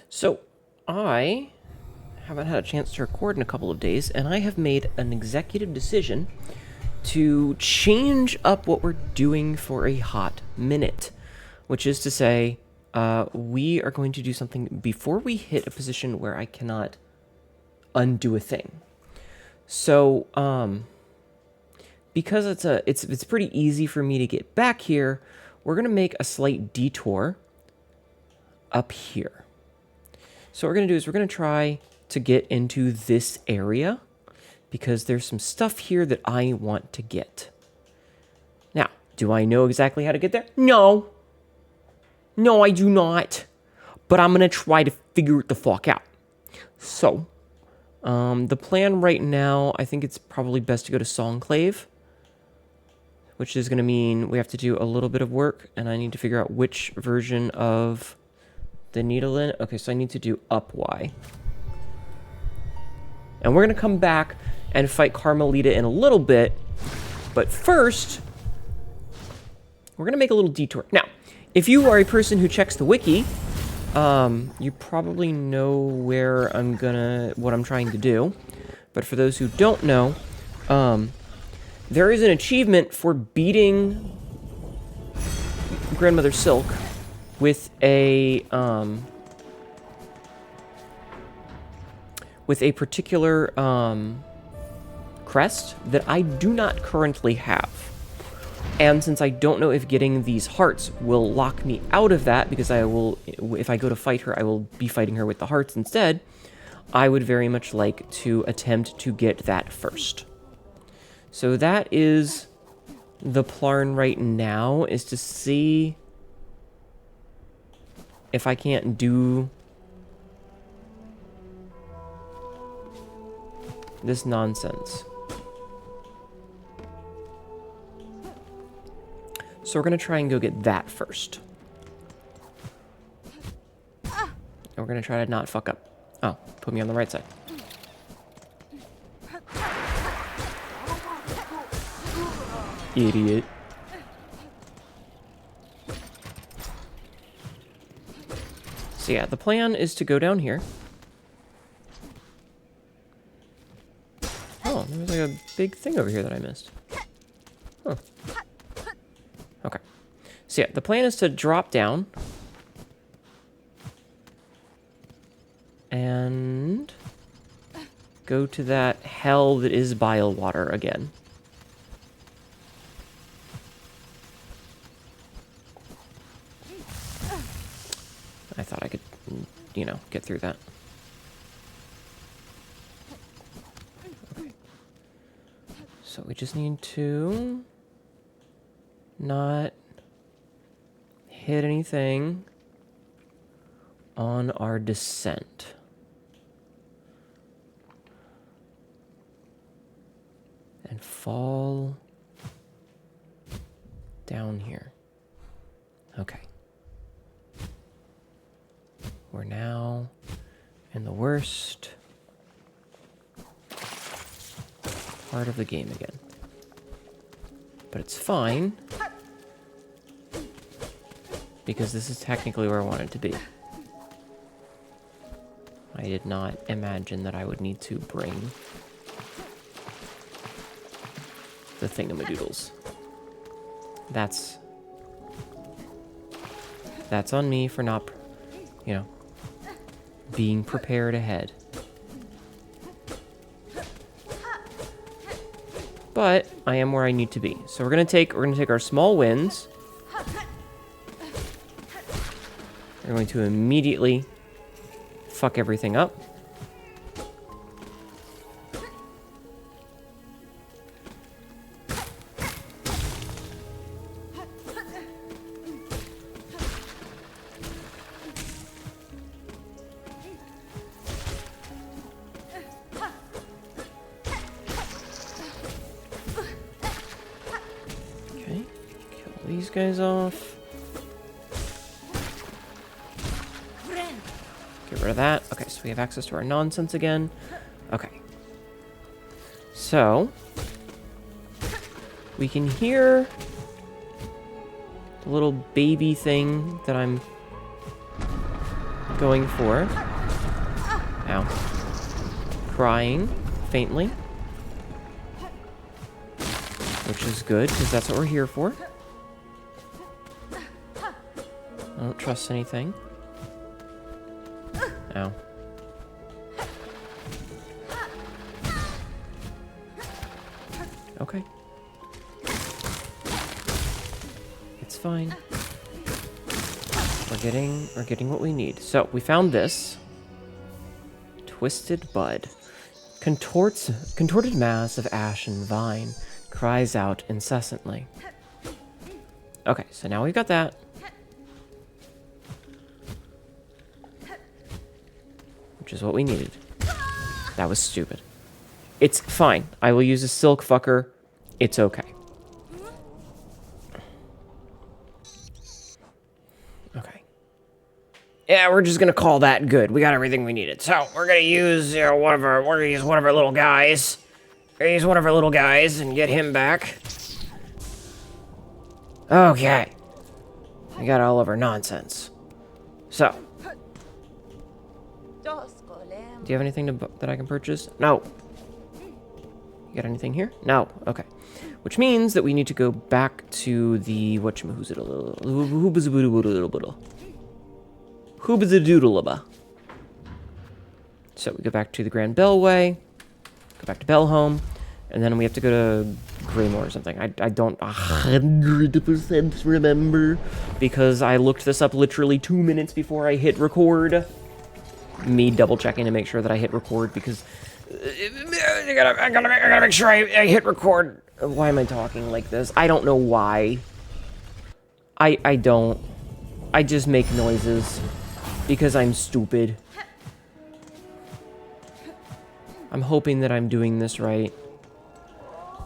So, I haven't had a chance to record in a couple of days, and I have made an executive decision to change up what we're doing for a hot minute, which is to say, we are going to do something before we hit a position where I cannot undo a thing. So, because it's pretty easy for me to get back here, we're gonna make a slight detour up here. So what we're gonna do is we're gonna try to get into this area because there's some stuff here that I want to get. Now, do I know exactly how to get there? No. No, I do not. But I'm gonna try to figure it the fuck out. So, the plan right now, I think it's probably best to go to Songclave, which is gonna mean we have to do a little bit of work, and I need to figure out which version of the needle in. Okay, so I need to do up Y. And we're going to come back and fight Carmelita in a little bit. But first, we're going to make a little detour. Now, if you are a person who checks the wiki, you probably know what I'm trying to do. But for those who don't know, there is an achievement for beating Grandmother Silk with a particular crest that I do not currently have. And since I don't know if getting these hearts will lock me out of that, because if I go to fight her, I will be fighting her with the hearts instead, I would very much like to attempt to get that first. So that is the plan right now, is to see if I can't do this nonsense. So we're going to try and go get that first. And we're going to try to not fuck up. Oh, put me on the right side. Idiot. So yeah, the plan is to go down here. Oh, there was like a big thing over here that I missed. Huh. Okay. So yeah, the plan is to drop down. And go to that hell that is bile water again. I thought I could, get through that. Okay. So we just need to not hit anything on our descent. And fall down here. Okay. We're now in the worst part of the game again. But it's fine, because this is technically where I wanted to be. I did not imagine that I would need to bring the thingamadoodles. That's on me for not, being prepared ahead. But I am where I need to be. So we're gonna take our small wins. We're going to immediately fuck everything up. These guys off. Get rid of that. Okay, so we have access to our nonsense again. Okay. So, we can hear the little baby thing that I'm going for. Ow. Crying faintly. Which is good, because that's what we're here for. I don't trust anything. Ow. Okay. It's fine. We're getting what we need. So, we found this. Twisted bud. Contorted mass of ash and vine. Cries out incessantly. Okay, so now we've got that. Which is what we needed. That was stupid. It's fine. I will use a silk fucker. It's okay. Okay. Yeah, we're just gonna call that good. We got everything we needed. So we're gonna use one of our little guys. We're gonna use one of our little guys and get him back. Okay. We got all of our nonsense. So. Do you have anything that I can purchase? No. You got anything here? No. Okay. Which means that we need to go back to the Hoobazaddoodleba. So we go back to the Grand Bellway, go back to Bellhome, and then we have to go to Greymore or something. I don't 100% remember because I looked this up literally 2 minutes before I hit record. Me double checking to make sure that I hit record because I gotta make sure I hit record. Why am I talking like this? I don't know why. I don't. I just make noises because I'm stupid. I'm hoping that I'm doing this right.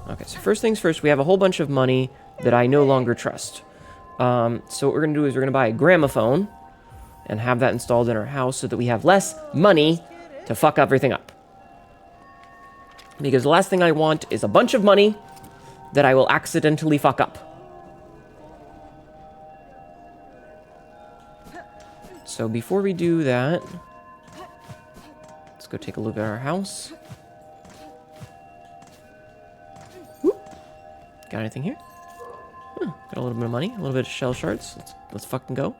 Okay, so first things first, we have a whole bunch of money that I no longer trust. So what we're gonna do is we're gonna buy a gramophone and have that installed in our house so that we have less money to fuck everything up. Because the last thing I want is a bunch of money that I will accidentally fuck up. So before we do that, let's go take a look at our house. Whoop. Got anything here? Got a little bit of money, a little bit of shell shards. Let's fucking go.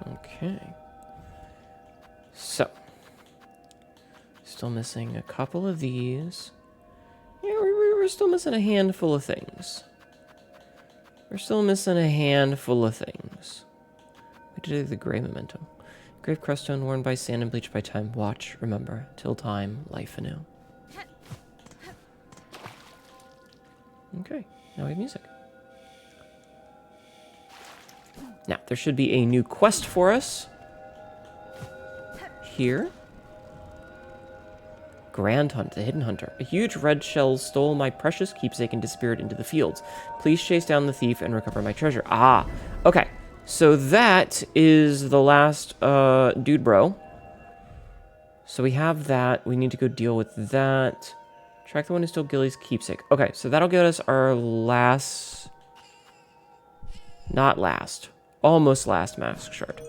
Okay. So, still missing a couple of these. Yeah, we're still missing a handful of things. We're still missing a handful of things. We did the gray memento. Grave cruststone worn by sand and bleached by time. Watch, remember, till time, life anew. Okay, now we have music. Now, there should be a new quest for us. Here. Grand Hunt, the Hidden Hunter. A huge red shell stole my precious keepsake and disappeared into the fields. Please chase down the thief and recover my treasure. Ah, okay. So that is the last dude bro. So we have that. We need to go deal with that. Track the one who stole Gilly's keepsake. Okay, so that'll get us our last... Not last. Almost last mask shard.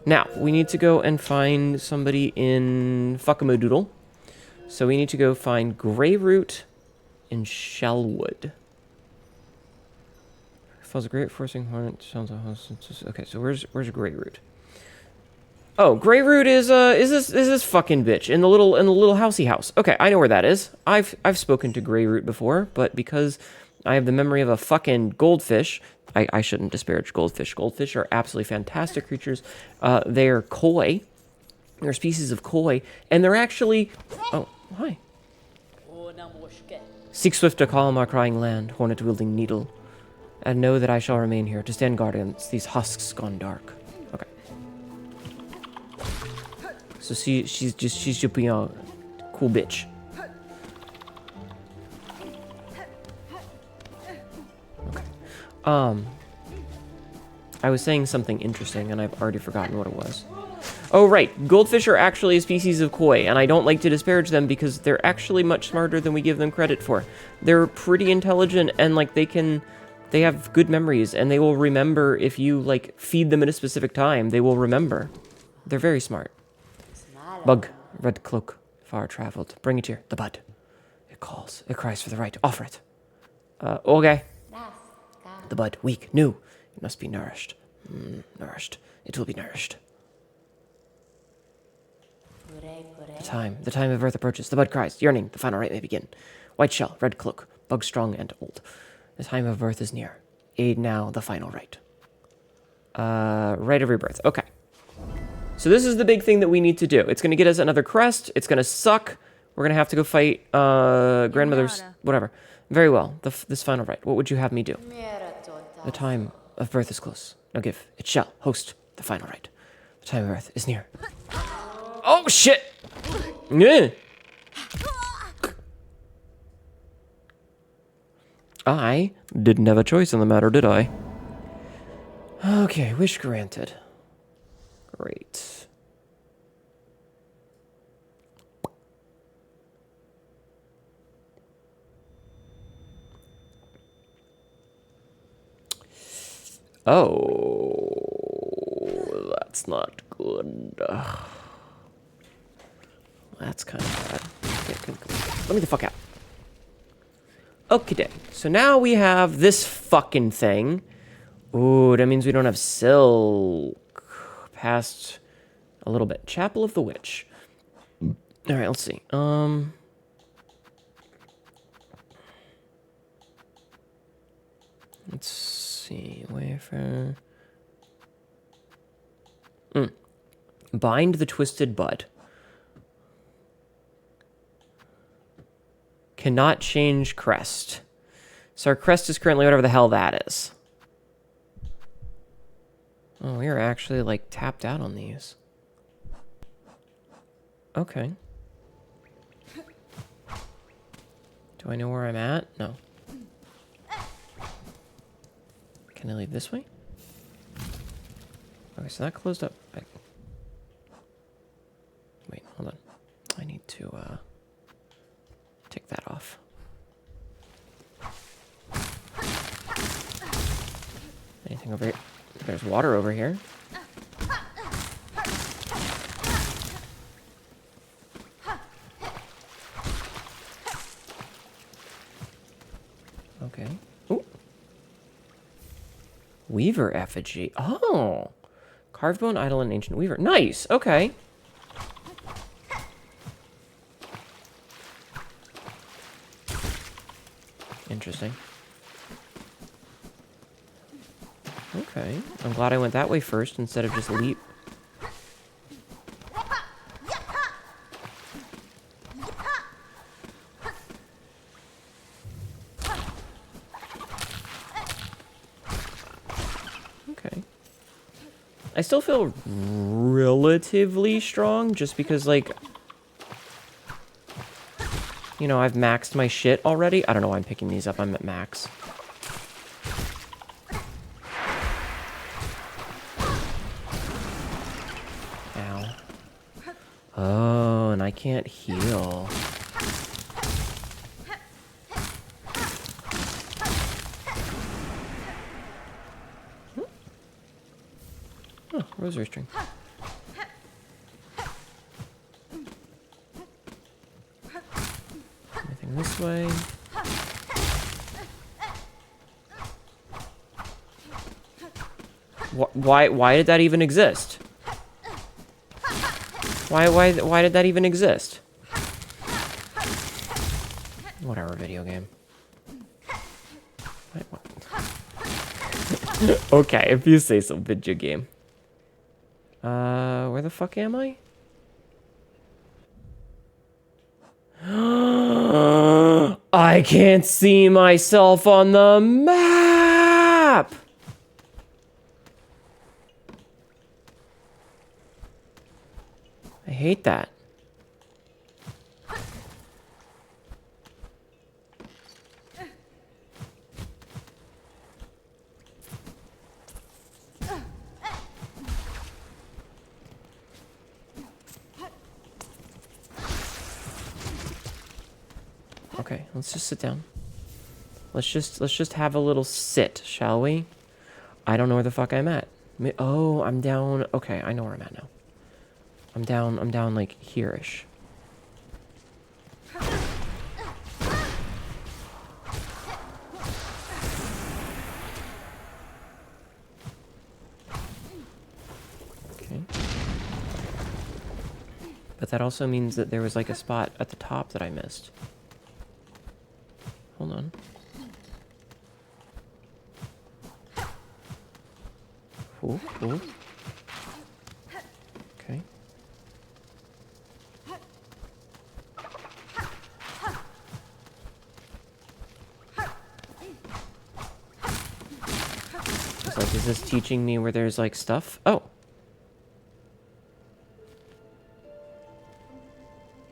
Now, we need to go and find somebody in Fuckamodoodle. So we need to go find Greyroot in Shellwood. Falls a great forcing hornet. Okay, so where's Greyroot? Oh, Greyroot is this fucking bitch in the little housey house. Okay, I know where that is. I've spoken to Greyroot before, but because I have the memory of a fucking goldfish, I shouldn't disparage goldfish. Goldfish are absolutely fantastic creatures. They're koi. They're species of koi, and they're actually... Oh, hi. Seek swift to calm our crying land, hornet-wielding needle, and know that I shall remain here to stand guard against these husks gone dark. Okay. So she's just being a cool bitch. Okay. I was saying something interesting, and I've already forgotten what it was. Oh, right. Goldfish are actually a species of koi, and I don't like to disparage them because they're actually much smarter than we give them credit for. They're pretty intelligent, and, like, they can They have good memories, and they will remember if you, like, feed them at a specific time. They will remember. They're very smart. Bug, red cloak, far traveled. Bring it here. The bud. It calls. It cries for the right. Offer it. Okay. The bud, weak, new. It must be nourished. Nourished. It will be nourished. The time of birth approaches. The bud cries, yearning. The final rite may begin. White shell, red cloak, bug strong and old. The time of birth is near. Aid now the final rite. Rite of rebirth. Okay. So this is the big thing that we need to do. It's going to get us another crest. It's going to suck. We're going to have to go fight grandmother's... Whatever. Very well. This final rite. What would you have me do? The time of birth is close. Now give. It shall host the final rite. The time of birth is near. Oh, shit! Yeah. I didn't have a choice in the matter, did I? Okay, wish granted. Great. Oh, that's not good. That's kind of bad. Okay, let me the fuck out. Okay, so now we have this fucking thing. Ooh, that means we don't have silk. Past a little bit. Chapel of the Witch. Alright, let's see. Let's see. Wafer. Bind the twisted bud. Cannot change crest. So our crest is currently whatever the hell that is. Oh, we are actually, like, tapped out on these. Okay. Do I know where I'm at? No. Can I leave this way? Okay, so that closed up. Wait, hold on. I need to, take that off. Anything over here? There's water over here. Okay. Ooh. Weaver effigy. Oh. Carved bone idol and ancient weaver. Nice. Okay. Interesting. Okay. I'm glad I went that way first instead of just leap. Okay. I still feel relatively strong just because, like, you know, I've maxed my shit already. I don't know why I'm picking these up. I'm at max. Ow. Oh, and I can't heal. Oh, rosary string. Anything this way? Why did that even exist? Why did that even exist? Whatever, video game. What? Okay, if you say so, video game. Where the fuck am I? I can't see myself on the map! I hate that. Okay, let's just sit down. Let's just have a little sit, shall we? I don't know where the fuck I'm at. Oh, I'm down. Okay, I know where I'm at now. I'm down like here-ish. Okay. But that also means that there was like a spot at the top that I missed. Hold on. Ooh, ooh. Okay. It's like, is this teaching me where there's like stuff? Oh.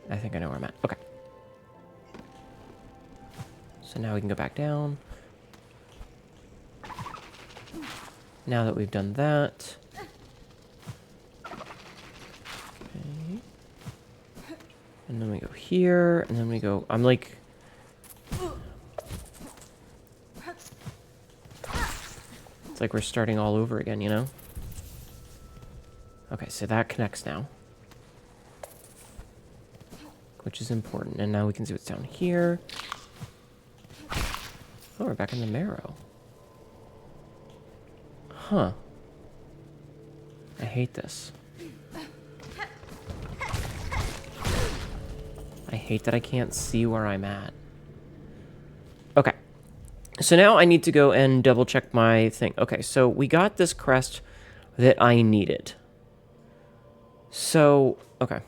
I think I know where I'm at. Okay. So now we can go back down. Now that we've done that. Okay. And then we go here, and then we go... I'm like... It's like we're starting all over again, you know? Okay, so that connects now. Which is important. And now we can see what's down here. Oh, we're back in the marrow. Huh. I hate this. I hate that I can't see where I'm at. Okay. So now I need to go and double check my thing. Okay, so we got this crest that I needed. So, okay.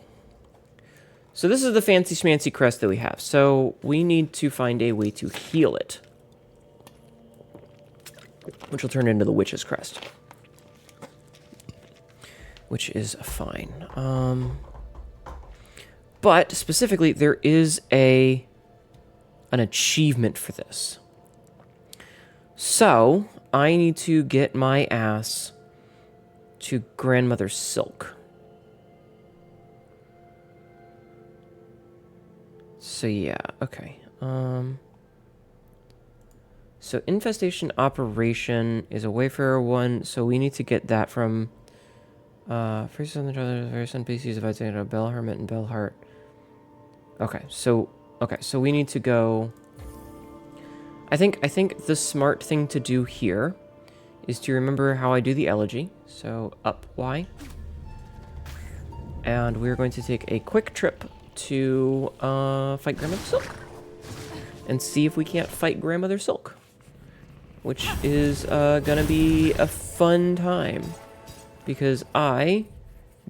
So this is the fancy schmancy crest that we have. So we need to find a way to heal it. Which will turn into the witch's crest. Which is fine. But specifically, there is an achievement for this. So I need to get my ass to Grandmother Silk. So yeah, okay. So infestation operation is a Wayfarer one, so we need to get that from first on the various NPCs of Isaiah, Bell Hermit and Bell Heart. Okay, so we need to go. I think the smart thing to do here is to remember how I do the elegy. So up Y. And we're going to take a quick trip to fight Grandmother Silk. And see if we can't fight Grandmother Silk. Which is gonna be a fun time. Because I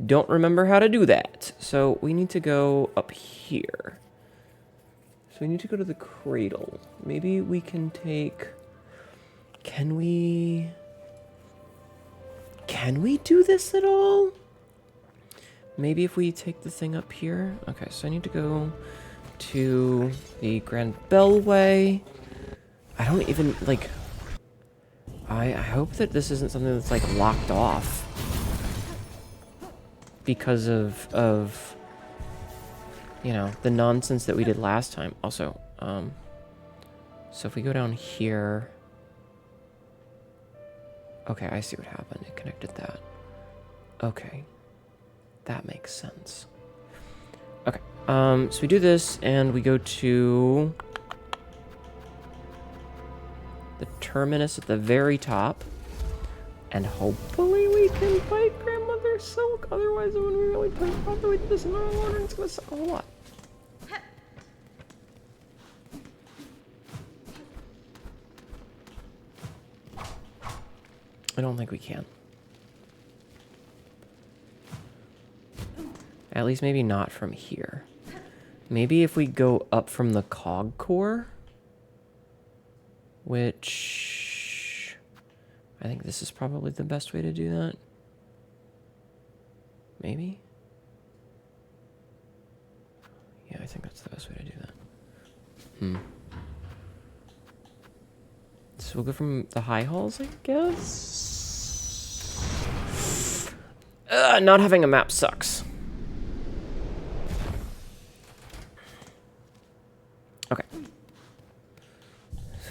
don't remember how to do that. So we need to go up here. So we need to go to the cradle. Maybe we can take... Can we do this at all? Maybe if we take the thing up here. Okay, so I need to go to the Grand Bellway. I don't even, like... I hope that this isn't something that's, like, locked off. Because of you know, the nonsense that we did last time. Also, so if we go down here... Okay, I see what happened. It connected that. Okay. That makes sense. Okay, so we do this, and we go to... the terminus at the very top. And hopefully we can fight Grandmother Silk. Otherwise, when we really probably do this in the wrong order, it's going to suck a whole lot. I don't think we can. At least maybe not from here. Maybe if we go up from the cog core, which I think this is probably the best way to do that. Maybe? Yeah, I think that's the best way to do that. So we'll go from the high halls, I guess? Not having a map sucks. Okay.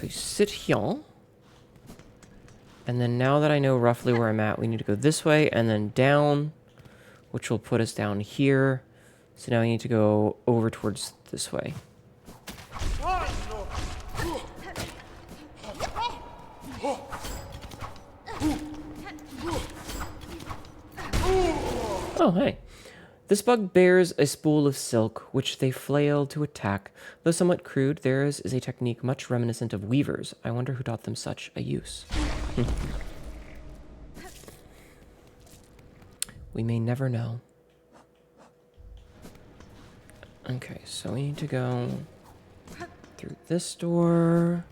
So we sit here. And then now that I know roughly where I'm at, we need to go this way and then down, which will put us down here. So now we need to go over towards this way. Oh, hey. This bug bears a spool of silk, which they flail to attack. Though somewhat crude, theirs is a technique much reminiscent of weavers. I wonder who taught them such a use. We may never know. Okay, so we need to go through this door,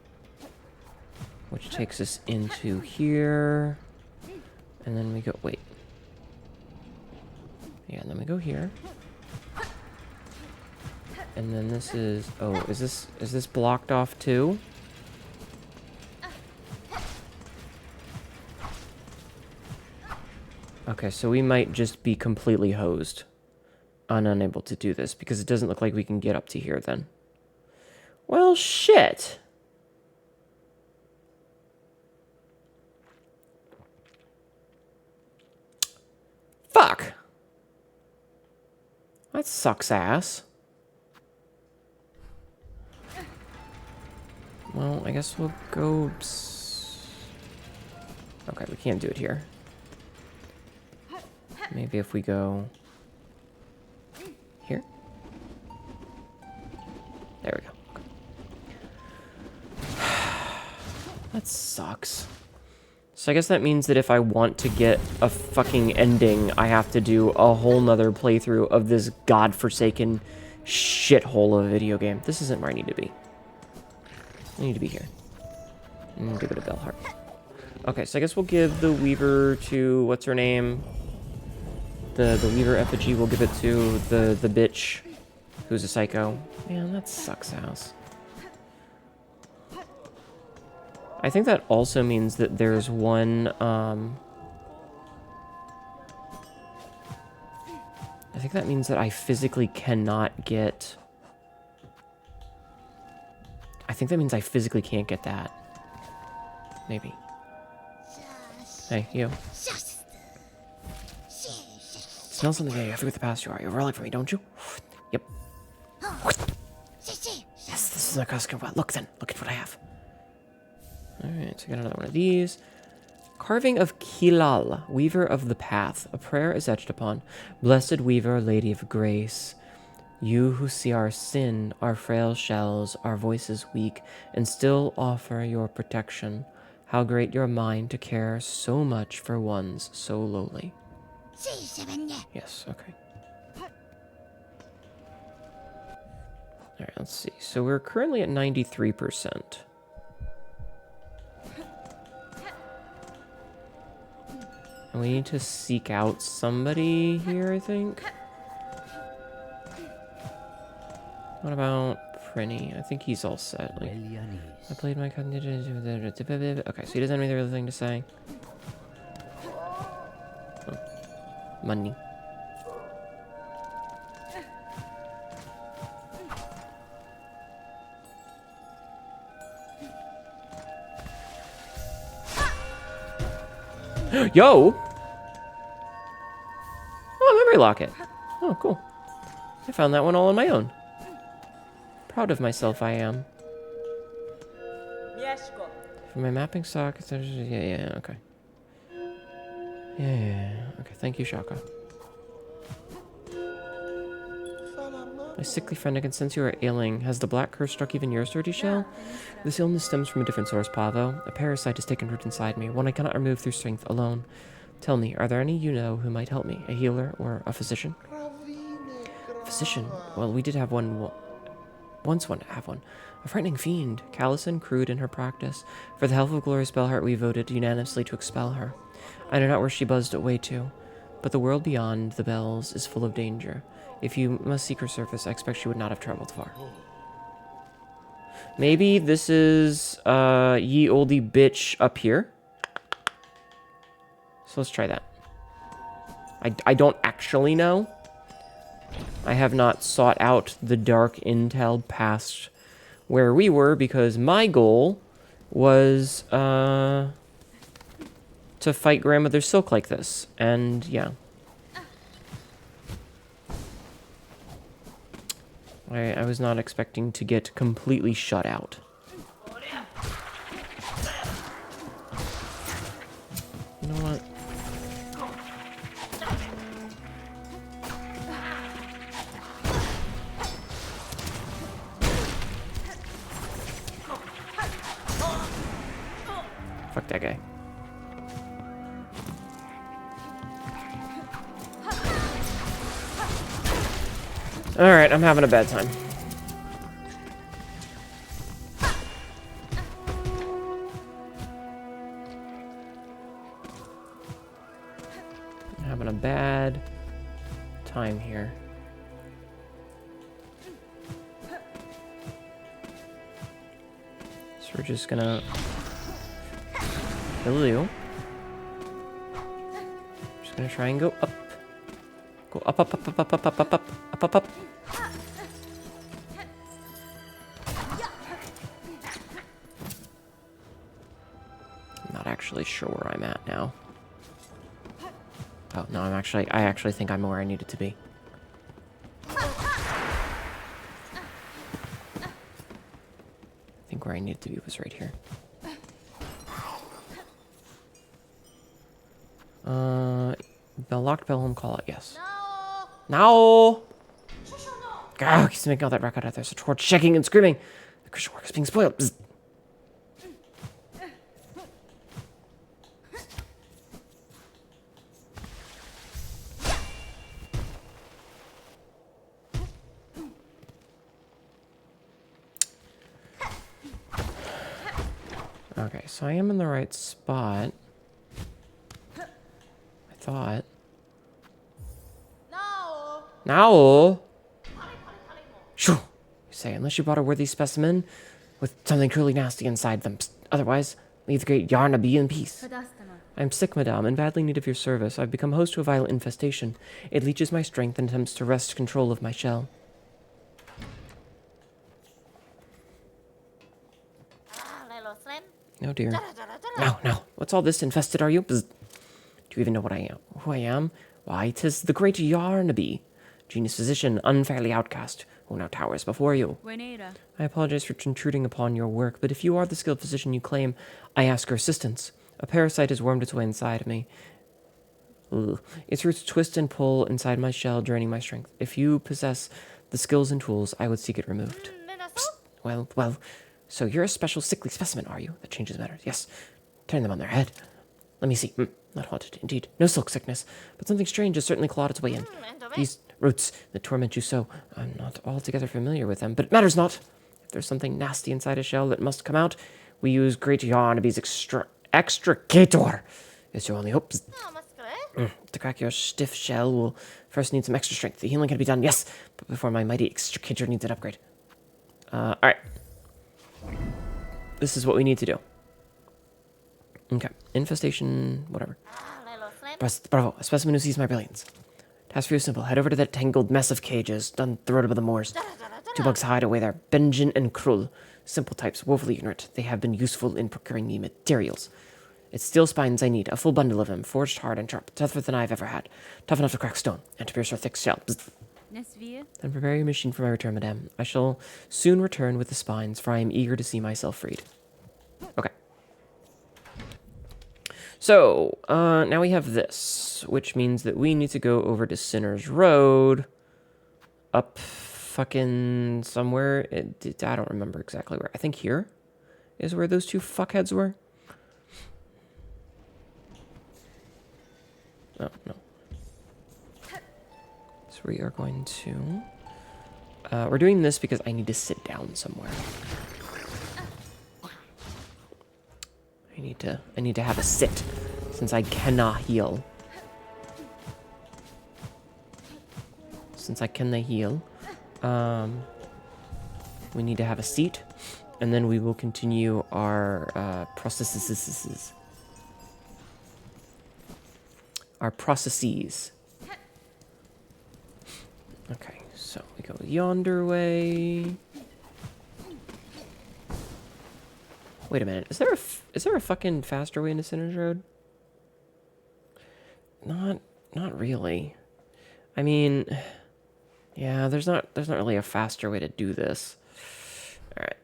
which takes us into here. And then we go, wait. Yeah, and then we go here. And then this is, oh, is this blocked off too? Okay, so we might just be completely hosed and unable to do this because it doesn't look like we can get up to here then. Well, shit. Fuck. That sucks ass. Well, I guess we'll go... Okay, we can't do it here. Maybe if we go... here? There we go. Okay. That sucks. So I guess that means that if I want to get a fucking ending, I have to do a whole nother playthrough of this godforsaken shithole of a video game. This isn't where I need to be. I need to be here. I need to go to Bellheart. Okay, so I guess we'll give the Weaver to... what's her name? The Weaver effigy, we'll give it to the bitch who's a psycho. Man, that sucks ass. I think that also means that there's one, I think that means that I physically cannot get... I think that means I physically can't get that. Maybe. Hey, you. Smell something there. I forget the past you are. You're rolling for me, don't you? Yep. Yes, this is a custom. Look then. Look at what I have. Alright, so I got another one of these. Carving of Kilal, Weaver of the Path. A prayer is etched upon. Blessed Weaver, Lady of Grace. You who see our sin, our frail shells, our voices weak, and still offer your protection. How great your mind to care so much for ones so lowly. Yes, okay. Alright, let's see. So we're currently at 93%. And we need to seek out somebody here, I think. What about Prinny? I think he's all set. Like, I played my... Okay, so he doesn't have any other thing to say. Oh. Money. Yo! Oh, memory locket. Oh, cool. I found that one all on my own. Proud of myself, I am. For my mapping socket, yeah, okay. Yeah, okay, thank you, Shaka. My sickly friend, I can sense you are ailing. Has the black curse struck even your sturdy shell? This illness stems from a different source, Pavo. A parasite has taken root inside me, one I cannot remove through strength alone. Tell me, are there any you know who might help me? A healer or a physician? Physician? Well, we did have one... once one have one. A frightening fiend, callous and crude in her practice. For the health of glorious Bellheart, we voted unanimously to expel her. I know not where she buzzed away to, but the world beyond the bells is full of danger. If you must seek her surface, I expect she would not have traveled far. Maybe this is ye oldie bitch up here. So let's try that. I don't actually know. I have not sought out the dark intel past where we were because my goal was to fight Grandmother Silk like this. And yeah. I was not expecting to get completely shut out. You know what? Fuck that guy. Alright, I'm having a bad time. I'm having a bad time here. So we're just gonna kill you. Just gonna try and go up. Go up, up, up, up, up, up, up, up, up, up, up. I'm not actually sure where I'm at now. Oh, no, I actually think I'm where I needed to be. I think where I needed to be was right here. Bell locked bell home call out, yes. No! God, he's making all that record out there, so towards shaking and screaming. The Christian work is being spoiled. Bzz. Okay, so I am in the right spot. I thought. Now. Shoo! You say, unless you brought a worthy specimen with something truly nasty inside them. Psst. Otherwise, leave the great Yarnaby in peace. I am sick, madame, and badly in need of your service. I've become host to a violent infestation. It leeches my strength and attempts to wrest control of my shell. Oh dear. No. What's all this? Infested, are you? Bzz. Do you even know what I am? Who I am? Why, 'tis the great Yarnaby, genius physician, unfairly outcast, who now towers before you. I apologize for intruding upon your work, but if you are the skilled physician you claim, I ask your assistance. A parasite has wormed its way inside of me. Ugh. Its roots twist and pull inside my shell, draining my strength. If you possess the skills and tools, I would seek it removed. Psst. Well, so you're a special sickly specimen, are you? That changes matters. Yes. Turn them on their head. Let me see. Not haunted, indeed. No silk sickness, but something strange has certainly clawed its way in. These roots that torment you so, I'm not altogether familiar with them, but it matters not. If there's something nasty inside a shell that must come out, we use Great Yarnaby's extricator. It's your only hope. To crack your stiff shell, we'll first need some extra strength. The healing can be done, yes, but before my mighty extricator needs an upgrade. Alright. This is what we need to do. Okay. Infestation, whatever. Bravo. A specimen who sees my brilliance. Task for you simple. Head over to that tangled mess of cages done the road above the moors. 2 bugs hide away there. Benjin and Krull. Simple types, woefully ignorant. They have been useful in procuring me materials. It's steel spines I need. A full bundle of them. Forged hard and sharp. Tougher than I've ever had. Tough enough to crack stone. And to pierce her thick shell. Bzz. Then prepare your machine for my return, madame. I shall soon return with the spines, for I am eager to see myself freed. Okay. So, now we have this, which means that we need to go over to Sinner's Road, up fucking somewhere. I don't remember exactly where. I think here is where those 2 fuckheads were. Oh, no. So we are going to... we're doing this because I need to sit down somewhere. I need to have a sit, since I cannot heal. We need to have a seat, and then we will continue our processes. Okay, so we go yonder way. Wait a minute. Is there a fucking faster way into Sinner's Road? Not really. I mean, yeah, there's not really a faster way to do this. All right.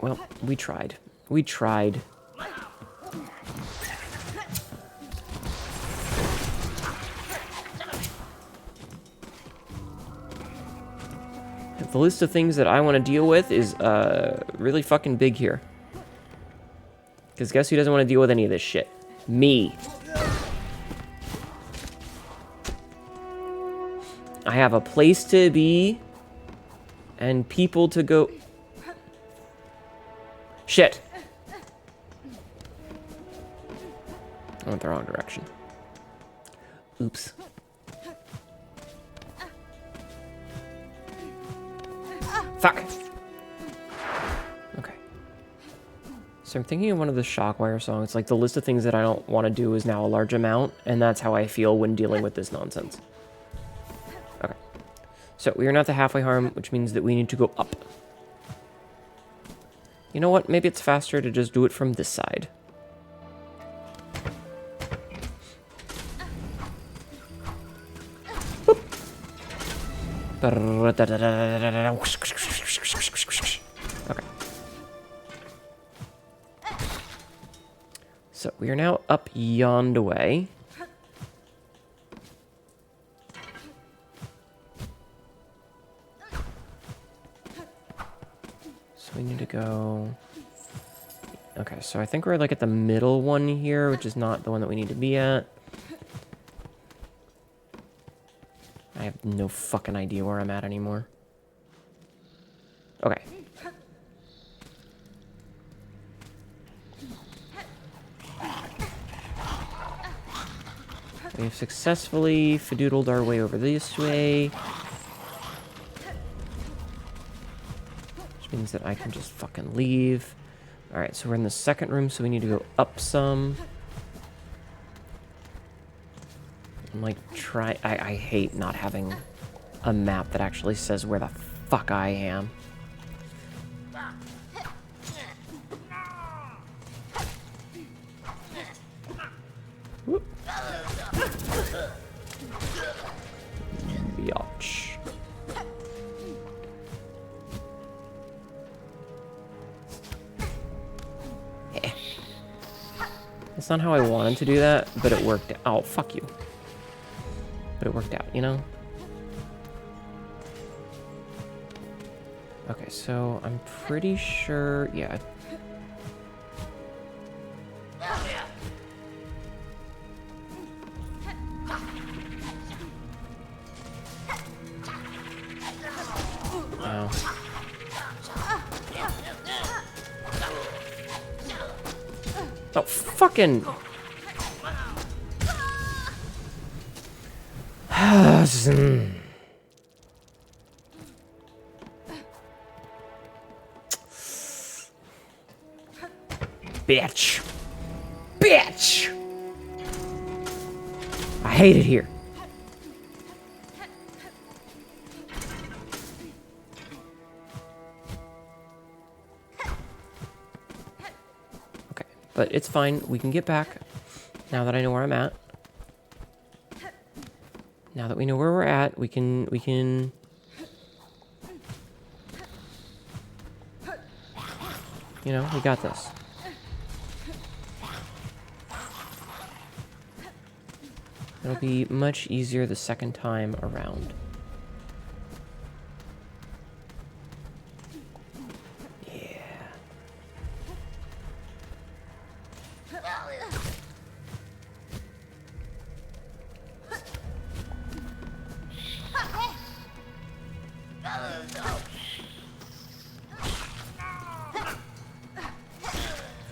Well, we tried. We tried. The list of things that I want to deal with is really fucking big here. Because guess who doesn't want to deal with any of this shit? Me. I have a place to be and people to go. Shit. I went the wrong direction. Oops. Fuck. Okay. So I'm thinking of one of the Shockwire songs. Like, the list of things that I don't want to do is now a large amount, and that's how I feel when dealing with this nonsense. Okay. So we are not the halfway harm, which means that we need to go up. You know what? Maybe it's faster to just do it from this side. Okay. So we are now up yonder way. So we need to go. Okay, so I think we're like at the middle one here, which is not the one that we need to be at. I have no fucking idea where I'm at anymore. Okay. We've successfully fadoodled our way over this way. Which means that I can just fucking leave. Alright, so we're in the second room, so we need to go up some. I'm like, I hate not having a map that actually says where the fuck I am. Whoop. Biatch. That's not how I wanted to do that, but it worked. Oh, fuck you. But it worked out, you know? Okay, so I'm pretty sure, yeah. Ow. Oh, fucking... Bitch. Bitch! I hate it here. Okay, but it's fine. We can get back now that I know where I'm at. Now that we know where we're at, we can... You know, we got this. It'll be much easier the second time around. Yeah.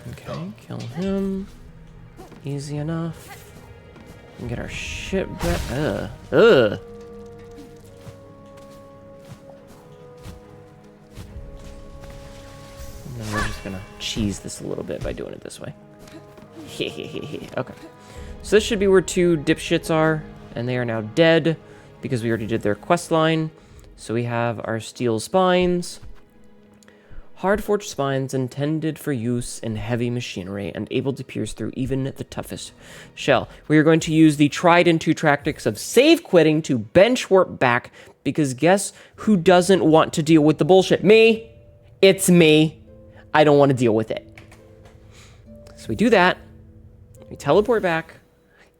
Okay, kill him. Easy enough. And get our shit back. Ugh. And then we're just gonna cheese this a little bit by doing it this way. Okay. So this should be where two dipshits are, and they are now dead because we already did their quest line. So we have our steel spines. Hard forged spines intended for use in heavy machinery and able to pierce through even the toughest shell. We are going to use the tried and true tactics of save quitting to bench warp back, because guess who doesn't want to deal with the bullshit? Me. It's me. I don't want to deal with it. So we do that. We teleport back.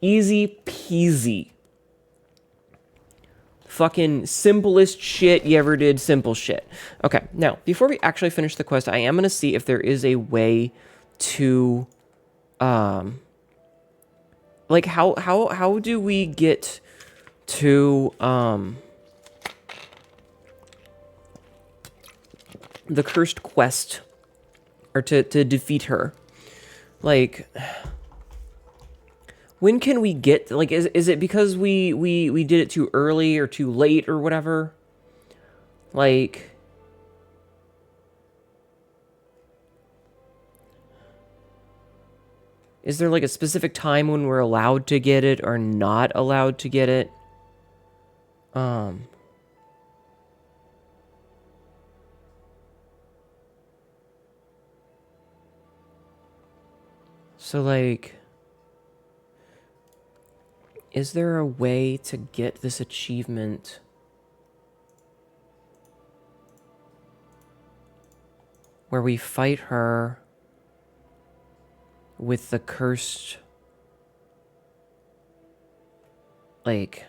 Easy peasy. Fucking simplest shit you ever did, simple shit. Okay, now, before we actually finish the quest, I am going to see if there is a way to, like, how do we get to, the cursed quest, or to defeat her? Like, when can we get, like, is it because we did it too early or too late or whatever? Like, is there like a specific time when we're allowed to get it or not allowed to get it? So like, is there a way to get this achievement where we fight her with the cursed, like,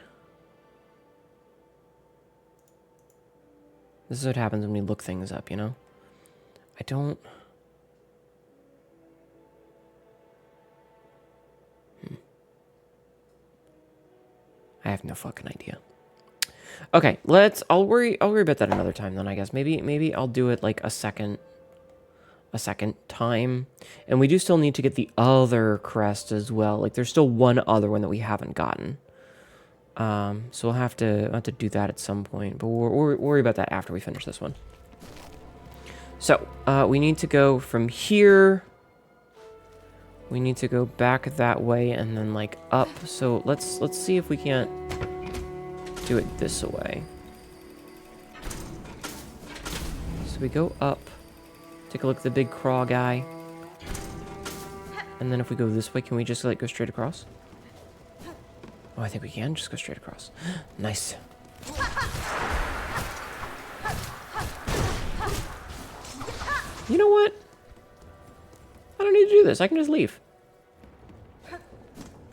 this is what happens when we look things up, you know? I don't... I have no fucking idea. Okay, I'll worry about that another time then, I guess. Maybe I'll do it like a second time. And we do still need to get the other crest as well. Like, there's still one other one that we haven't gotten. So we'll have to do that at some point. But we'll worry about that after we finish this one. So, we need to go from here. We need to go back that way and then, like, up. So let's see if we can't do it this way. So we go up. Take a look at the big craw guy. And then if we go this way, can we just, like, go straight across? Oh, I think we can just go straight across. Nice. You know what? I don't need to do this. I can just leave.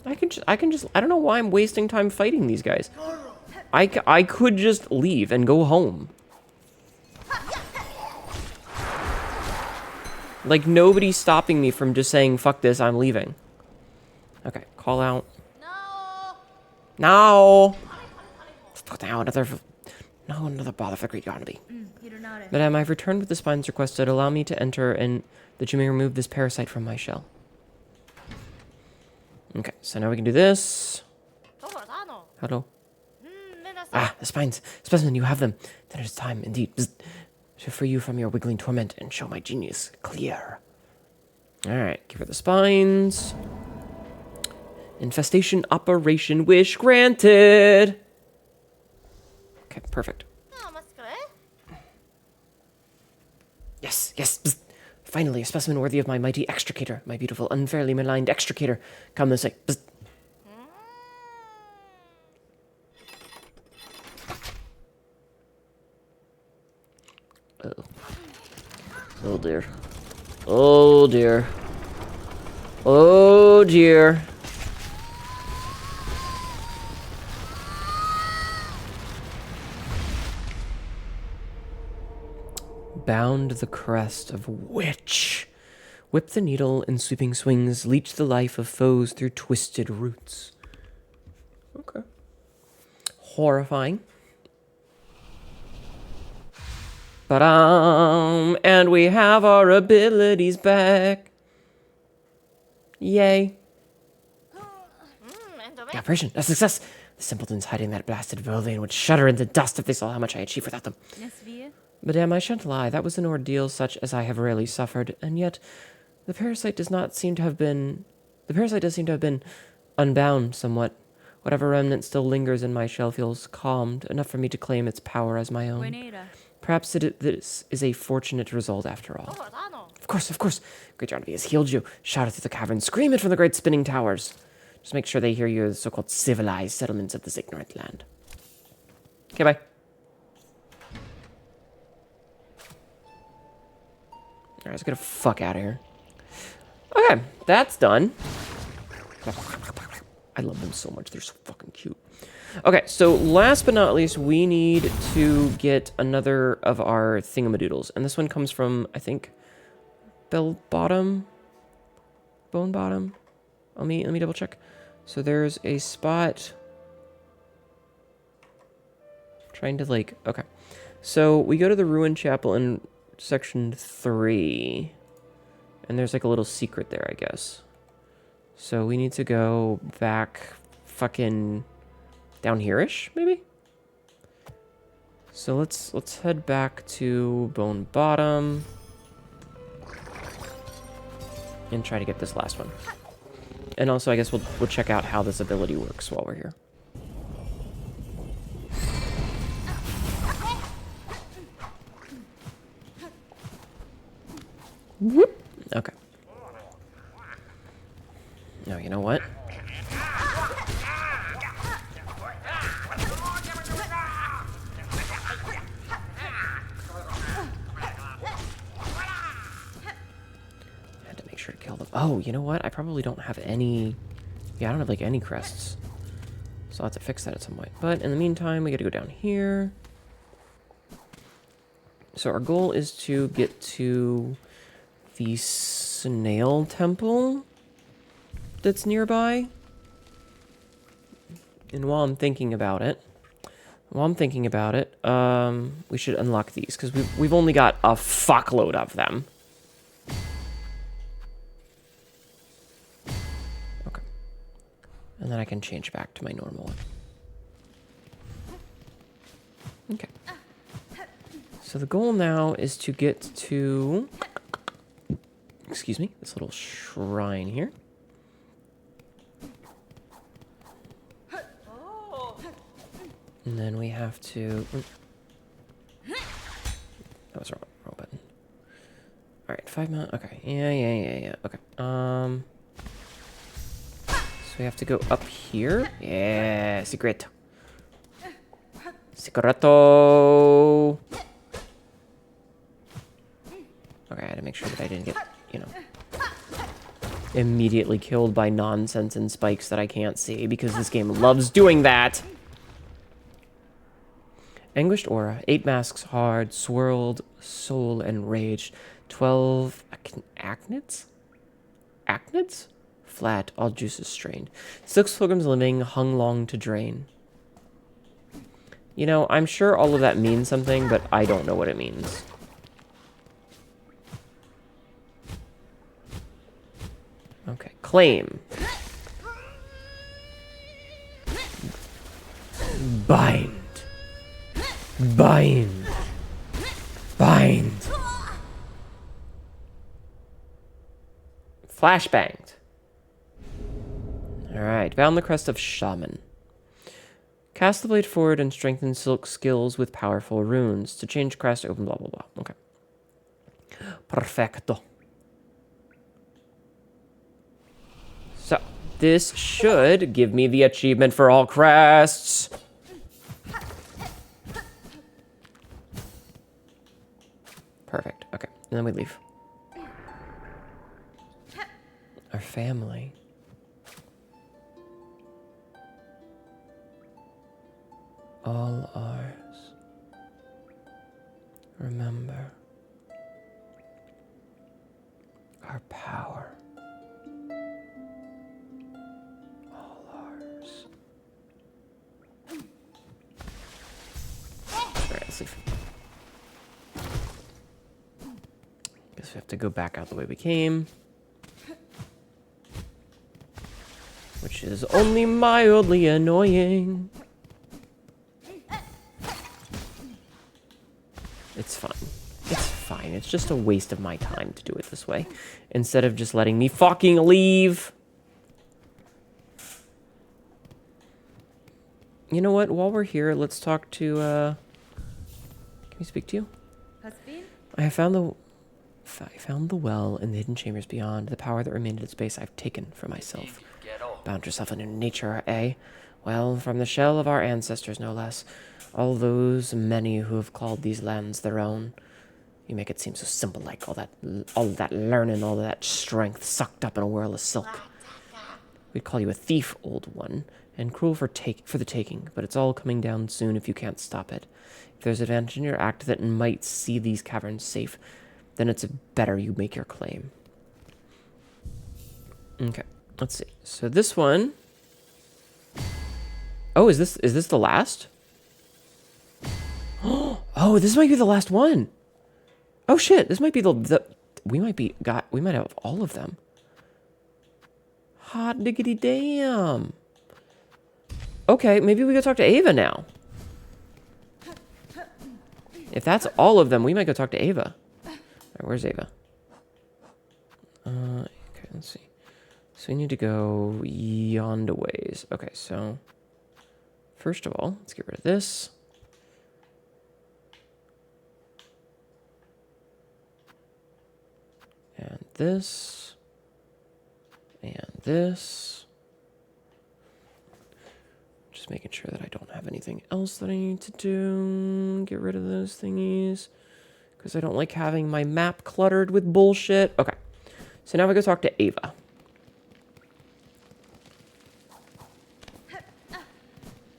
I can just, I don't know why I'm wasting time fighting these guys. I could just leave and go home. Like, nobody's stopping me from just saying, fuck this, I'm leaving. Okay, call out. No! Now another bother for great Yanabe. Madame, I've returned with the spines requested. Allow me to enter and that you may remove this parasite from my shell. Okay, so now we can do this. Hello. Ah, the spines. Specimen, you have them. Then it is time, indeed, to free you from your wiggling torment and show my genius clear. Alright, give her the spines. Infestation operation wish granted. Okay, perfect. Yes, yes. Bzz. Finally, a specimen worthy of my mighty extricator, my beautiful, unfairly maligned extricator. Come this way. Bzz. Oh. Oh dear. Oh dear. Oh dear. Bound the crest of witch. Whip the needle in sweeping swings. Leech the life of foes through twisted roots. Okay. Horrifying. Ba-dum! And we have our abilities back. Yay. The operation, a success. The simpletons hiding that blasted Verlaine would shudder into dust if they saw how much I achieved without them. Madame, I shan't lie, that was an ordeal such as I have rarely suffered, and yet the parasite does seem to have been unbound somewhat. Whatever remnant still lingers in my shell feels calmed, enough for me to claim its power as my own. Perhaps this is a fortunate result after all. Of course, of course. Great Jarnaby has healed you. Shout it through the cavern. Scream it from the great spinning towers. Just make sure they hear you, the so-called civilized settlements of this ignorant land. Okay, bye. Alright, let's get the fuck out of here. Okay, that's done. I love them so much. They're so fucking cute. Okay, so last but not least, we need to get another of our thingamadoodles. And this one comes from, I think, Bell Bottom? Bone Bottom? Let me double check. So there's a spot... Trying to, like... Okay. So we go to the Ruined Chapel in section 3. And there's, like, a little secret there, I guess. So we need to go back fucking down here-ish, maybe? So let's head back to Bone Bottom. And try to get this last one. And also, I guess we'll check out how this ability works while we're here. Whoop. Okay. No, you know what? Oh, you know what? I probably don't have any... Yeah, I don't have, like, any crests. So I'll have to fix that at some point. But in the meantime, we gotta go down here. So our goal is to get to the snail temple that's nearby. And while I'm thinking about it... we should unlock these, because we've only got a fuckload of them. And then I can change back to my normal one. Okay. So the goal now is to get to... Excuse me, this little shrine here. And then we have to... That was wrong button. Alright, 5 minutes. Okay, yeah. Okay, we have to go up here. Yeah, secret. Secreto. Okay, I had to make sure that I didn't get, you know, immediately killed by nonsense and spikes that I can't see, because this game loves doing that. Anguished aura, 8 masks hard, swirled soul enraged, 12 acnids? Acnids? Flat, all juices strained. 6 pilgrims living, hung long to drain. You know, I'm sure all of that means something, but I don't know what it means. Okay, claim. Bind. Bind. Bind. Flashbanged. Alright, bound the crest of Shaman. Cast the blade forward and strengthen Silk skills with powerful runes. To change crest, open blah blah blah. Okay. Perfecto. So, this should give me the achievement for all crests. Perfect. Okay, and then we leave. Our family. All ours. Remember our power. All ours. Alright, let's leave. Guess we have to go back out the way we came. Which is only mildly annoying. It's fine. It's fine. It's just a waste of my time to do it this way. Instead of just letting me fucking leave. You know what? While we're here, let's talk to, Can we speak to you? I have found the well in the hidden chambers beyond. The power that remained in its base I've taken for myself. Bound yourself into nature, eh? Well, from the shell of our ancestors, no less. All those many who have called these lands their own. You make it seem so simple, like all that learning, all that strength sucked up in a whirl of silk. We'd call you a thief, old one, and cruel for the taking, but it's all coming down soon if you can't stop it. If there's advantage in your act that might see these caverns safe, then it's better you make your claim. Okay, let's see. So this one... Oh, is this the last? Oh, this might be the last one. Oh shit, this might be we might have all of them. Hot diggity damn. Okay, maybe we go talk to Ava now. If that's all of them, we might go talk to Ava. All right, where's Ava? Okay, let's see. So we need to go yonder ways. Okay, so first of all, let's get rid of this. And this. And this. Just making sure that I don't have anything else that I need to do. Get rid of those thingies. Because I don't like having my map cluttered with bullshit. Okay. So now we go talk to Ava.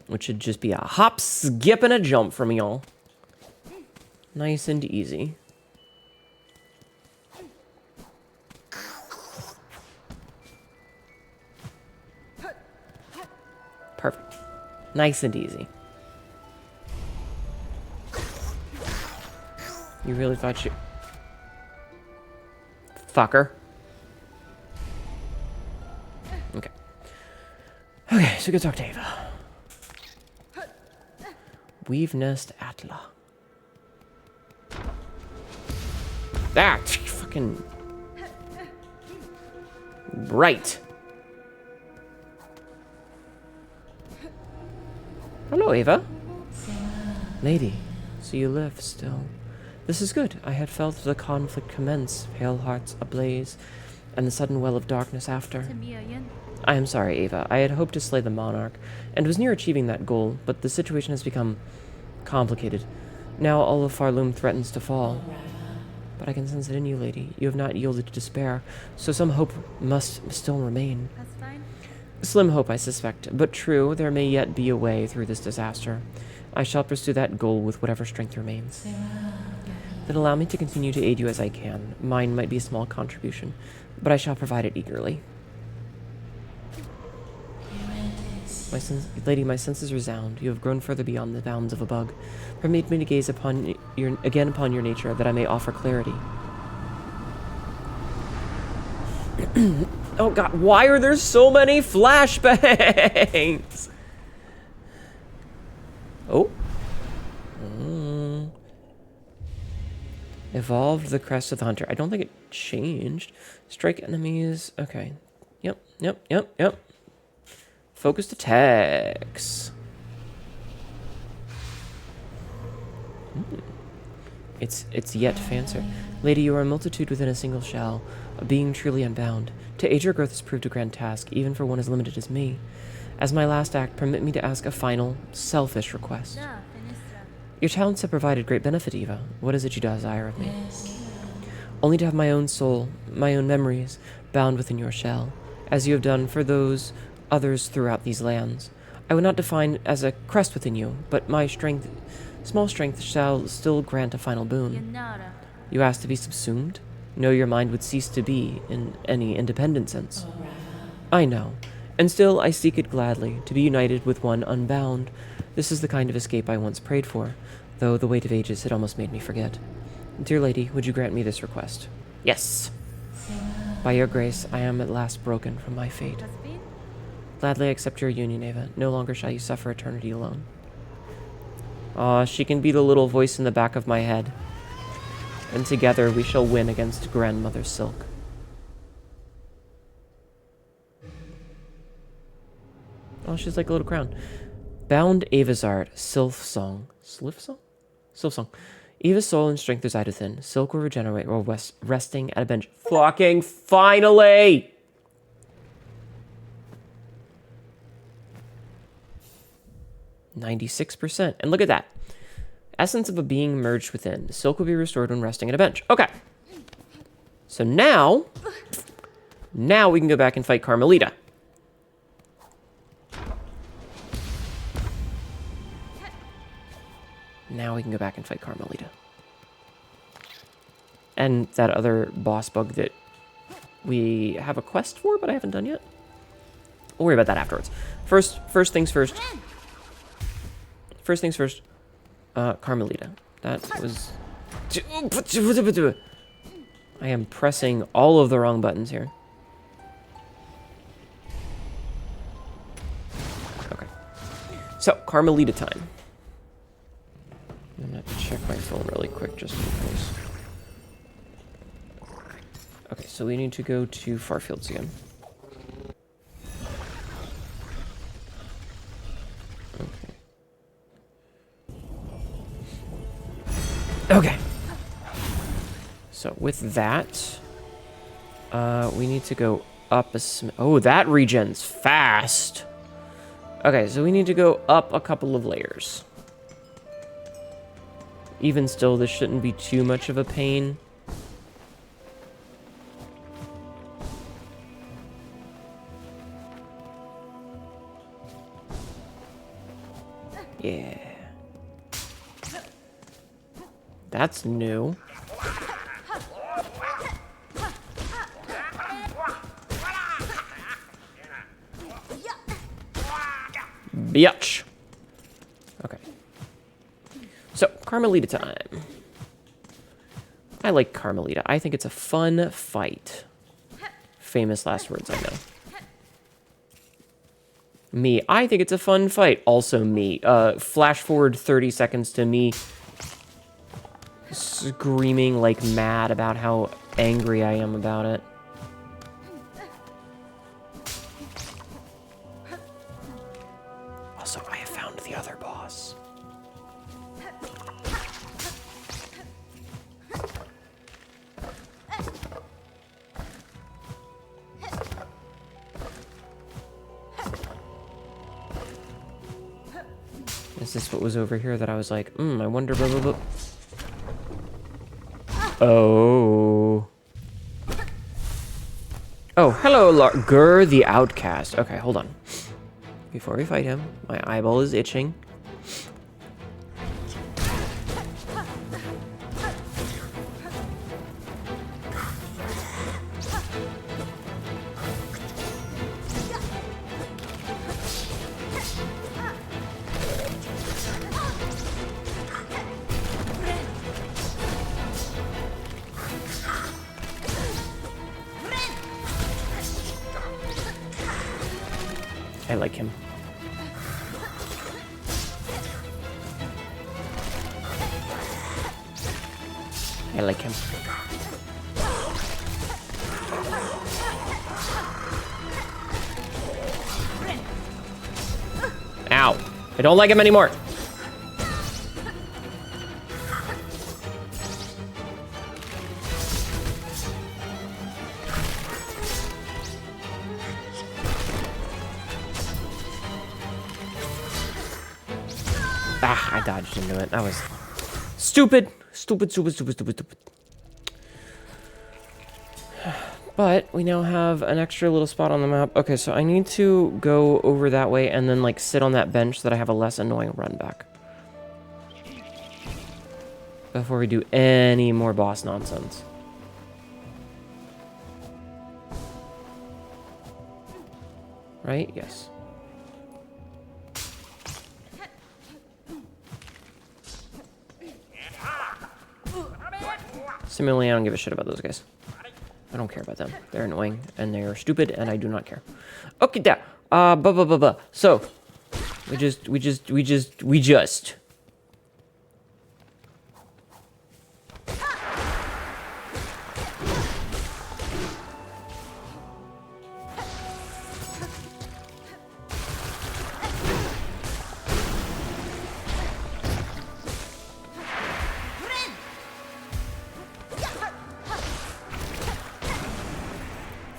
Which should just be a hop, skip, and a jump from y'all. Nice and easy. Perfect. Nice and easy. You really thought you... Fucker. Okay. Okay, so go talk to Ava. Weave Nest Atla. Ah, fucking... Right. Hello, Ava. Lady, so you live still. This is good. I had felt the conflict commence, pale hearts ablaze, and the sudden well of darkness after. I am sorry, Ava. I had hoped to slay the monarch, and was near achieving that goal, but the situation has become complicated. Now all of Farloom threatens to fall. But I can sense it in you, lady. You have not yielded to despair, so some hope must still remain. Slim hope, I suspect, but true, there may yet be a way through this disaster. I shall pursue that goal with whatever strength remains. Then allow me to continue to aid you as I can. Mine might be a small contribution, but I shall provide it eagerly. Lady, my senses resound. You have grown further beyond the bounds of a bug. Permit me to gaze upon your nature, that I may offer clarity. Oh god, why are there so many flashbangs? Oh. Evolved the crest of the hunter. I don't think it changed. Strike enemies. Okay. Yep. Focused attacks. It's yet fancier. Lady, you are a multitude within a single shell, a being truly unbound. To aid your growth has proved a grand task, even for one as limited as me. As my last act, permit me to ask a final, selfish request. Your talents have provided great benefit, Eva. What is it you desire of me? Only to have my own soul, my own memories, bound within your shell, as you have done for those others throughout these lands. I would not define as a crest within you, but my small strength shall still grant a final boon. You ask to be subsumed? No, your mind would cease to be in any independent sense. I know, and still I seek it gladly, to be united with one unbound. This is the kind of escape I once prayed for, though the weight of ages had almost made me forget. Dear lady, would you grant me this request? Yes! By your grace, I am at last broken from my fate. Gladly accept your union, Ava. No longer shall you suffer eternity alone. Aw, she can be the little voice in the back of my head. And together we shall win against Grandmother Silk. Oh, she's like a little crown. Bound Ava's art, Silksong. Silksong? Eva's soul and strength reside within. Silk will regenerate while resting at a bench. Fucking finally! %96%. And look at that. Essence of a being merged within. Silk will be restored when resting at a bench. Okay. So now we can go back and fight Carmelita. Now we can go back and fight Carmelita. And that other boss bug that we have a quest for, but I haven't done yet. We'll worry about that afterwards. First things first. First things first. Carmelita. That was... I am pressing all of the wrong buttons here. Okay. So, Carmelita time. I'm gonna have to check my phone really quick just in case. Okay, so we need to go to Farfields again. Okay. So with that, we need to go up a oh, that regens fast. Okay, so we need to go up a couple of layers. Even still, this shouldn't be too much of a pain. Yeah. That's new. Biatch. Okay. So, Carmelita time. I like Carmelita. I think it's a fun fight. Famous last words, I know. Me. I think it's a fun fight. Also me. Flash forward 30 seconds to me screaming like mad about how angry I am about it. Also, I have found the other boss. Is this what was over here that I was like, I wonder, blah, blah, blah. Oh. Oh, hello, Gur the Outcast. Okay, hold on. Before we fight him, my eyeball is itching. I like him. I like him. Ow. I don't like him anymore. Ah, I dodged into it. That was stupid. Stupid. But we now have an extra little spot on the map. Okay, so I need to go over that way and then, like, sit on that bench so that I have a less annoying run back. Before we do any more boss nonsense. Right? Yes. Similarly, I don't give a shit about those guys. I don't care about them. They're annoying, and they're stupid, and I do not care. Okay, there. So, we just.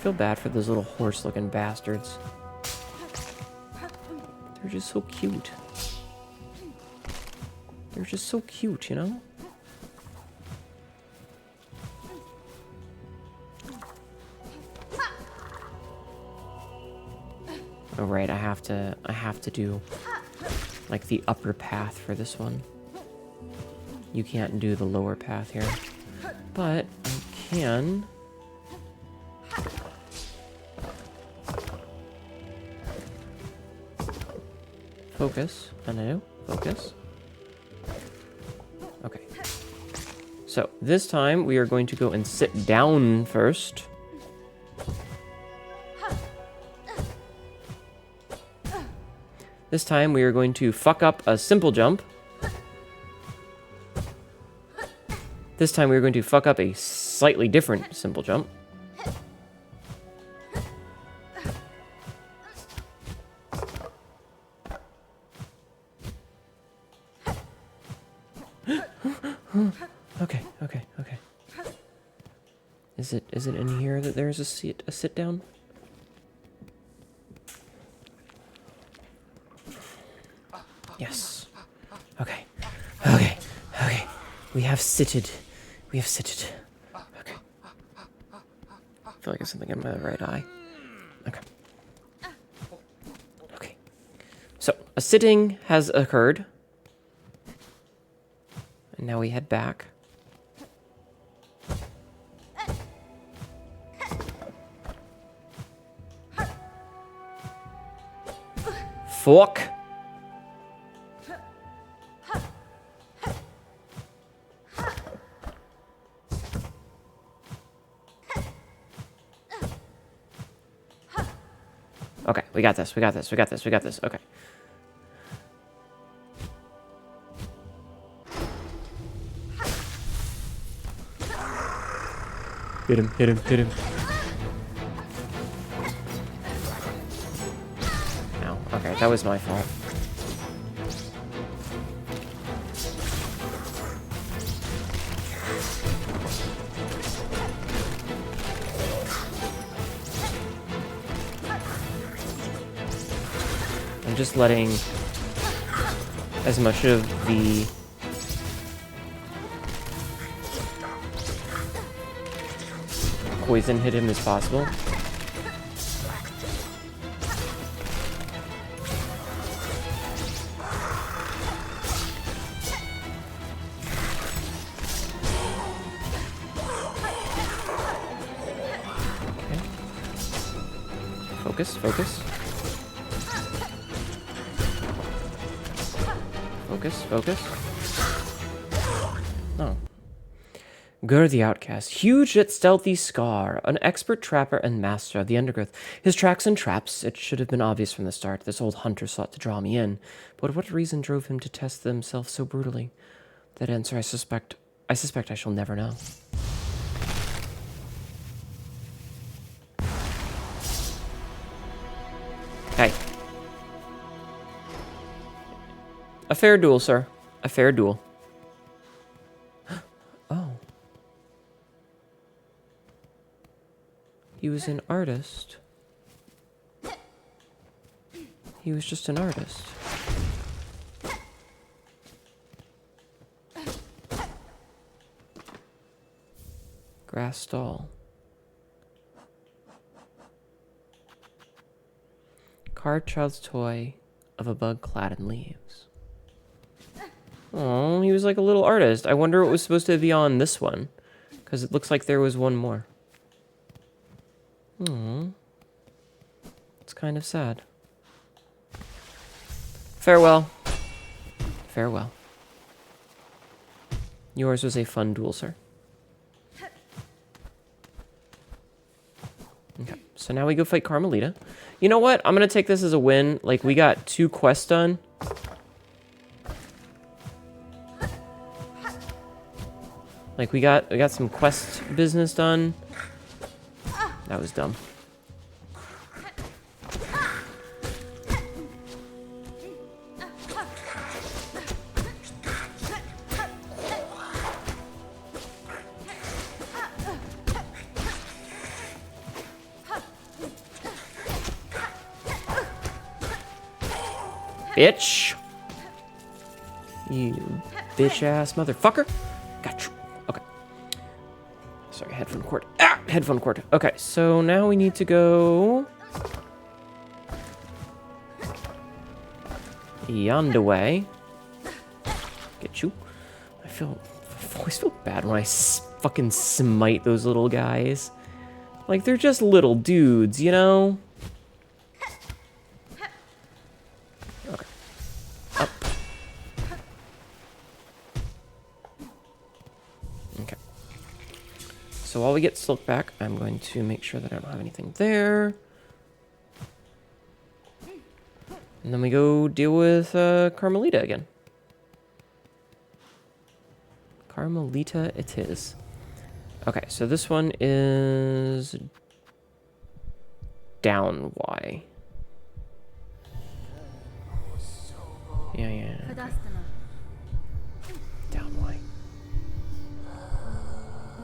feel bad for those little horse-looking bastards. They're just so cute. They're just so cute, you know? Oh right, I have to do like the upper path for this one. You can't do the lower path here. But I can. Focus. Hnetu, focus. Okay. So this time we are going to go and sit down first. This time we are going to fuck up a simple jump. This time we are going to fuck up a slightly different simple jump. Okay. Is it in here that there's a sit down? Yes. Okay. We have sitted. Okay. I feel like there's something in my right eye. Okay. So, a sitting has occurred. And now we head back. Fuck. Okay, we got this. Okay. Hit him. Ow. Okay, that was my fault. I'm just letting as much of the poison hit him as possible. Okay. Focus. Oh. Gur the Outcast, huge yet stealthy Scar, an expert trapper and master of the undergrowth. His tracks and traps, it should have been obvious from the start. This old hunter sought to draw me in, but what reason drove him to test himself so brutally? That answer I suspect I shall never know. Hey. A fair duel, sir. A fair duel. Oh. He was an artist. He was just an artist. Grass stall. Carved child's toy of a bug clad in leaves. Oh, he was like a little artist. I wonder what was supposed to be on this one. Because it looks like there was one more. Oh. It's kind of sad. Farewell. Farewell. Yours was a fun duel, sir. Okay, so now we go fight Carmelita. You know what? I'm going to take this as a win. Like, we got 2 quests done. Like, we got some quest business done. That was dumb. bitch. You bitch-ass motherfucker. Gotcha. Okay. Sorry, headphone cord. Ah! Headphone cord. Okay, so now we need to go... yonder way. Get you. I always feel bad when I fucking smite those little guys. Like, they're just little dudes, you know? Okay. Up. Okay. So while we get Silk back, I'm going to make sure that I don't have anything there. And then we go deal with Carmelita again. Carmelita it is. Okay, so this one is down Y. Yeah. Okay. Down Y.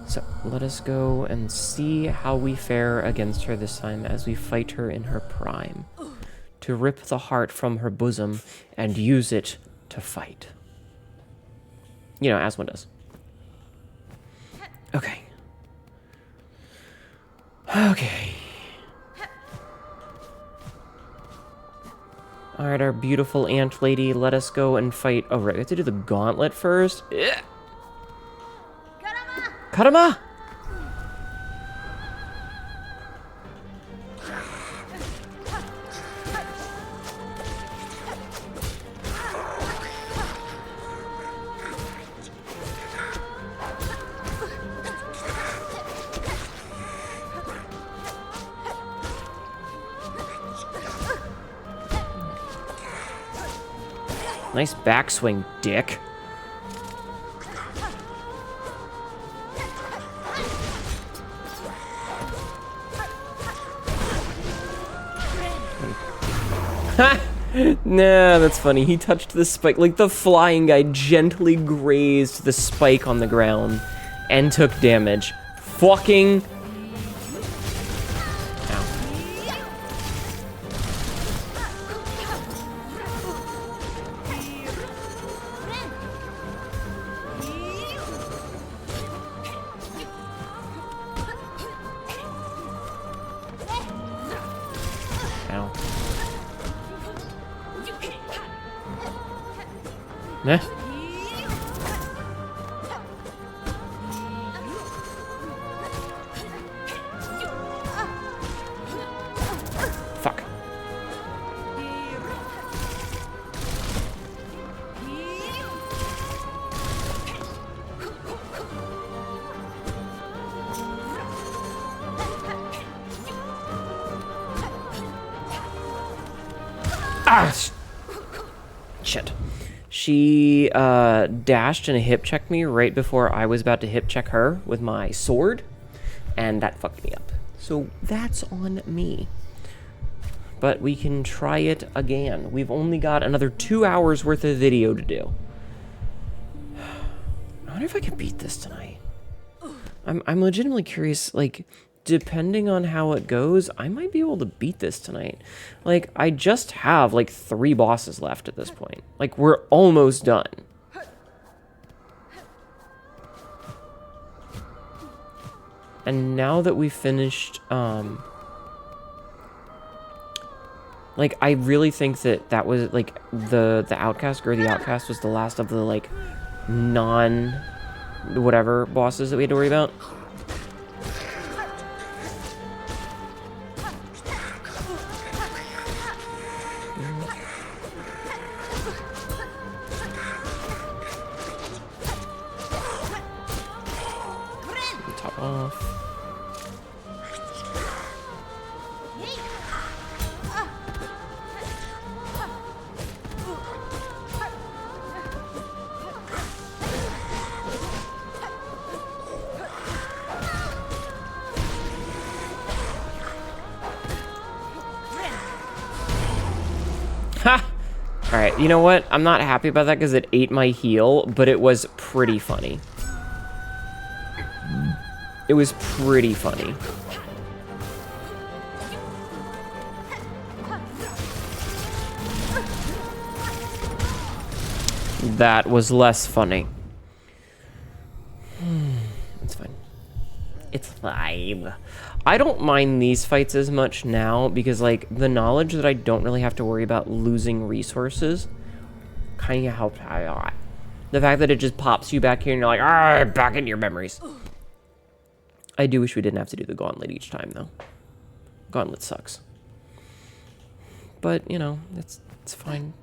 So, let us go and see how we fare against her this time as we fight her in her prime. To rip the heart from her bosom and use it to fight. You know, as one does. Okay. Okay. Alright, our beautiful ant lady, let us go and fight. Oh, right, we have to do the gauntlet first. Ugh. Karama! Nice backswing, dick. Ha! Nah, that's funny. He touched the spike. Like, the flying guy gently grazed the spike on the ground and took damage. Fucking... Nah. Fuck. Ah! Shit. She dashed and hip checked me right before I was about to hip check her with my sword, and that fucked me up. So that's on me. But we can try it again. We've only got another 2 hours worth of video to do. I wonder if I can beat this tonight. I'm legitimately curious, like, depending on how it goes, I might be able to beat this tonight. Like, I just have, like, 3 bosses left at this point. Like, we're almost done. And now that we've finished, like, I really think that was, like, the Outcast, Girl the Outcast was the last of the, like, non-whatever bosses that we had to worry about. Top off. Ha! Alright, you know what? I'm not happy about that because it ate my heal, but it was pretty funny. It was pretty funny. That was less funny. It's fine. It's fine. I don't mind these fights as much now because, like, the knowledge that I don't really have to worry about losing resources kind of helps a lot. The fact that it just pops you back here and you're like, ah, back into your memories. I do wish we didn't have to do the gauntlet each time, though. Gauntlet sucks. But, you know, it's fine.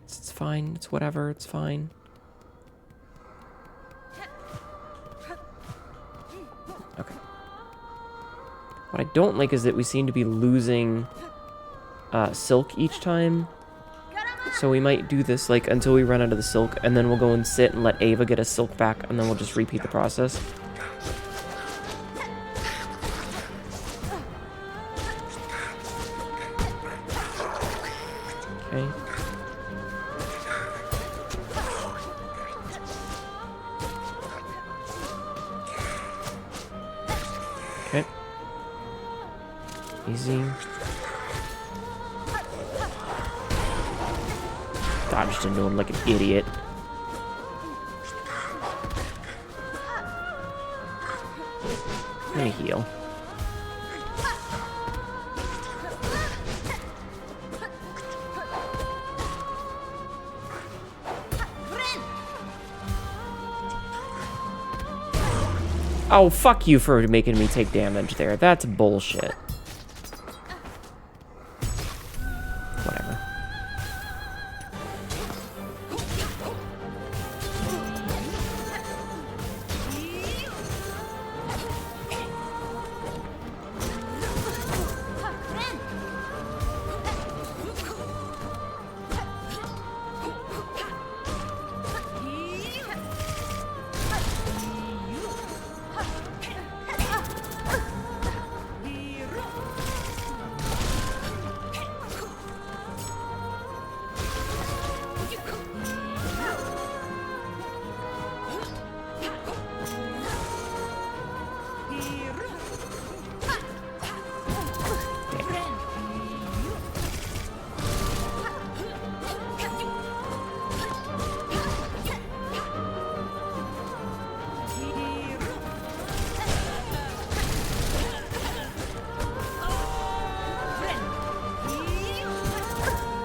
It's fine. It's whatever. It's fine. Okay. What I don't like is that we seem to be losing silk each time. So we might do this, like, until we run out of the silk, and then we'll go and sit and let Ava get a silk back, and then we'll just repeat the process. Okay. Okay. Easy. Dodged into him like an idiot. I'm gonna heal. Oh, fuck you for making me take damage there. That's bullshit. Whatever.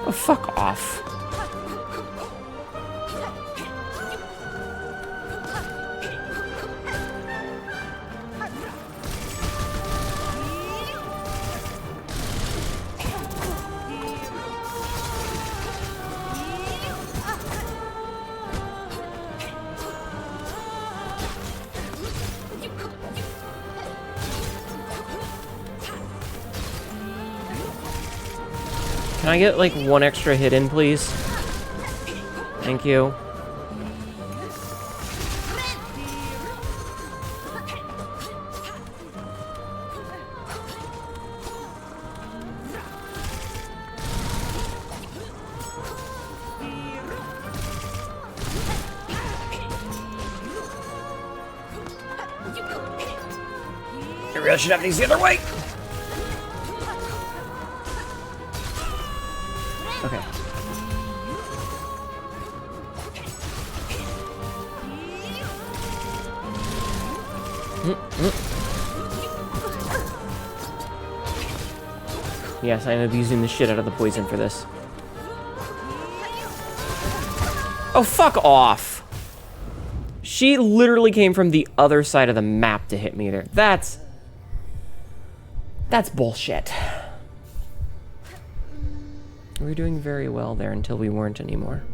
Oh, fuck off. Can I get, like, one extra hit in, please? Thank you. I really should have these the other way. Okay. Yes, I'm abusing the shit out of the poison for this. Oh, fuck off! She literally came from the other side of the map to hit me there. That's bullshit. We were doing very well there until we weren't anymore.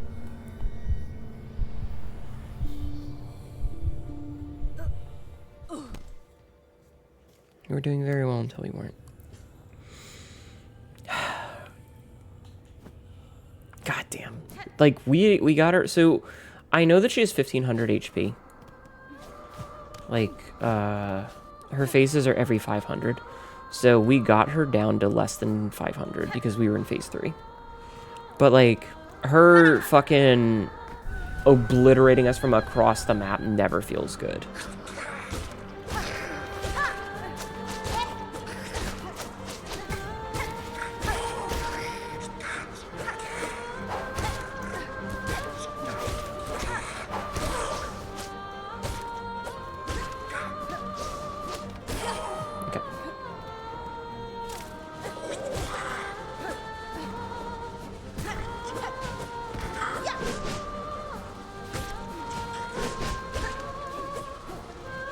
We were doing very well until we weren't. God damn. Like, we got her... So, I know that she has 1500 HP. Like, her phases are every 500. So, we got her down to less than 500 because we were in phase 3. But, like, her fucking obliterating us from across the map never feels good.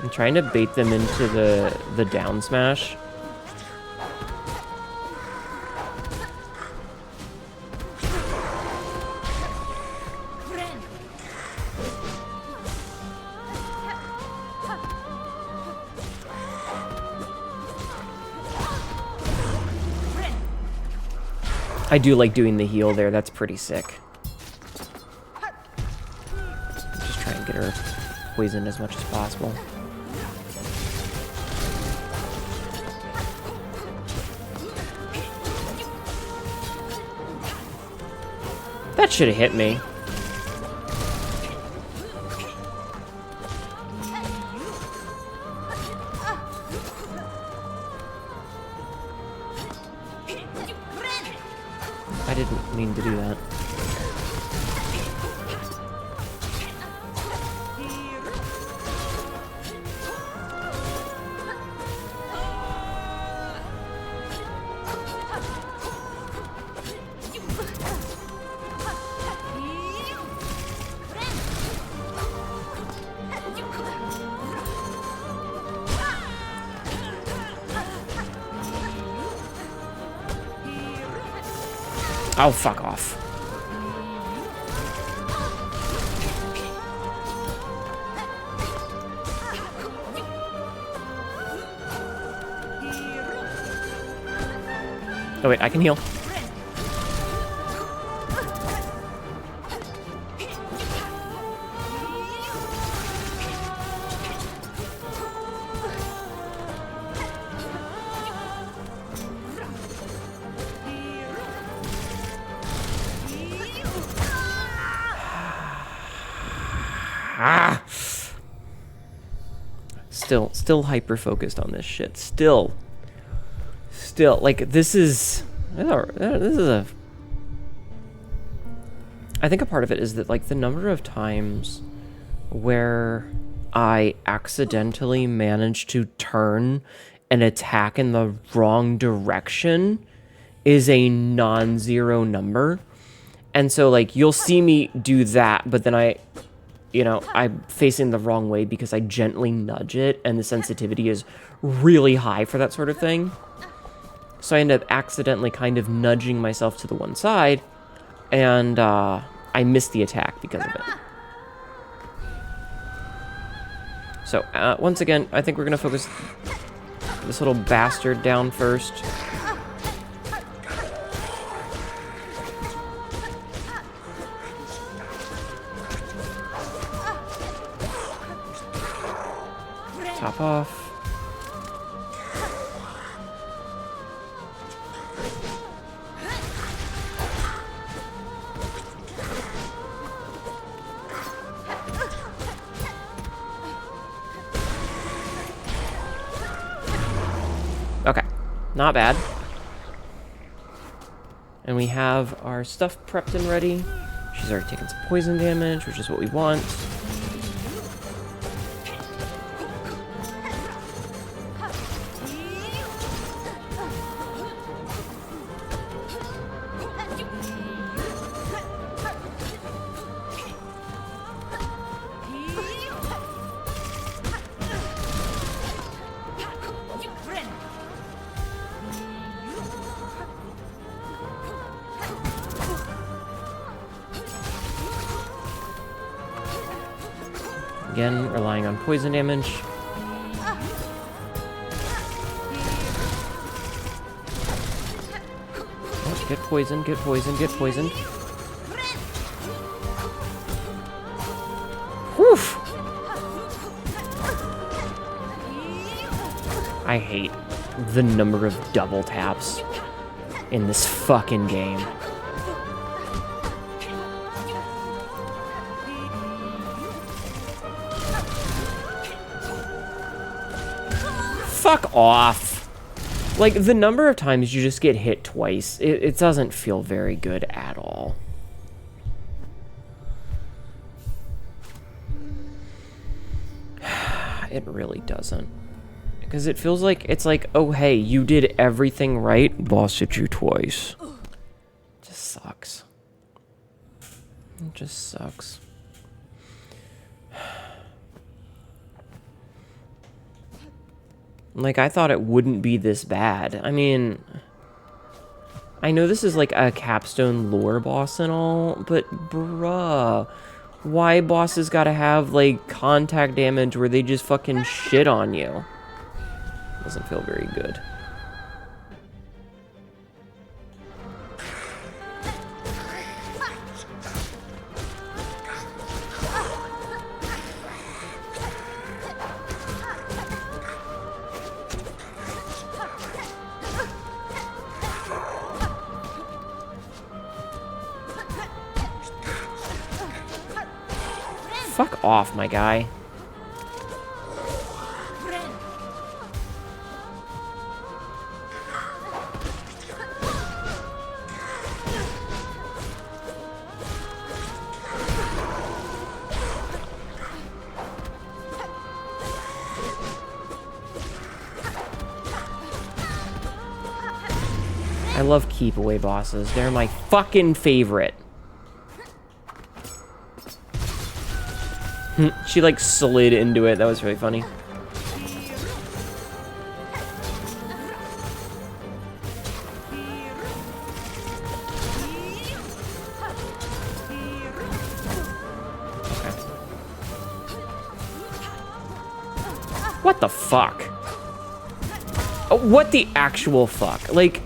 I'm trying to bait them into the down smash. I do like doing the heal there. That's pretty sick. Just try and get her poisoned as much as possible. That should have hit me. I didn't mean to do that. Oh, fuck off. Oh, wait, I can heal. Ah! Still hyper-focused on this shit. Still, like, this is a... I think a part of it is that, like, the number of times where I accidentally manage to turn an attack in the wrong direction is a non-zero number. And so, like, you'll see me do that, but then I'm facing the wrong way because I gently nudge it, and the sensitivity is really high for that sort of thing. So I end up accidentally kind of nudging myself to the one side, and I miss the attack because of it. So, once again, I think we're going to focus this little bastard down first. Top off. Okay, not bad. And we have our stuff prepped and ready. She's already taken some poison damage, which is what we want. Again, relying on poison damage. Oh, get poisoned, get poisoned, get poisoned. Whew! I hate the number of double taps in this fucking game. Fuck off. Like, the number of times you just get hit twice, it doesn't feel very good at all. It really doesn't. Because it feels like, it's like, oh hey, you did everything right, boss hit you twice. It just sucks. It just sucks. Like, I thought it wouldn't be this bad. I mean, I know this is like a capstone lore boss and all, but bruh, why bosses gotta have like contact damage where they just fucking shit on you? Doesn't feel very good. Fuck off, my guy. I love keep away bosses. They're my fucking favorite. She like slid into it. That was really funny. Okay. What the fuck? Oh, what the actual fuck? Like,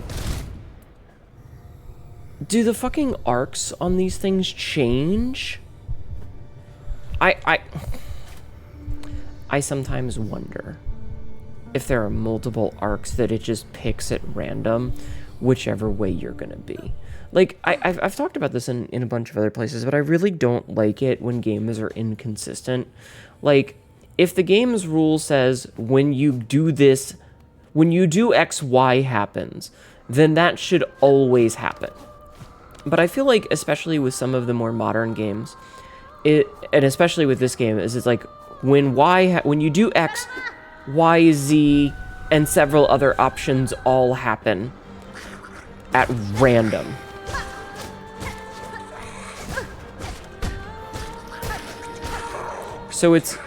do the fucking arcs on these things change? I sometimes wonder if there are multiple arcs that it just picks at random, whichever way you're gonna be. Like, I've talked about this in a bunch of other places, but I really don't like it when games are inconsistent. Like, if the game's rule says when you do this, when you do X, Y happens, then that should always happen. But I feel like, especially with some of the more modern games, and especially with this game, is it's like when when you do X, Y, Z, and several other options all happen at random. So it's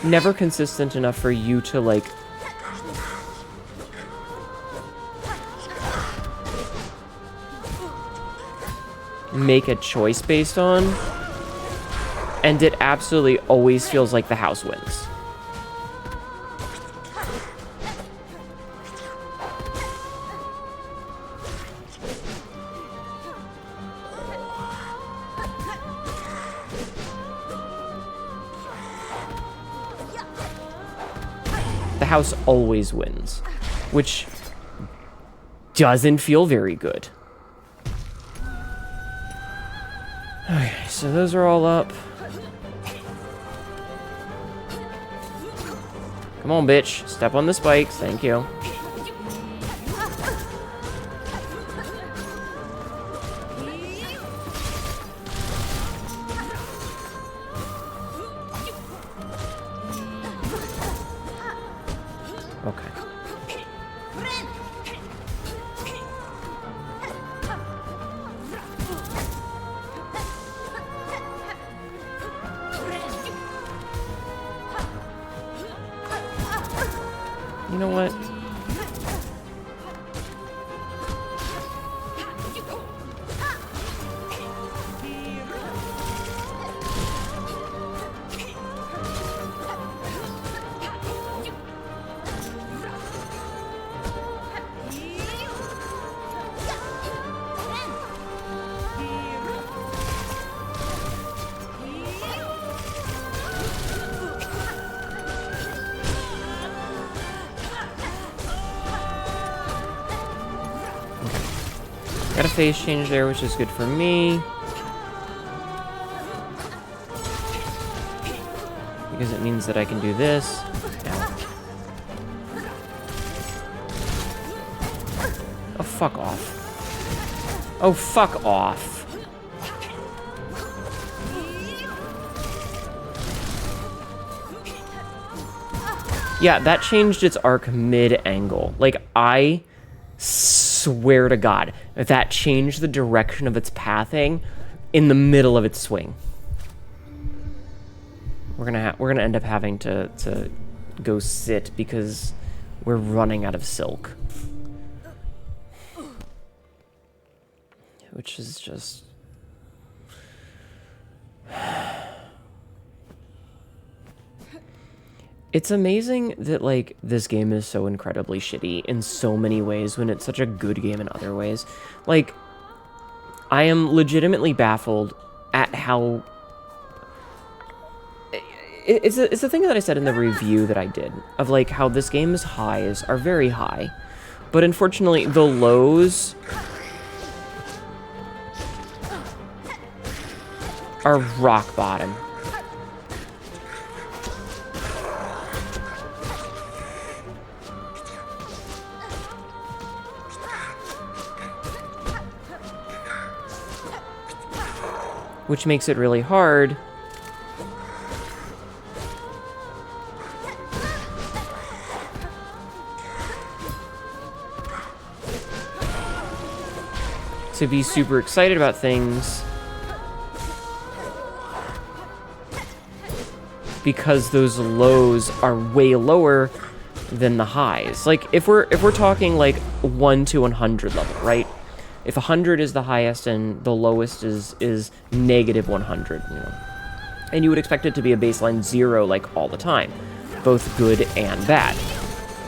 never consistent enough for you to, like, make a choice based on, and it absolutely always feels like the house wins. House always wins, which doesn't feel very good. Okay, so those are all up. Come on, bitch. Step on the spikes. Thank you. You know what? Got a phase change there, which is good for me. Because it means that I can do this. Ow. Oh, fuck off. Oh, fuck off. Yeah, that changed its arc mid-angle. Like, I swear to God, that changed the direction of its pathing in the middle of its swing. We're gonna end up having to go sit because we're running out of silk. Which is just... It's amazing that, like, this game is so incredibly shitty in so many ways when it's such a good game in other ways. Like, I am legitimately baffled at how... It's the thing that I said in the review that I did, of, like, how this game's highs are very high, but unfortunately the lows are rock bottom. Which makes it really hard to be super excited about things because those lows are way lower than the highs. Like, if we're talking like 1 to 100 level, right? If 100 is the highest and the lowest is negative 100, you know, and you would expect it to be a baseline 0 like all the time, both good and bad,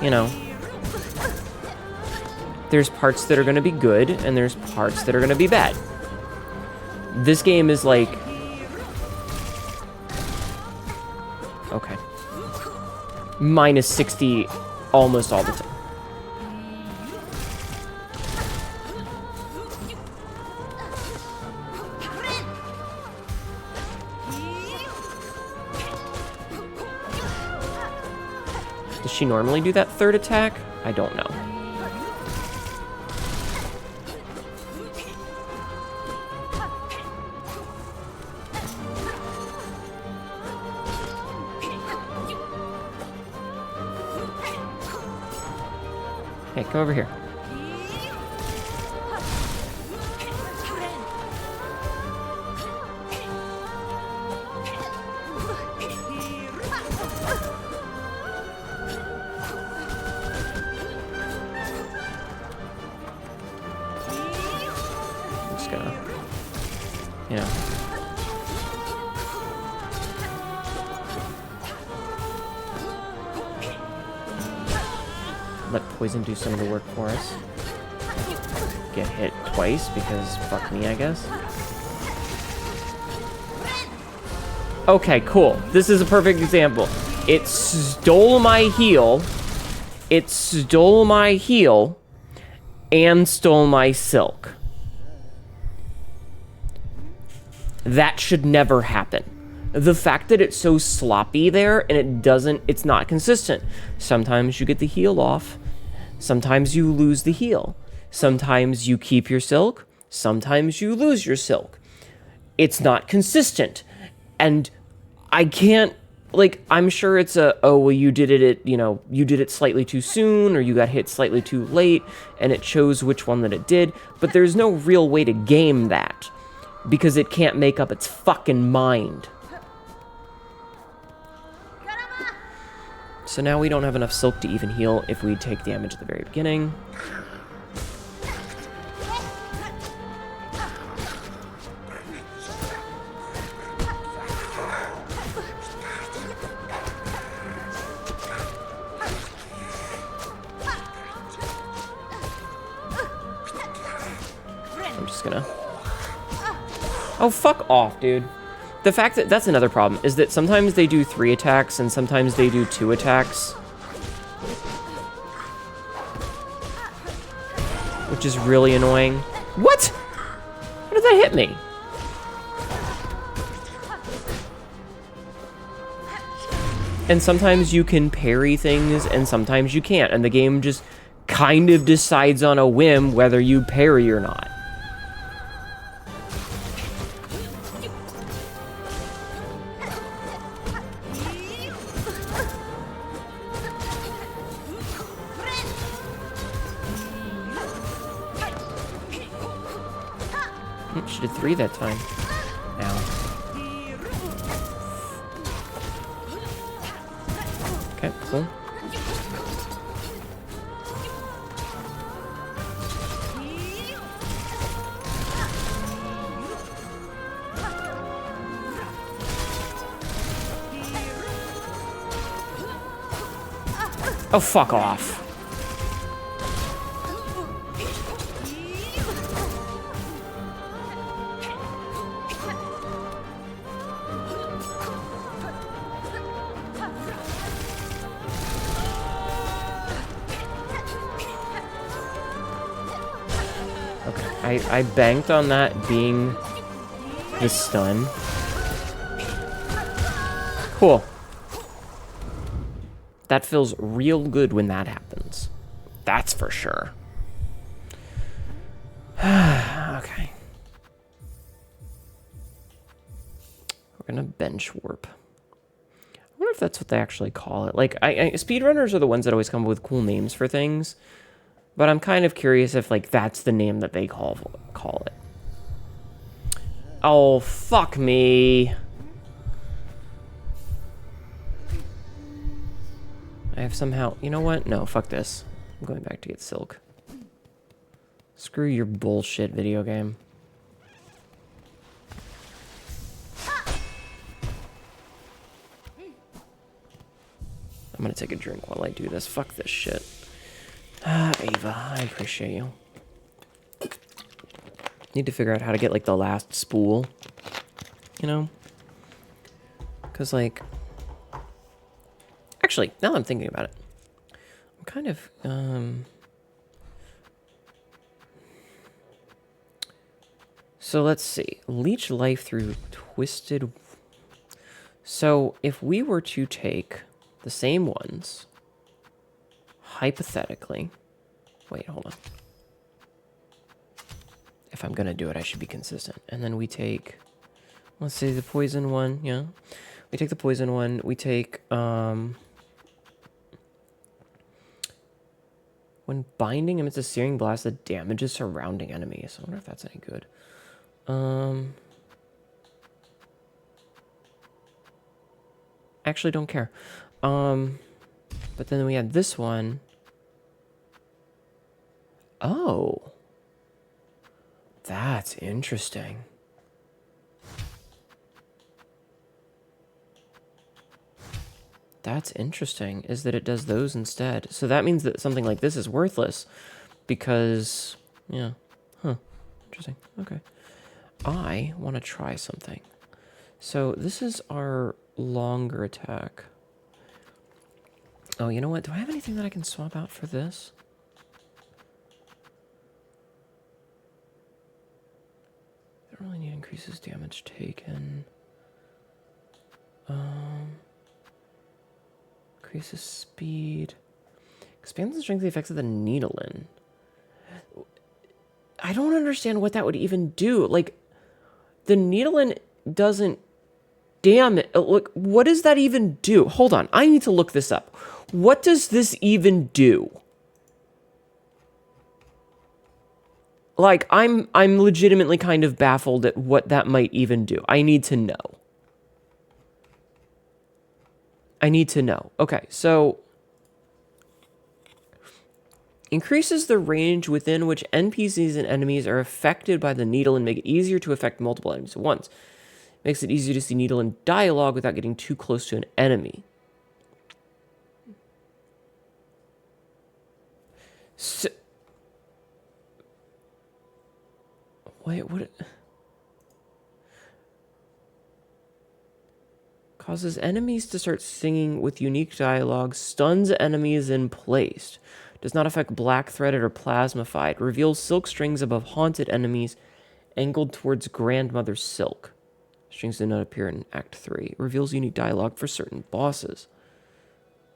you know. There's parts that are going to be good and there's parts that are going to be bad. This game is like, okay, minus 60 almost all the time. Does she normally do that third attack? I don't know. Hey, come over here. I'm just gonna, you know. Let poison do some of the work for us. Get hit twice because fuck me, I guess. Okay, cool. This is a perfect example. It stole my heal. It stole my heal and stole my silk. That should never happen. The fact that it's so sloppy there and it's not consistent. Sometimes you get the heal off. Sometimes you lose the heal. Sometimes you keep your silk. Sometimes you lose your silk. It's not consistent. And I can't, like, I'm sure it's oh, well, you did it slightly too soon, or you got hit slightly too late, and it chose which one that it did. But there's no real way to game that, because it can't make up its fucking mind. So now we don't have enough silk to even heal if we take damage at the very beginning. I'm just gonna... Oh, fuck off, dude. The fact that that's another problem is that sometimes they do 3 attacks and sometimes they do 2 attacks, which is really annoying. What? How did that hit me? And sometimes you can parry things and sometimes you can't, and the game just kind of decides on a whim whether you parry or not. actually did 3 that time. Ow. Okay, cool. Oh, fuck off. Okay, I banked on that being the stun. Cool. That feels real good when that happens. That's for sure. Okay. We're gonna bench warp. I wonder if that's what they actually call it. Like, speedrunners are the ones that always come up with cool names for things. But I'm kind of curious if, like, that's the name that they call it. Oh, fuck me. I have somehow... You know what? No, fuck this. I'm going back to get Silk. Screw your bullshit video game. I'm gonna take a drink while I do this. Fuck this shit. Ava, I appreciate you. Need to figure out how to get, like, the last spool. You know? Because, like... Actually, now that I'm thinking about it, I'm kind of, So let's see. Leech life through twisted... So, if we were to take the same ones, hypothetically... Wait, hold on. If I'm gonna do it, I should be consistent. And then we take... Let's say the poison one, yeah. We take the poison one. We take, when binding emits a searing blast that damages surrounding enemies. I wonder if that's any good. Actually don't care. But then we had this one. Oh. That's interesting. That's interesting, is that it does those instead. So that means that something like this is worthless because, yeah. Huh. Interesting. Okay. I want to try something. So this is our longer attack. Oh, you know what? Do I have anything that I can swap out for this? I don't really need increases damage taken. Increases speed. Expands the strength of the effects of the needle-in. I don't understand what that would even do. Like, the needle-in doesn't... Damn it. Look, what does that even do? Hold on. I need to look this up. What does this even do? Like, I'm legitimately kind of baffled at what that might even do. I need to know. I need to know. Okay, so... Increases the range within which NPCs and enemies are affected by the needle and make it easier to affect multiple enemies at once. Makes it easier to see needle in dialogue without getting too close to an enemy. So... Wait, what... Causes enemies to start singing with unique dialogue, stuns enemies in place. Does not affect black-threaded or plasmified. Reveals silk strings above haunted enemies, angled towards Grandmother Silk. Strings did not appear in Act 3. Reveals unique dialogue for certain bosses.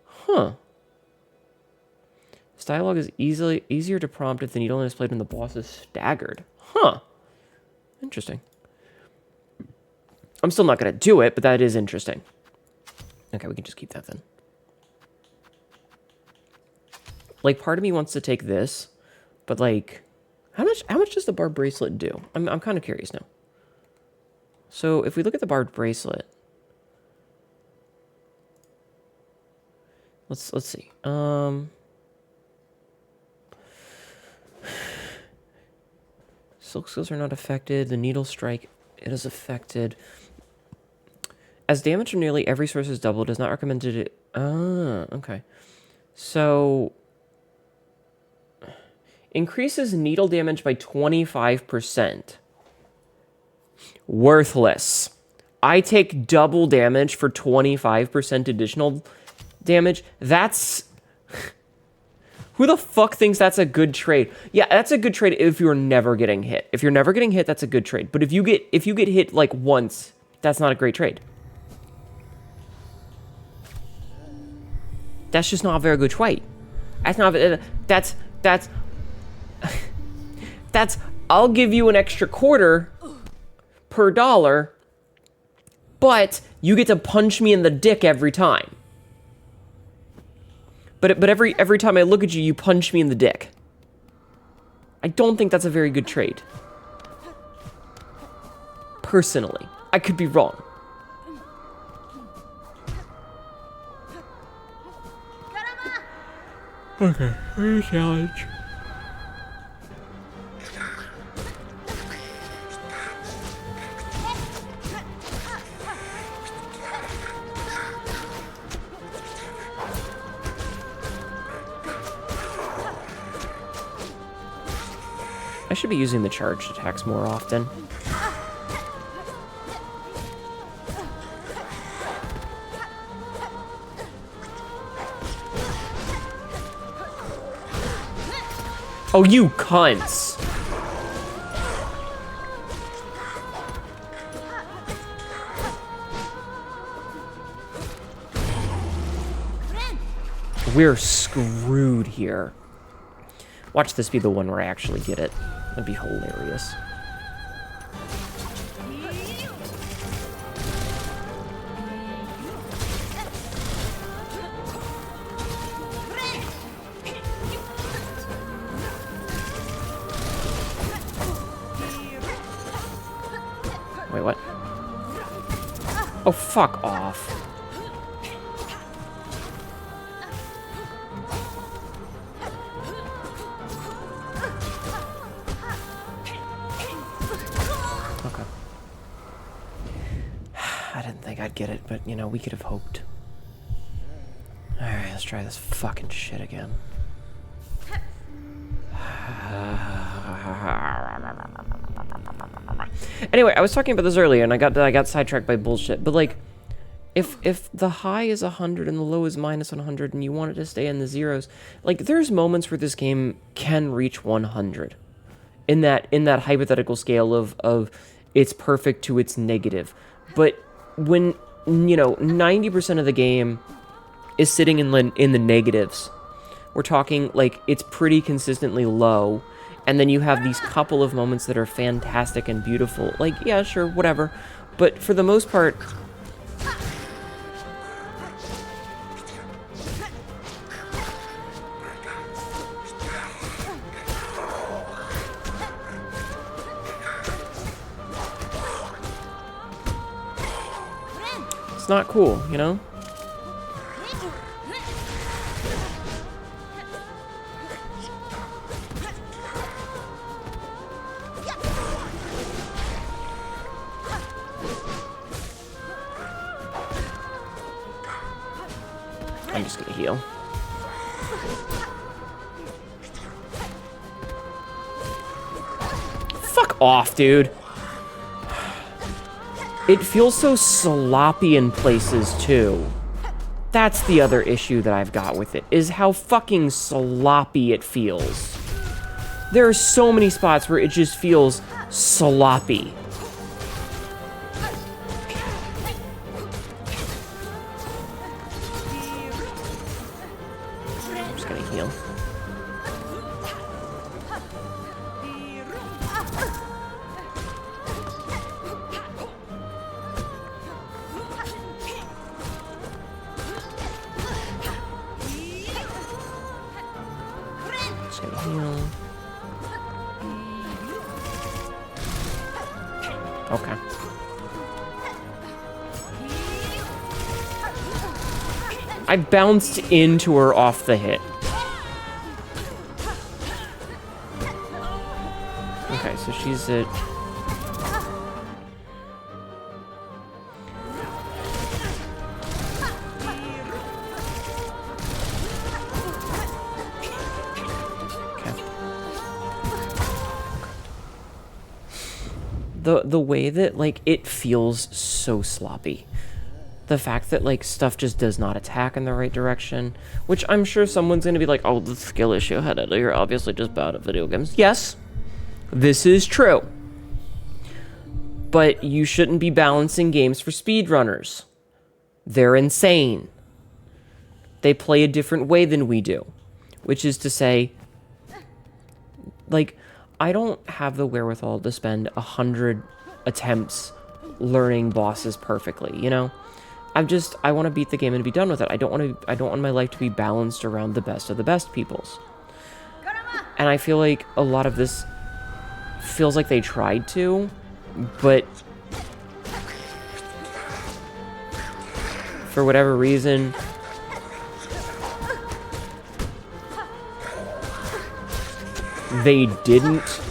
Huh. This dialogue is easier to prompt if the needle is played when the boss is staggered. Huh. Interesting. I'm still not going to do it, but that is interesting. Okay, we can just keep that then. Like, part of me wants to take this, but like, how much does the bar bracelet do? I'm kind of curious now. So if we look at the barbed bracelet, let's see. Silk skills are not affected. The needle strike, it is affected. As damage from nearly every source is doubled, it is not recommended to... okay. So... increases needle damage by 25%. Worthless. I take double damage for 25% additional damage. That's... who the fuck thinks that's a good trade? Yeah, that's a good trade if you're never getting hit. If you're never getting hit, that's a good trade. But if you get hit like once, that's not a great trade. That's just not a very good trade. That's not... that's... that's... I'll give you an extra quarter per dollar, but you get to punch me in the dick every time. But every time I look at you, you punch me in the dick. I don't think that's a very good trade. Personally. I could be wrong. Okay, here's a challenge. I should be using the charged attacks more often. Oh, you cunts! We're screwed here. Watch this be the one where I actually get it. That'd be hilarious. Wait, what? Oh, fuck off. Okay. I didn't think I'd get it, but, you know, we could have hoped. Alright, let's try this fucking shit again. Anyway, I was talking about this earlier, and I got sidetracked by bullshit. But like, if the high is 100 and the low is minus 100, and you want it to stay in the zeros, like there's moments where this game can reach 100, in that hypothetical scale of it's perfect to its negative. But when 90% of the game is sitting in the negatives, we're talking like it's pretty consistently low. And then you have these couple of moments that are fantastic and beautiful. Like, yeah, sure, whatever. But for the most part... it's not cool, you know? I'm just gonna heal. Fuck off, dude. It feels so sloppy in places, too. That's the other issue that I've got with it, is how fucking sloppy it feels. There are so many spots where it just feels sloppy. Heal. Just gonna heal. Okay. I bounced into her off the hit. Okay, so she's at... The way that, like, it feels so sloppy. The fact that, like, stuff just does not attack in the right direction, which I'm sure someone's going to be like, oh, the skill issue, Hnetu, you're obviously just bad at video games. Yes, this is true. But you shouldn't be balancing games for speedrunners. They're insane. They play a different way than we do, which is to say, like, I don't have the wherewithal to spend 100 attempts learning bosses perfectly, you know? I want to beat the game and be done with it. I don't want my life to be balanced around the best of the best peoples. And I feel like a lot of this feels like they tried to, but for whatever reason, they didn't.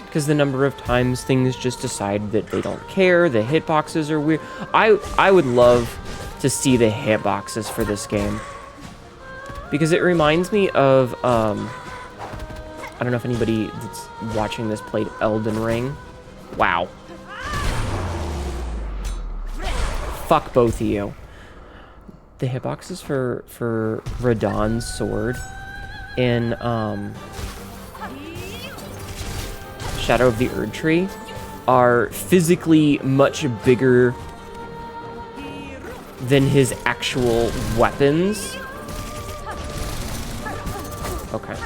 Because the number of times things just decide that they don't care, the hitboxes are weird. I would love to see the hitboxes for this game. Because it reminds me of, I don't know if anybody that's watching this played Elden Ring. Wow. Fuck both of you. The hitboxes for Radahn's sword in Shadow of the Erd Tree are physically much bigger than his actual weapons. Okay.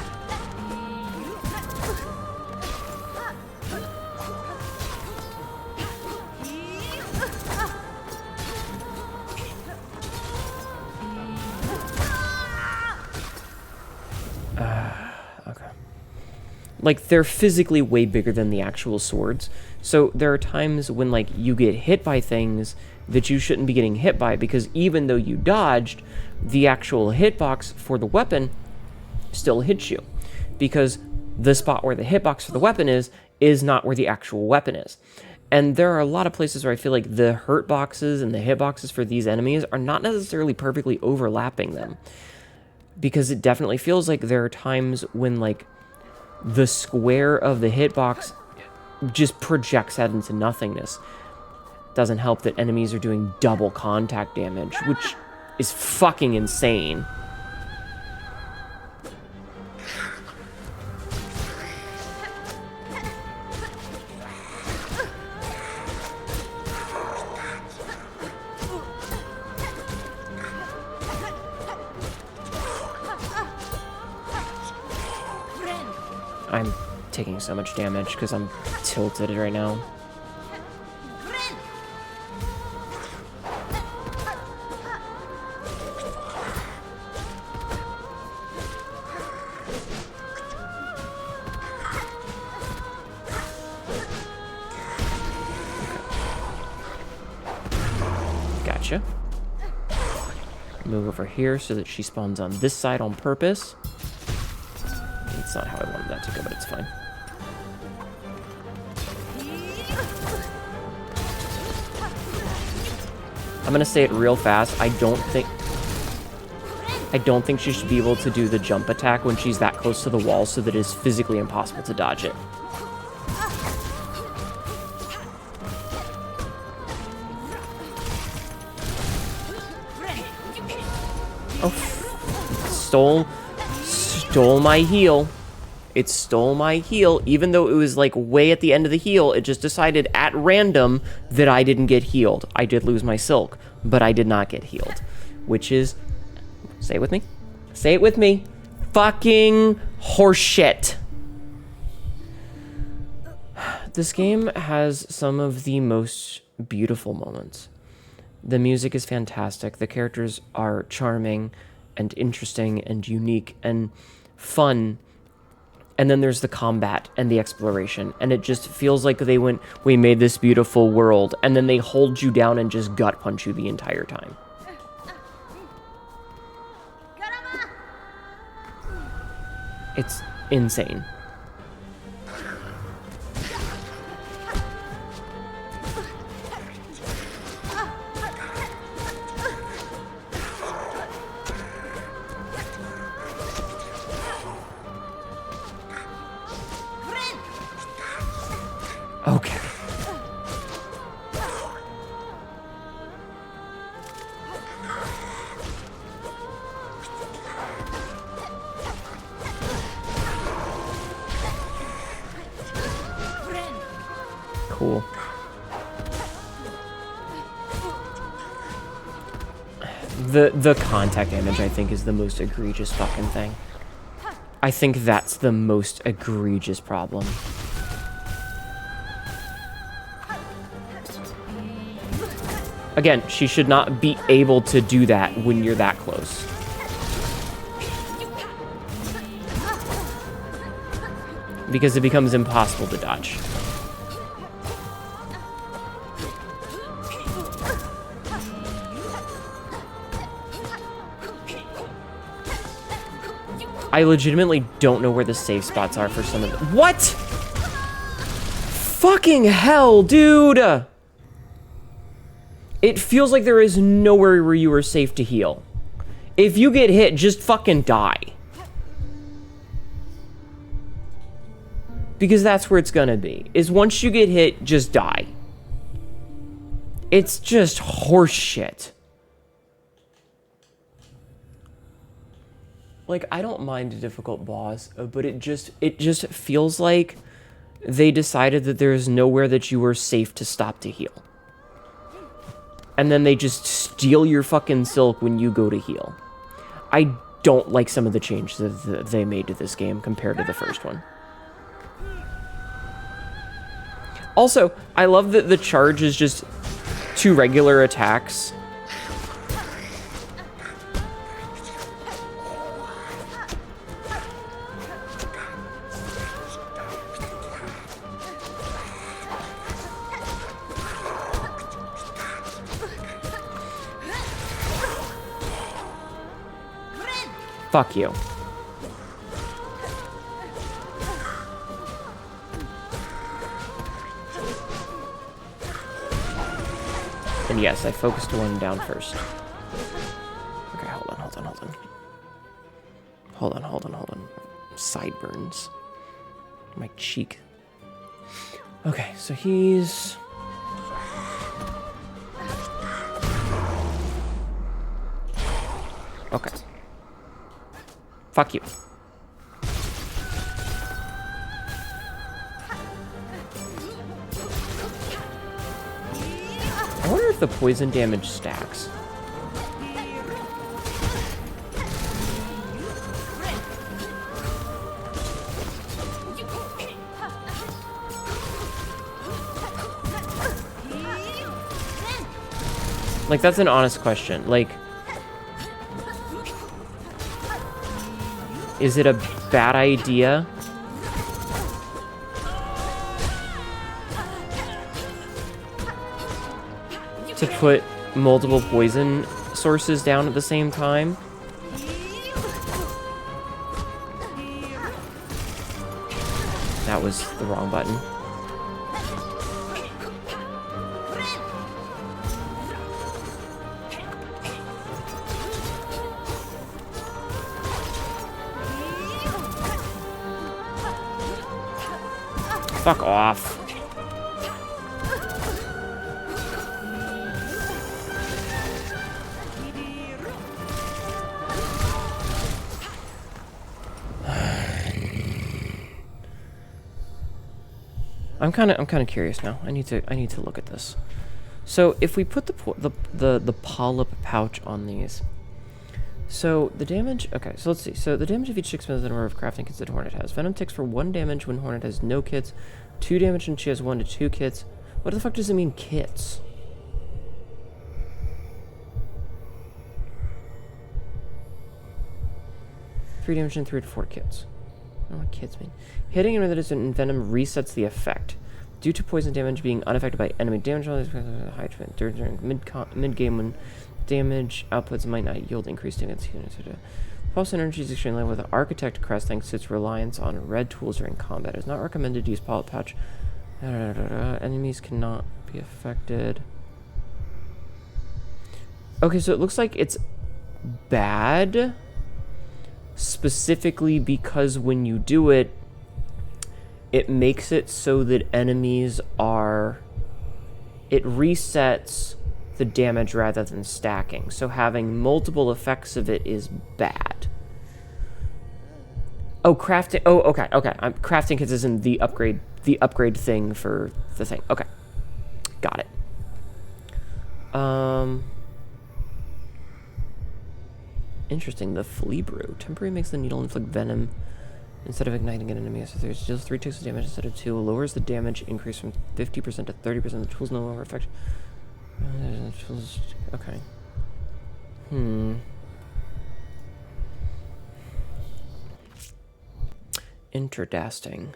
Like, they're physically way bigger than the actual swords. So there are times when, like, you get hit by things that you shouldn't be getting hit by, because even though you dodged, the actual hitbox for the weapon still hits you. Because the spot where the hitbox for the weapon is not where the actual weapon is. And there are a lot of places where I feel like the hurt boxes and the hitboxes for these enemies are not necessarily perfectly overlapping them. Because it definitely feels like there are times when, like, the square of the hitbox just projects out into nothingness. Doesn't help that enemies are doing double contact damage, which is fucking insane. I'm taking so much damage because I'm tilted right now. Gotcha. Move over here so that she spawns on this side on purpose. It's not how I wanted that to go, but it's fine. I'm gonna say it real fast. I don't think she should be able to do the jump attack when she's that close to the wall, so that it is physically impossible to dodge it. Oh, stole my heal. It stole my heal, even though it was like way at the end of the heal. It just decided at random that I didn't get healed. I did lose my silk, but I did not get healed, which is, say it with me, say it with me, fucking horseshit. This game has some of the most beautiful moments. The music is fantastic. The characters are charming and interesting and unique and fun. And then there's the combat and the exploration. And it just feels like they went, we made this beautiful world. And then they hold you down and just gut punch you the entire time. It's insane. Okay. Cool. The contact damage, I think, is the most egregious fucking thing. I think that's the most egregious problem. Again, she should not be able to do that when you're that close. Because it becomes impossible to dodge. I legitimately don't know where the safe spots are for some of them. What? Fucking hell, dude! It feels like there is nowhere where you are safe to heal. If you get hit, just fucking die. Because that's where it's gonna be. Is once you get hit, just die. It's just horseshit. Like, I don't mind a difficult boss, but it just feels like they decided that there is nowhere that you are safe to stop to heal. And then they just steal your fucking silk when you go to heal. I don't like some of the changes that they made to this game compared to the first one. Also, I love that the charge is just 2 regular attacks. Fuck you. And yes, I focused one down first. Okay, hold on. Hold on. Sideburns. My cheek. Okay, so he's... Okay. Fuck you. I wonder if the poison damage stacks. Like, that's an honest question. Like, is it a bad idea to put multiple poison sources down at the same time? That was the wrong button. Fuck off. I'm kind of curious now. I need to look at this. So if we put the polyp pouch on these, so the damage. Okay, so let's see. So the damage of each 6 minutes the number of crafting kits that Hornet has. Venom takes for 1 damage when Hornet has no kits, 2 damage when she has 1 to 2 kits. What the fuck does it mean, kits? Three damage and 3 to 4 kits. Oh, what kids mean. Hitting an enemy that is in venom resets the effect. Due to poison damage being unaffected by enemy damage, high during mid-game when damage outputs might not yield increased damage. Pulse energy is extremely low with the Architect crest thanks to its reliance on red tools during combat. It is not recommended to use Pilot Pouch. Enemies cannot be affected. Okay, so it looks like it's bad specifically because when you do it, it makes it so that enemies are... It resets the damage rather than stacking. So having multiple effects of it is bad. Oh, crafting... Oh, okay, okay. Crafting kits isn't the upgrade thing for the thing. Okay. Got it. Interesting. The Flea Brew. Temporary makes the needle inflict venom instead of igniting an enemy. So there's just 3 ticks of damage instead of 2. Lowers the damage increase from 50% to 30%. The tool's no longer effective. Okay. Interdasting.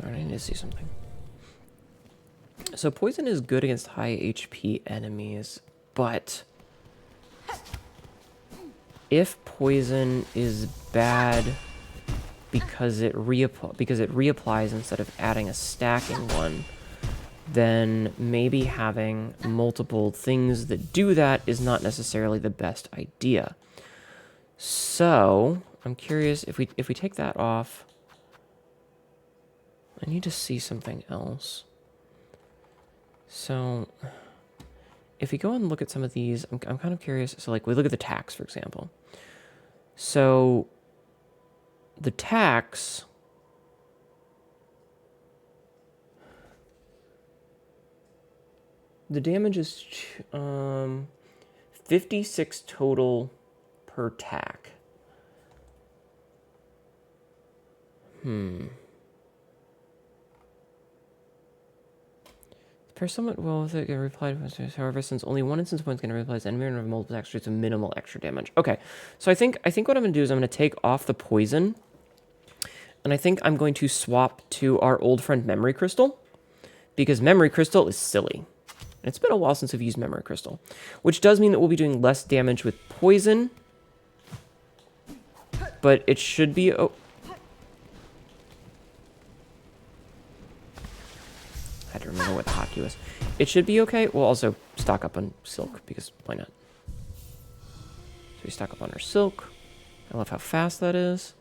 Alright, I need to see something. So poison is good against high HP enemies, but if poison is bad because it reapplies instead of adding a stacking one, then maybe having multiple things that do that is not necessarily the best idea. So I'm curious if we take that off. I need to see something else. So if we go and look at some of these, I'm kind of curious. So like we look at the tax, for example. So the tax, the damage is 56 total per tack. Pair somewhat well with it, replied, however, since only one instance point is going to replace enemy and multiple attacks, it's a minimal extra damage. Okay, so I think what I'm going to do is I'm going to take off the poison, and I think I'm going to swap to our old friend Memory Crystal, because Memory Crystal is silly. And it's been a while since I've used Memory Crystal, which does mean that we'll be doing less damage with poison, but it should be... Oh. I had to remember what the hotkey was. It should be okay. We'll also stock up on silk, because why not? So we stock up on our silk. I love how fast that is.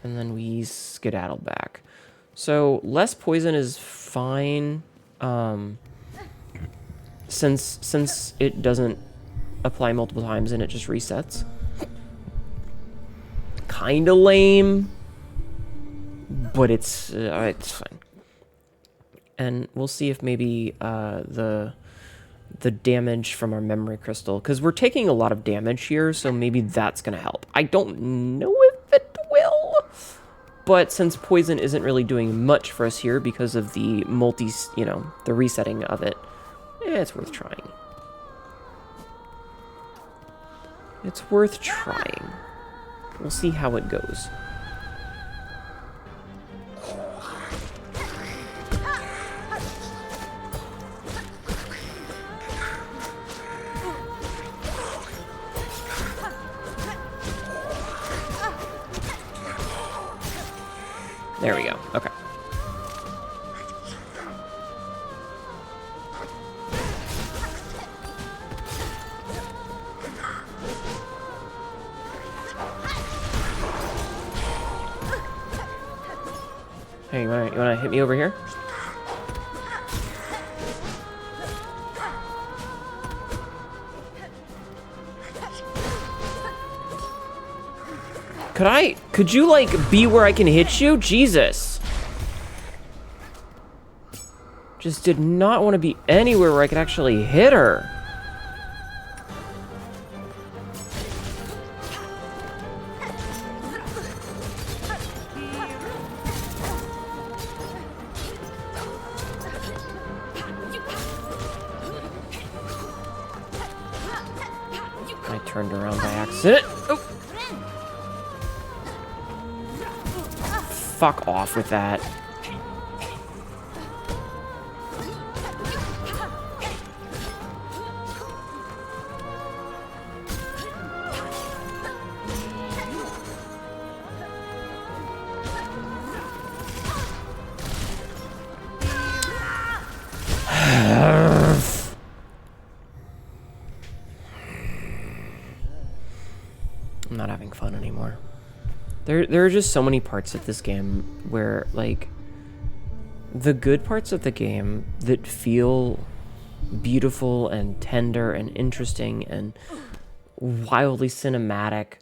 And then we skedaddle back. So less poison is fine. Since it doesn't apply multiple times and it just resets. Kinda lame. But it's fine. And we'll see if maybe the damage from our memory crystal, because we're taking a lot of damage here, so maybe that's going to help. I don't know if it will, but since poison isn't really doing much for us here because of the the resetting of it, it's worth trying. It's worth trying. We'll see how it goes. There we go. Okay. Hey, you wanna hit me over here? Could you, like, be where I can hit you? Jesus. Just did not want to be anywhere where I could actually hit her. I turned around by accident. Oh. Fuck off with that. I'm not having fun anymore. There are just so many parts of this game where, like, the good parts of the game that feel beautiful and tender and interesting and wildly cinematic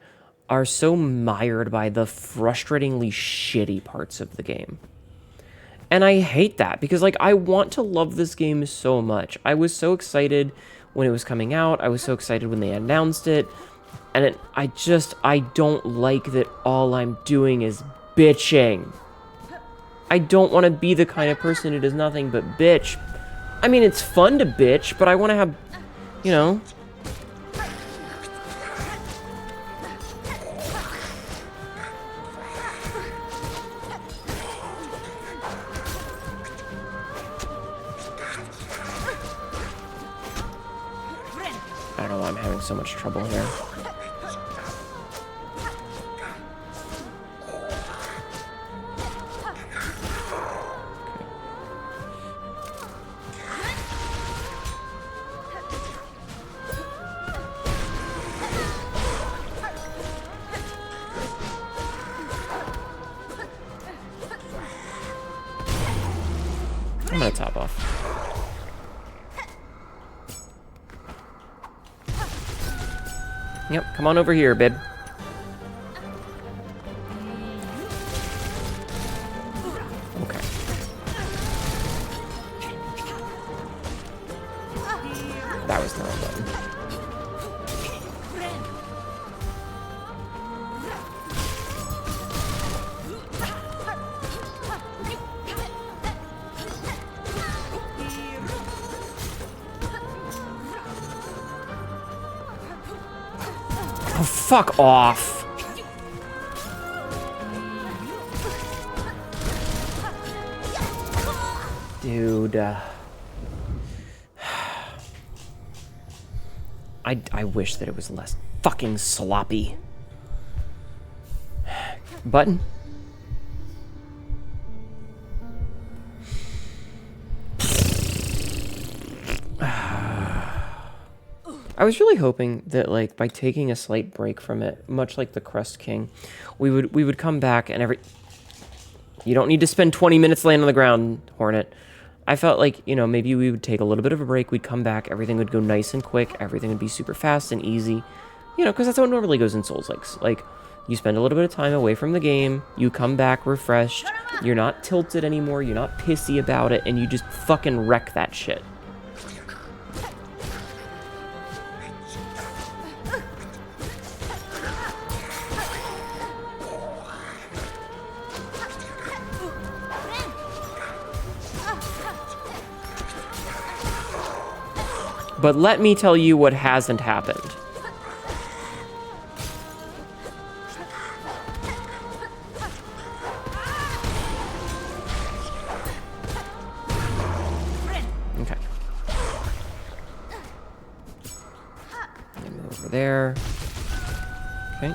are so mired by the frustratingly shitty parts of the game. And I hate that because, like, I want to love this game so much. I was so excited when it was coming out. I was so excited when they announced it. And I don't like that all I'm doing is bitching. I don't want to be the kind of person who does nothing but bitch. I mean, it's fun to bitch, but I want to have, you know... I don't know why I'm having so much trouble here. I'm gonna top off. Yep, come on over here, babe. Okay. That was the wrong button. Oh, fuck off. Dude. I wish that it was less fucking sloppy. Button. I was really hoping that, like, by taking a slight break from it, much like the Crust King, we would come back and You don't need to spend 20 minutes laying on the ground, Hornet. I felt like, you know, maybe we would take a little bit of a break, we'd come back, everything would go nice and quick, everything would be super fast and easy. You know, because that's how it normally goes in Souls-likes. Like, you spend a little bit of time away from the game, you come back refreshed, you're not tilted anymore, you're not pissy about it, and you just fucking wreck that shit. But let me tell you what hasn't happened. Okay. Move over there. Okay.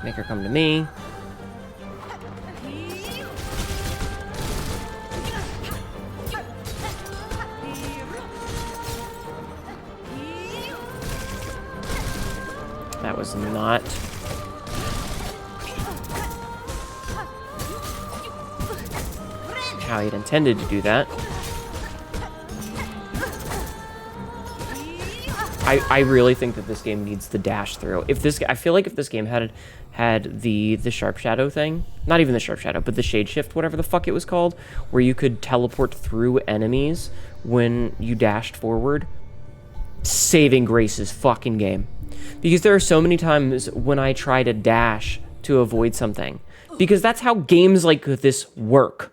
Make her come to me. That was not... how he'd intended to do that. I really think that this game needs the dash through. I feel like if this game had the sharp shadow thing, not even the sharp shadow, but the shade shift, whatever the fuck it was called, where you could teleport through enemies when you dashed forward, saving grace's fucking game. Because there are so many times when I try to dash to avoid something. Because that's how games like this work.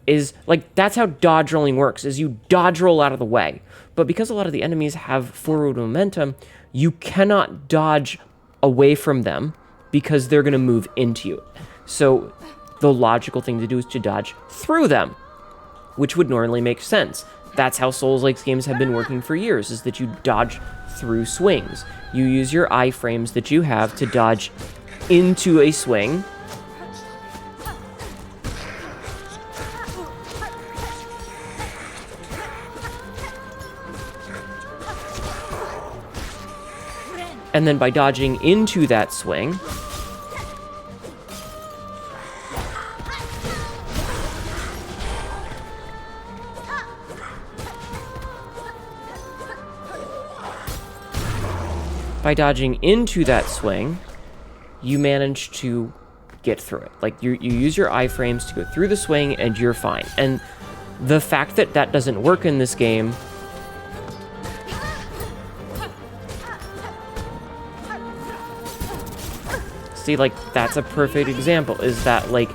Is, like, that's how dodge rolling works, is you dodge roll out of the way. But because a lot of the enemies have forward momentum, you cannot dodge away from them because they're going to move into you. So the logical thing to do is to dodge through them, which would normally make sense. That's how Souls-like games have been working for years, is that you dodge through swings. You use your iframes that you have to dodge into a swing. And then by dodging into that swing, you manage to get through it. Like, you use your iframes to go through the swing, and you're fine. And the fact that that doesn't work in this game... See, like, that's a perfect example, is that, like...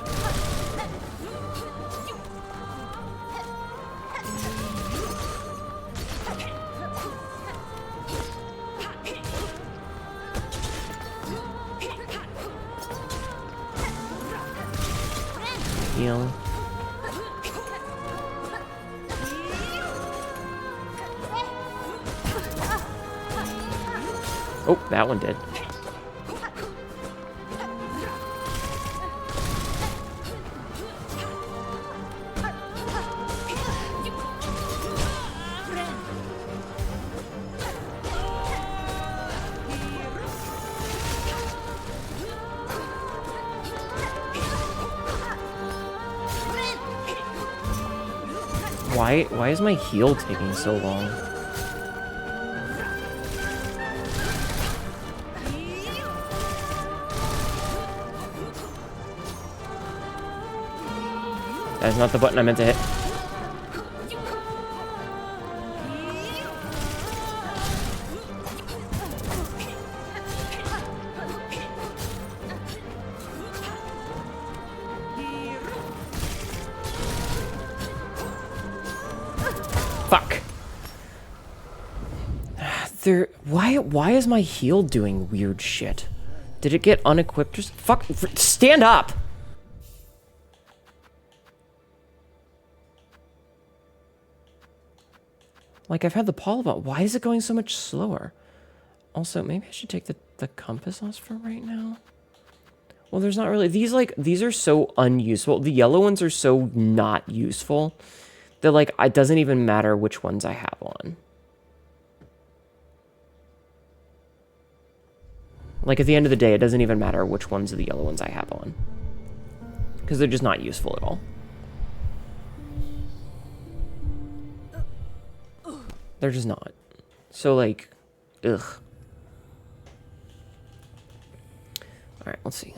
Heal. Oh, that one did. Why is my heal taking so long? That's not the button I meant to hit. Fuck. Why is my heal doing weird shit? Did it get unequipped? Just fuck, stand up. Like, I've had the Polygon. Why is it going so much slower? Also, maybe I should take the compass off for right now. Well, there's not really... These are so unuseful. The yellow ones are so not useful that, like, it doesn't even matter which ones I have on. Like, at the end of the day, it doesn't even matter which ones of the yellow ones I have on. Because they're just not useful at all. They're just not. So, like, ugh. Alright, let's see.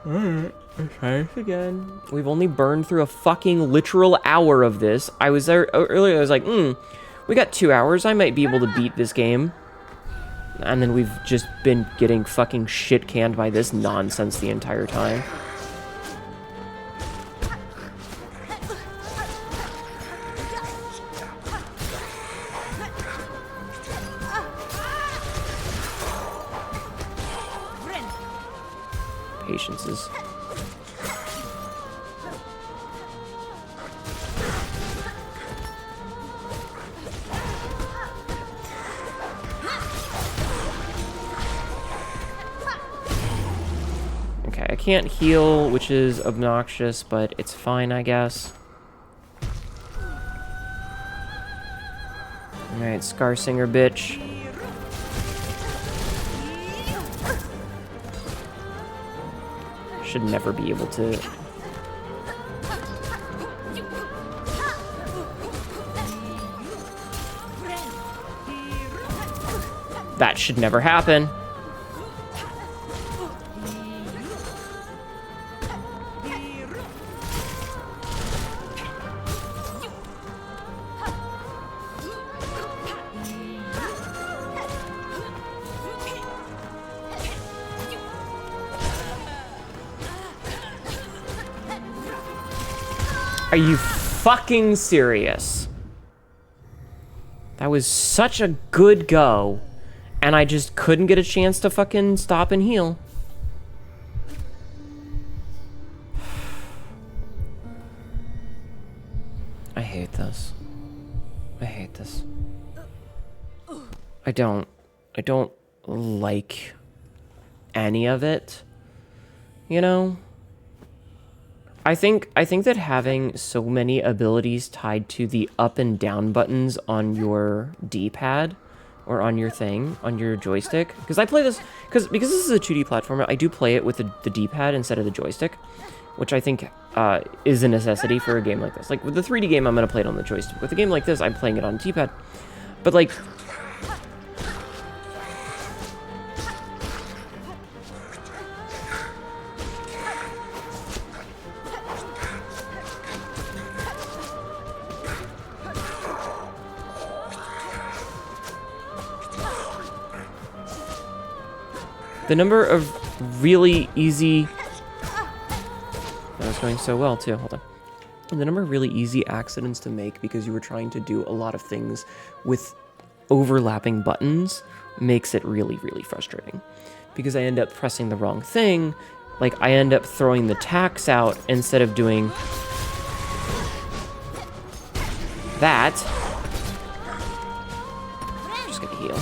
Alright, let's try this again. We've only burned through a fucking literal hour of this. I was there earlier, I was like, we got 2 hours. I might be able to beat this game. And then we've just been getting fucking shit canned by this nonsense the entire time. Patiences. Okay, I can't heal, which is obnoxious, but it's fine, I guess. Alright, Scarsinger bitch. Should never be able to... That should never happen. Are you fucking serious? That was such a good go, and I just couldn't get a chance to fucking stop and heal. I hate this. I hate this. I don't like any of it, you know? I think that having so many abilities tied to the up and down buttons on your D-pad or on your thing, on your joystick, because I play this, because this is a 2D platformer, I do play it with the D-pad instead of the joystick, which I think is a necessity for a game like this. Like, with the 3D game, I'm going to play it on the joystick. With a game like this, I'm playing it on D-pad. But, like... the number of really easy... That was going so well, too. Hold on. And the number of really easy accidents to make because you were trying to do a lot of things with overlapping buttons makes it really, really frustrating. Because I end up pressing the wrong thing. Like, I end up throwing the tacks out instead of doing that. I'm just gonna heal.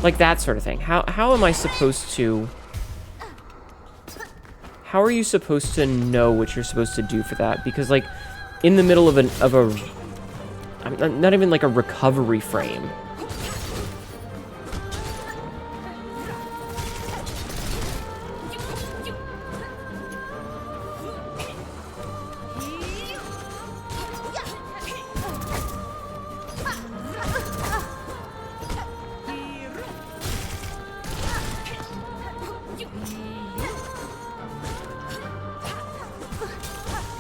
Like that sort of thing. How am I supposed to... How are you supposed to know what you're supposed to do for that? Because, like, in the middle of a... not even like a recovery frame.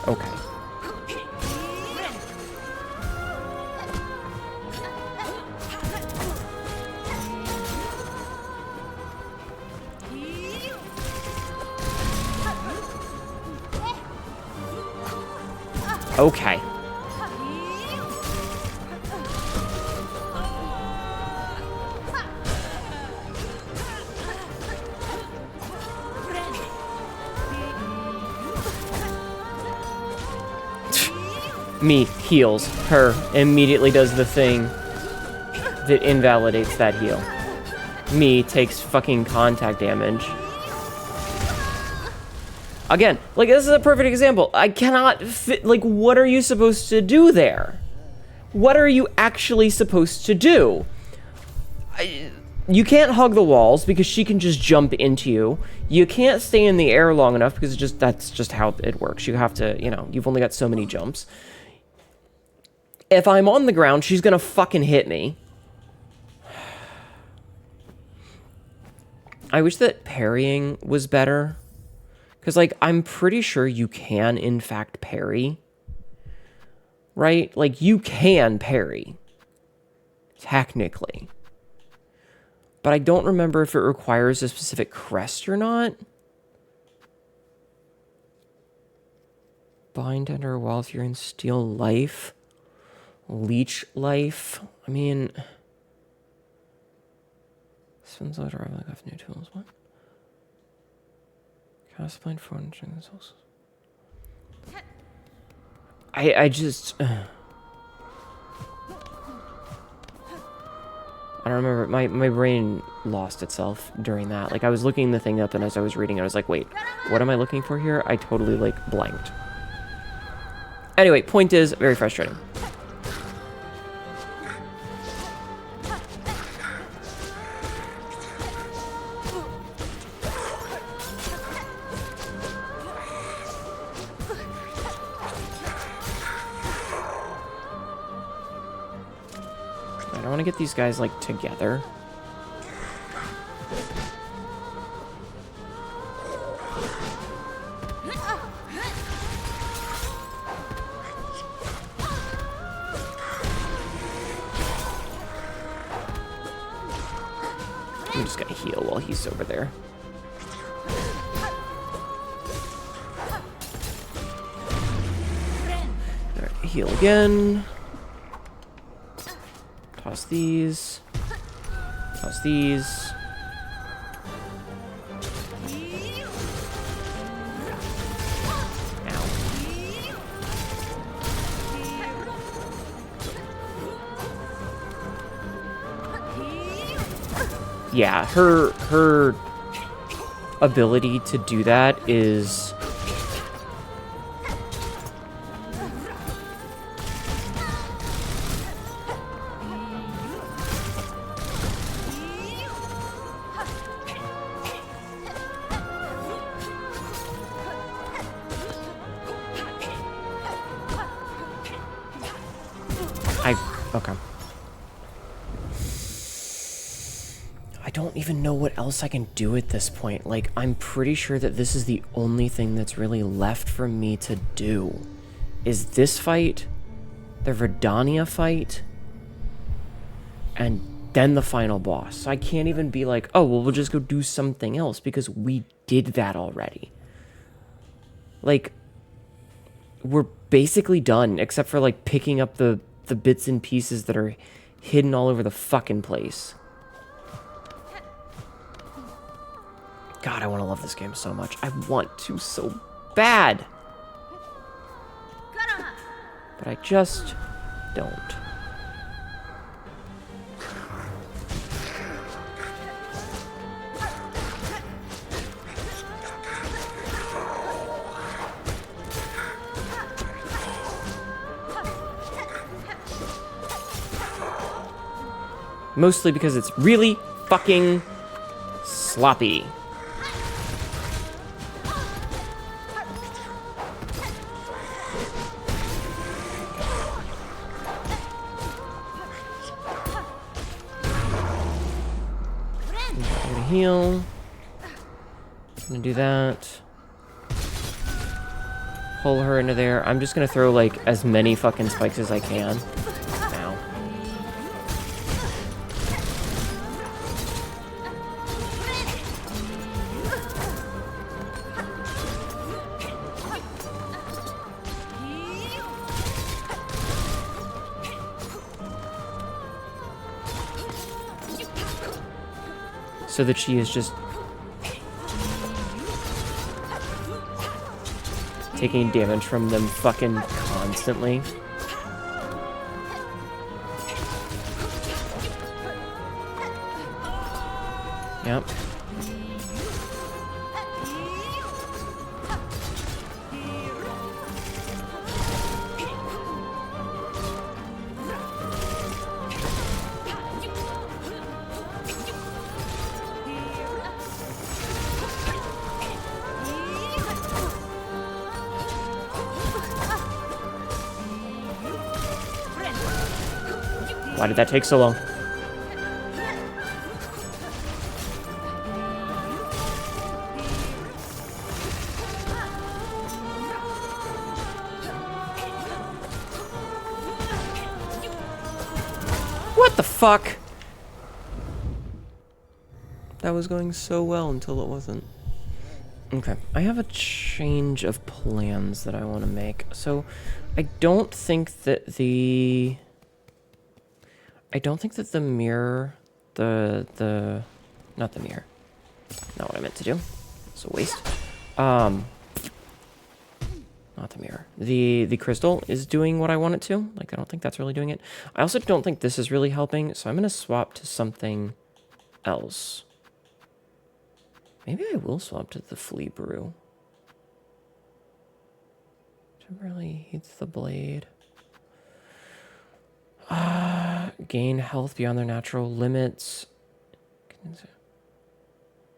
Okay. Okay. Me heals her, immediately does the thing that invalidates that heal. Me takes fucking contact damage. Again, like, this is a perfect example. I cannot fit, like, what are you supposed to do there? What are you actually supposed to do? You can't hug the walls because she can just jump into you. You can't stay in the air long enough because that's just how it works. You have to, you know, you've only got so many jumps. If I'm on the ground, she's gonna fucking hit me. I wish that parrying was better. Because, like, I'm pretty sure you can, in fact, parry. Right? Like, you can parry. Technically. But I don't remember if it requires a specific crest or not. Bind under a wall if you're in steal life. Leech life. I mean... Spins out or like off new tools. What? Cast blind for I just... I don't remember. My brain lost itself during that. Like, I was looking the thing up, and as I was reading, I was like, wait, what am I looking for here? I totally, like, blanked. Anyway, point is, very frustrating. I want to get these guys, like, together. I'm just gonna heal while he's over there. Heal again. Toss these. Toss these. Ow. Yeah, her ability to do that is... Okay. I don't even know what else I can do at this point. Like, I'm pretty sure that this is the only thing that's really left for me to do. Is this fight, the Verdania fight, and then the final boss. I can't even be like, oh, well, we'll just go do something else, because we did that already. Like, we're basically done, except for, like, picking up the bits and pieces that are hidden all over the fucking place. God, I want to love this game so much. I want to so bad. But I just don't. Mostly because it's really fucking sloppy. I'm gonna heal. I'm gonna do that. Pull her into there. I'm just gonna throw, like, as many fucking spikes as I can. Ow. So that she is just taking damage from them fucking constantly. Yep. Why did that take so long? What the fuck? That was going so well until it wasn't. Okay, I have a change of plans that I want to make. So, I don't think that the mirror, not the mirror. Not what I meant to do. It's a waste. Not the mirror. The crystal is doing what I want it to. Like, I don't think that's really doing it. I also don't think this is really helping, so I'm going to swap to something else. Maybe I will swap to the flea brew. Temporarily heats the blade. Gain health beyond their natural limits.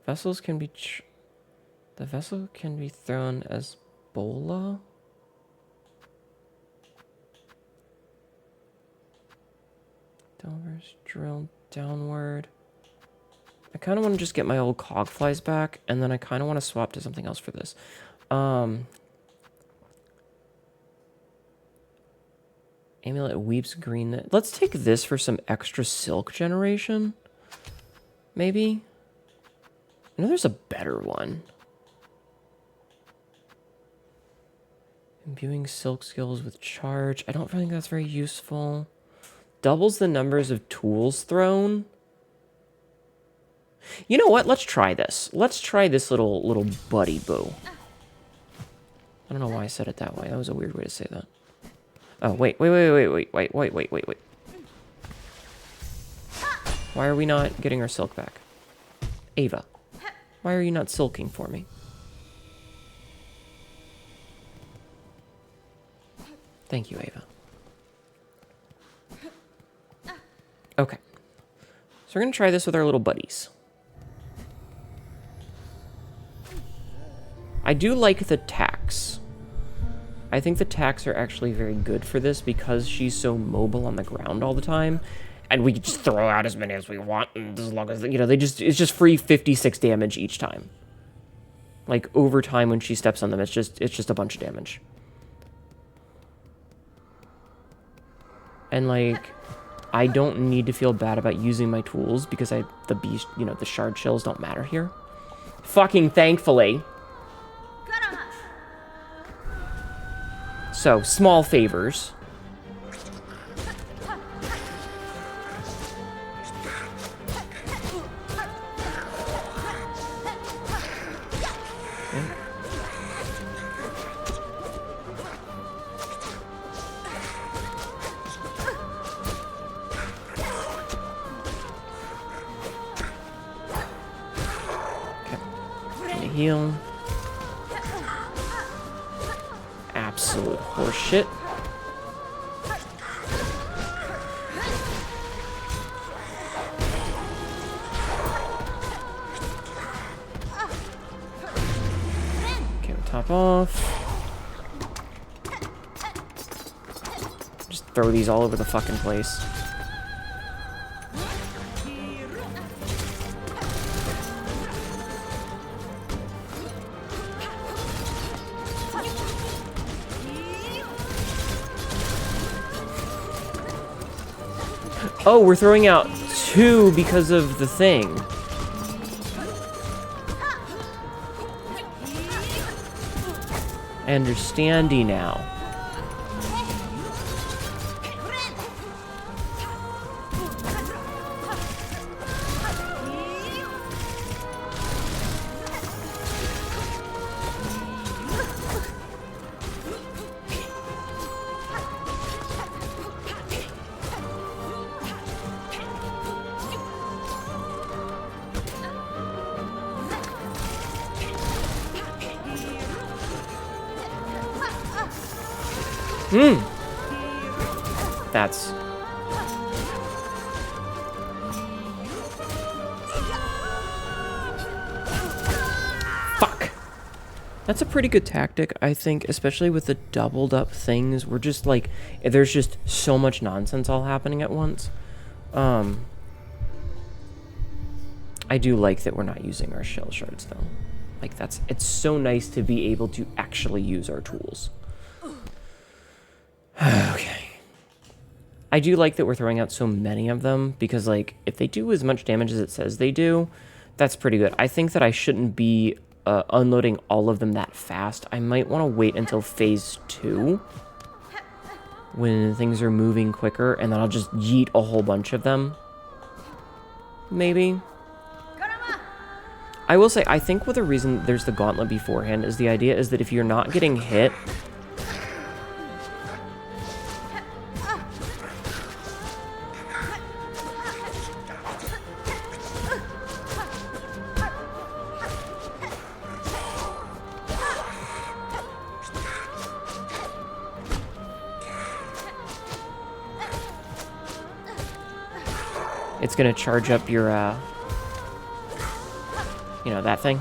Vessels can be... the vessel can be thrown as bola? Delvers drill downward. I kind of want to just get my old cogflies back, and then I kind of want to swap to something else for this. Amulet weeps green. Let's take this for some extra silk generation. Maybe? I know there's a better one. Imbuing silk skills with charge. I don't think that's very useful. Doubles the numbers of tools thrown. You know what? Let's try this. Let's try this little buddy boo. I don't know why I said it that way. That was a weird way to say that. Oh, wait. Wait. Why are we not getting our silk back? Ava, why are you not silking for me? Thank you, Ava. Okay. So we're going to try this with our little buddies. I do like the tacks. I think the tacks are actually very good for this because she's so mobile on the ground all the time. And we can just throw out as many as we want, and as long as, you know, it's just free 56 damage each time. Like, over time when she steps on them, it's just a bunch of damage. And, like, I don't need to feel bad about using my tools because the shard shells don't matter here. Fucking thankfully. So, small favors. Heal. Absolute horseshit. Okay, we'll top off. Just throw these all over the fucking place. Oh, we're throwing out 2 because of the thing. I understandy now. That's... Fuck! That's a pretty good tactic, I think, especially with the doubled up things. We're just like... There's just so much nonsense all happening at once. I do like that we're not using our shell shards, though. Like, it's so nice to be able to actually use our tools. Okay. I do like that we're throwing out so many of them, because, like, if they do as much damage as it says they do, that's pretty good. I think that I shouldn't be unloading all of them that fast. I might want to wait until phase 2, when things are moving quicker, and then I'll just yeet a whole bunch of them. Maybe. I will say, I think the reason there's the gauntlet beforehand is the idea is that if you're not getting hit... It's gonna charge up your, you know, that thing.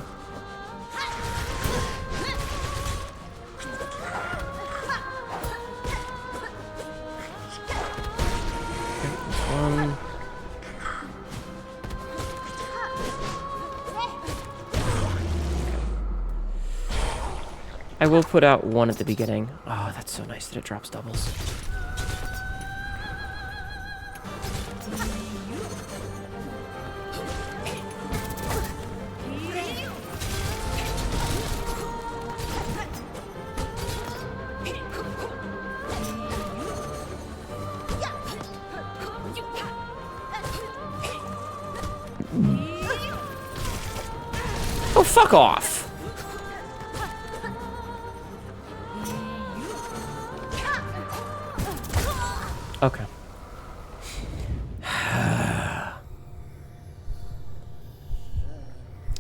One. I will put out one at the beginning. Oh, that's so nice that it drops doubles. fuck off! Okay.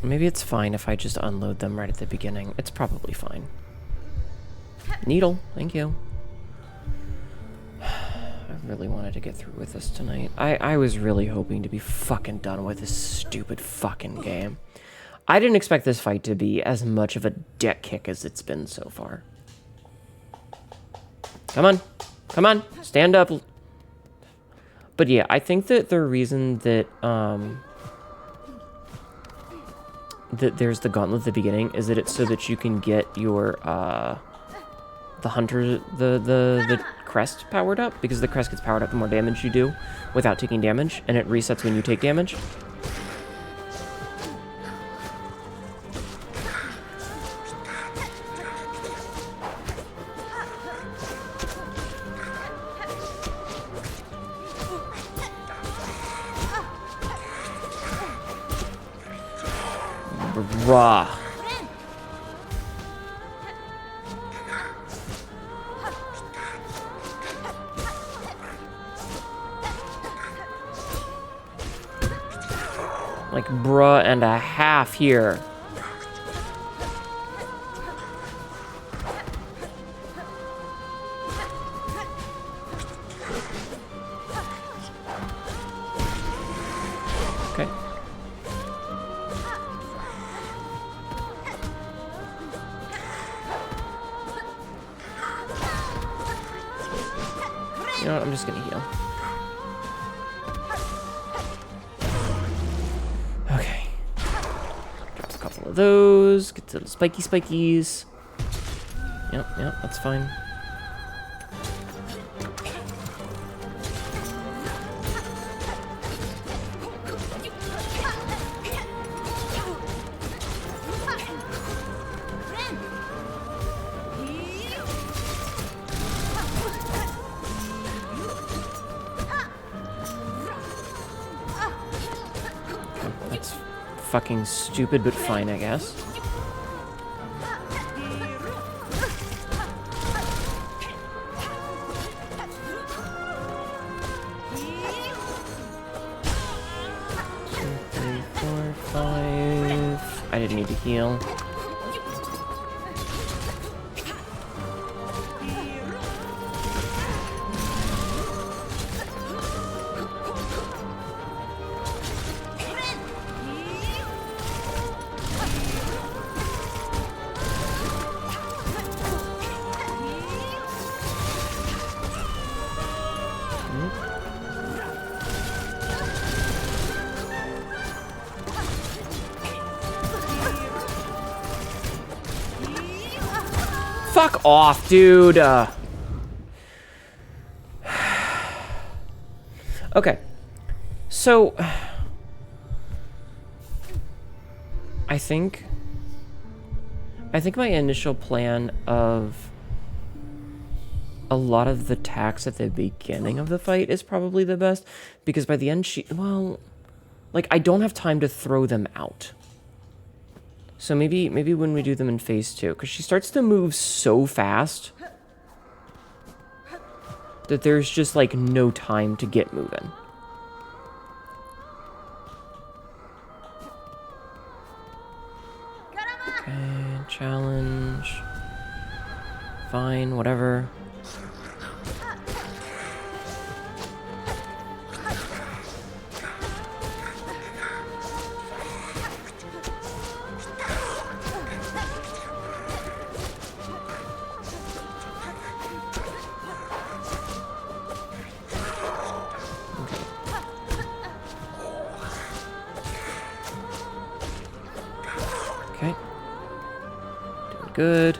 Maybe it's fine if I just unload them right at the beginning. It's probably fine. Needle, thank you. I really wanted to get through with this tonight. I was really hoping to be fucking done with this stupid fucking game. I didn't expect this fight to be as much of a dick kick as it's been so far. Come on. Come on. Stand up. But yeah, I think that the reason that that there's the gauntlet at the beginning is that it's so that you can get your the hunter the crest powered up, because the crest gets powered up the more damage you do without taking damage, and it resets when you take damage. Bruh. Like, bruh and a half here. Okay. You know what? I'm just gonna heal. Okay. Drop a couple of those. Get to the spikies. Yep, that's fine. That's fucking stupid, but fine, I guess. I didn't need to heal. Fuck off, dude. Okay. So I think my initial plan of a lot of the attacks at the beginning of the fight is probably the best, because by the end well, like, I don't have time to throw them out. So maybe when we do them in phase 2, because she starts to move so fast that there's just, like, no time to get moving. Okay, challenge. Fine, whatever. Okay. Doing good.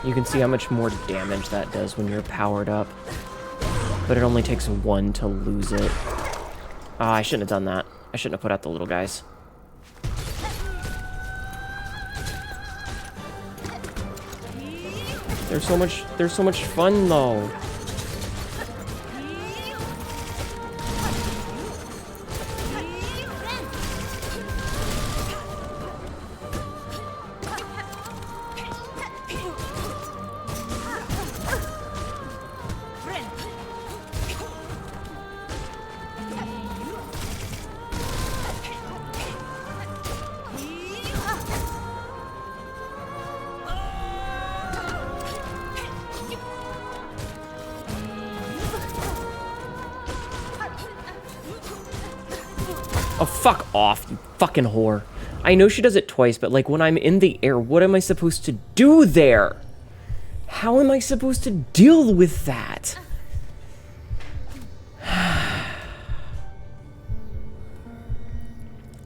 You can see how much more damage that does when you're powered up. But it only takes 1 to lose it. Ah, I shouldn't have done that. I shouldn't have put out the little guys. They're so much fun though. Oh, fuck off, you fucking whore. I know she does it twice, but like when I'm in the air, what am I supposed to do there? How am I supposed to deal with that?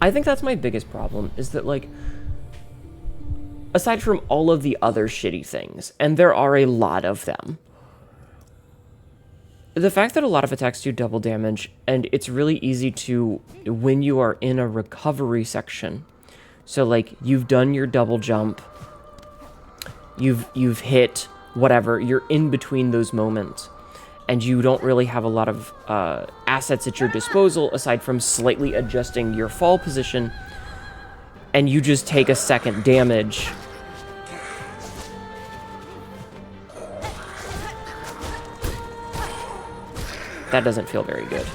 I think that's my biggest problem, is that like, aside from all of the other shitty things, and there are a lot of them, the fact that a lot of attacks do double damage, and it's really easy to, when you are in a recovery section, so like, you've done your double jump, you've hit whatever, you're in between those moments, and you don't really have a lot of assets at your disposal, aside from slightly adjusting your fall position, and you just take a second damage. That doesn't feel very good.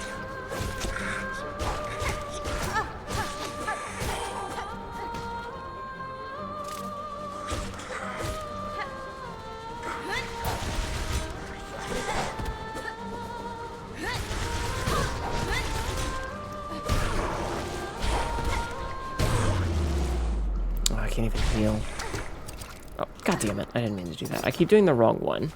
Oh, I can't even heal. Oh, god damn it. I didn't mean to do that. I keep doing the wrong one.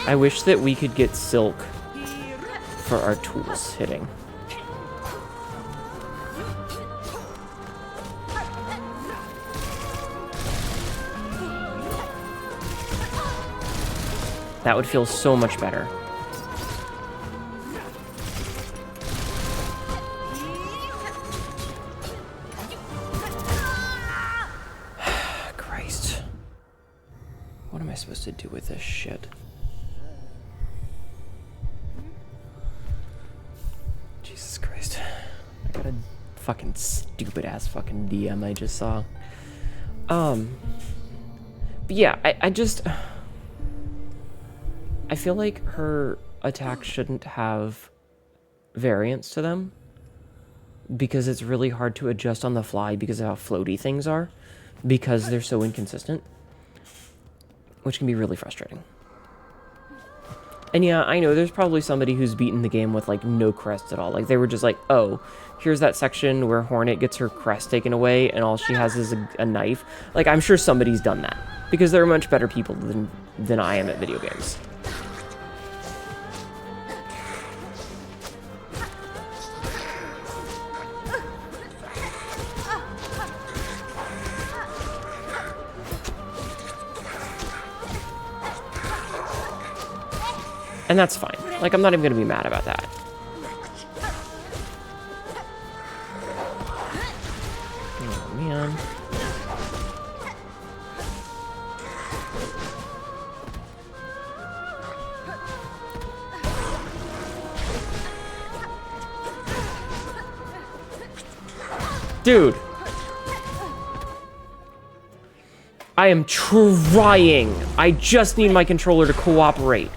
I wish that we could get Silk for our tools hitting. That would feel so much better. Christ. What am I supposed to do with this shit? Jesus Christ. I got a fucking stupid ass fucking DM I just saw. But yeah, I feel like her attacks shouldn't have variance to them, because it's really hard to adjust on the fly because of how floaty things are, because they're so inconsistent, which can be really frustrating. And yeah, I know there's probably somebody who's beaten the game with like no crest at all. Like they were just like, oh, here's that section where Hornet gets her crest taken away and all she has is a knife. Like I'm sure somebody's done that, because there are much better people than I am at video games. And that's fine. Like, I'm not even gonna be mad about that. Oh, man. Dude. I am trying. I just need my controller to cooperate.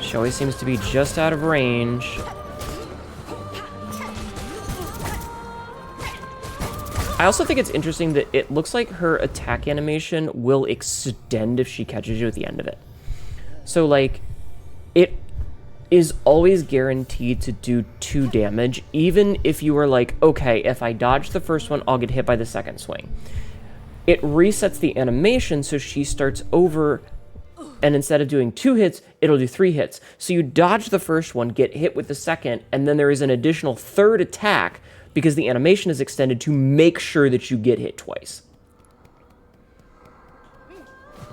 She always seems to be just out of range. I also think it's interesting that it looks like her attack animation will extend if she catches you at the end of it. So, like, it is always guaranteed to do 2 damage, even if you are like, okay, if I dodge the first one, I'll get hit by the second swing. It resets the animation so she starts over, and instead of doing 2 hits, it'll do 3 hits. So you dodge the first one, get hit with the second, and then there is an additional 3rd attack because the animation is extended to make sure that you get hit twice.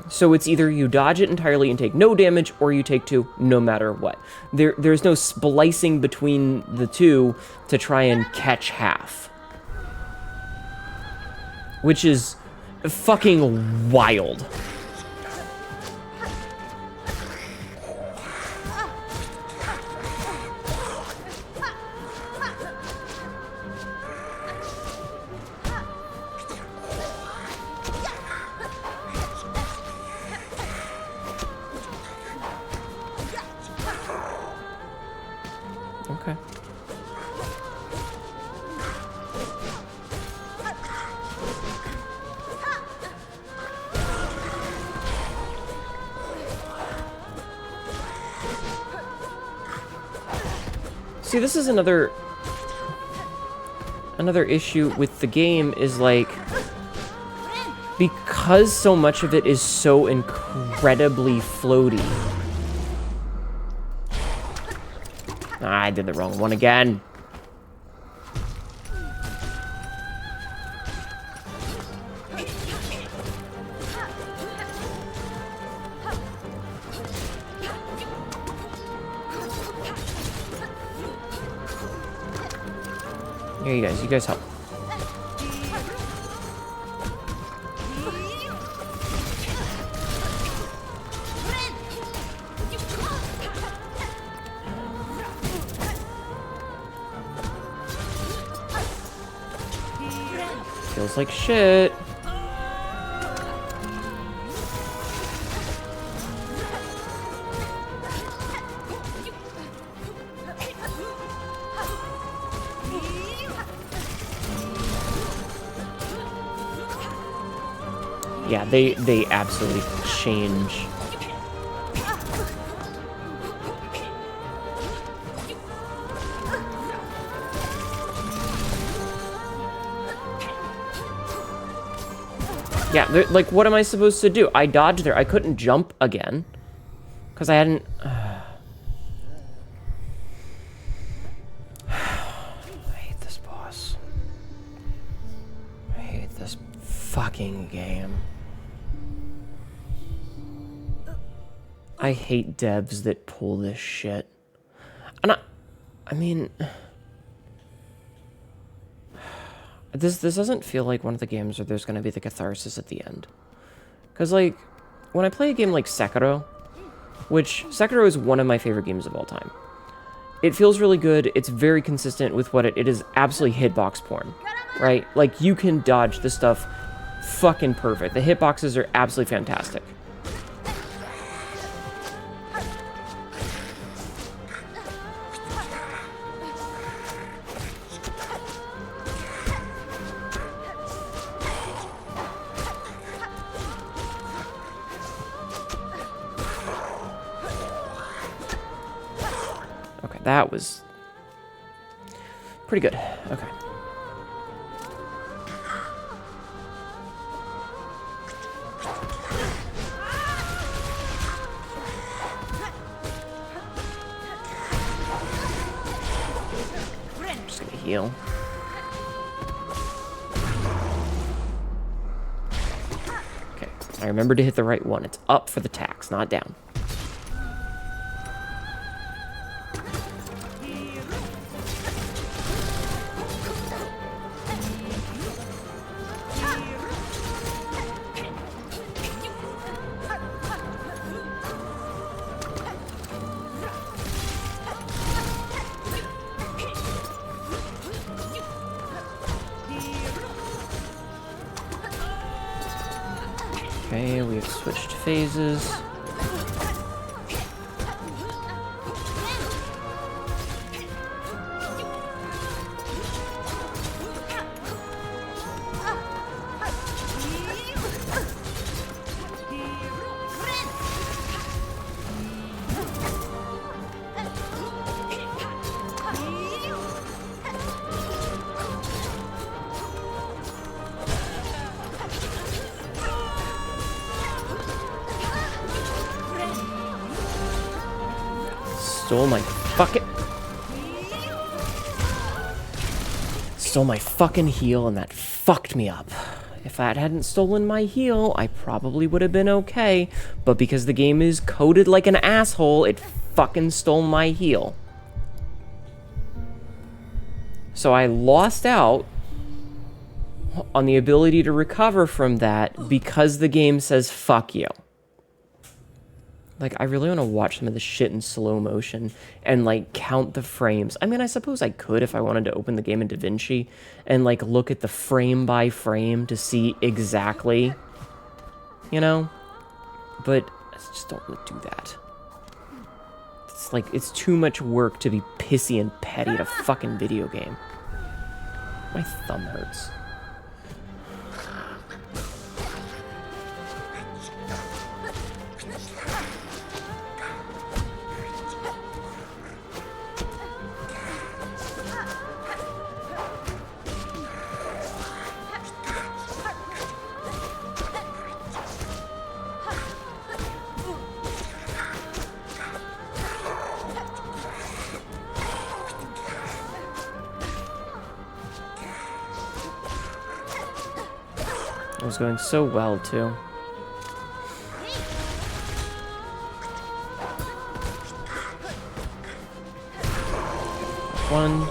So it's either you dodge it entirely and take no damage, or you take 2 no matter what. There's no splicing between the 2 to try and catch half. Which is fucking wild. Okay. See, this is another issue with the game is, like, because so much of it is so incredibly floaty. Ah, I did the wrong one again. Here, you guys help. Feels like shit. Yeah, they absolutely change. Yeah, like, what am I supposed to do? I dodged there. I couldn't jump again. Because I hadn't... I hate this boss. I hate this fucking game. I hate devs that pull this shit. And I mean... This doesn't feel like one of the games where there's going to be the catharsis at the end. Because, like, when I play a game like Sekiro, which Sekiro is one of my favorite games of all time, it feels really good. It's very consistent with what it is absolutely hitbox porn, right? Like, you can dodge this stuff fucking perfect. The hitboxes are absolutely fantastic. That was pretty good. Okay. I'm just gonna heal. Okay. I remember to hit the right one. It's up for the tax, not down. Okay, we've switched phases. Stole my fucking heal, and that fucked me up. If that hadn't stolen my heal, I probably would have been okay, but because the game is coded like an asshole, it fucking stole my heal. So I lost out on the ability to recover from that because the game says fuck you. Like, I really want to watch some of this shit in slow motion and, like, count the frames. I mean, I suppose I could if I wanted to open the game in DaVinci and, like, look at the frame by frame to see exactly, you know? But I just don't want to do that. It's like, it's too much work to be pissy and petty at a fucking video game. My thumb hurts. It was going so well, too. One.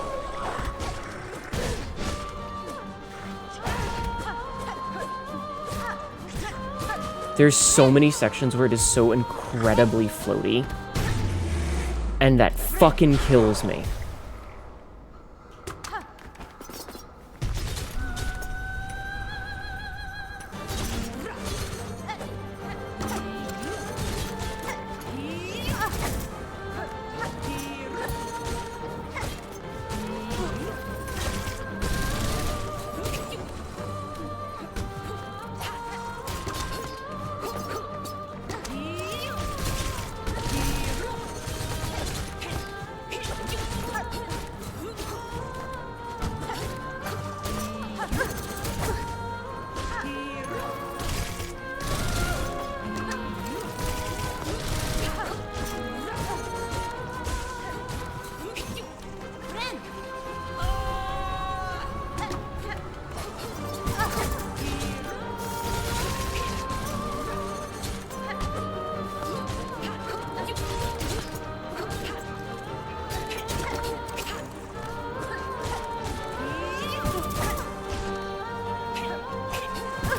There's so many sections where it is so incredibly floaty. And that fucking kills me.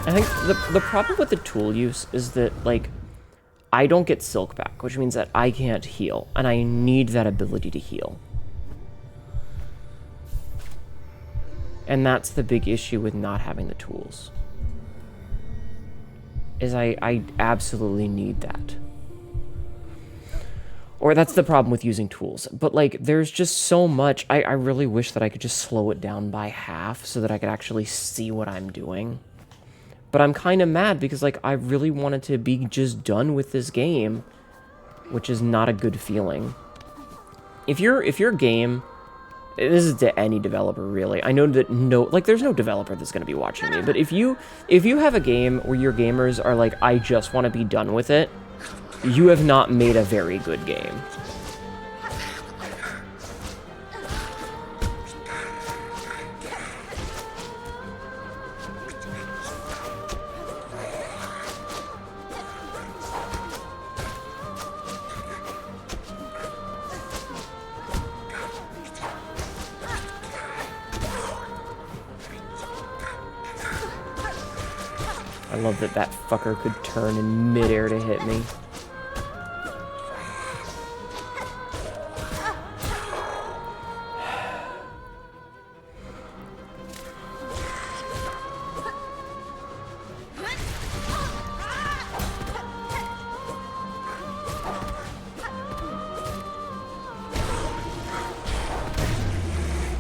I think the problem with the tool use is that, like, I don't get silk back, which means that I can't heal, and I need that ability to heal. And that's the big issue with not having the tools. Is I absolutely need that. Or that's the problem with using tools. But, like, there's just so much. I really wish that I could just slow it down by half so that I could actually see what I'm doing. But I'm kind of mad because, like, I really wanted to be just done with this game, which is not a good feeling. If your game, this is to any developer really. I know that there's no developer that's going to be watching me, but if you have a game where your gamers are like, I just want to be done with it, you have not made a very good game. I love that that fucker could turn in midair to hit me.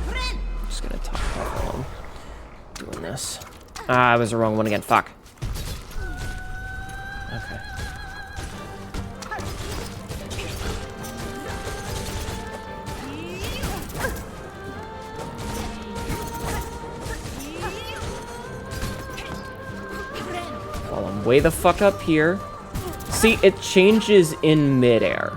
I'm just gonna top off while I'm doing this. Ah, I was the wrong one again. Fuck. Okay. Well, I'm way the fuck up here. See, it changes in midair.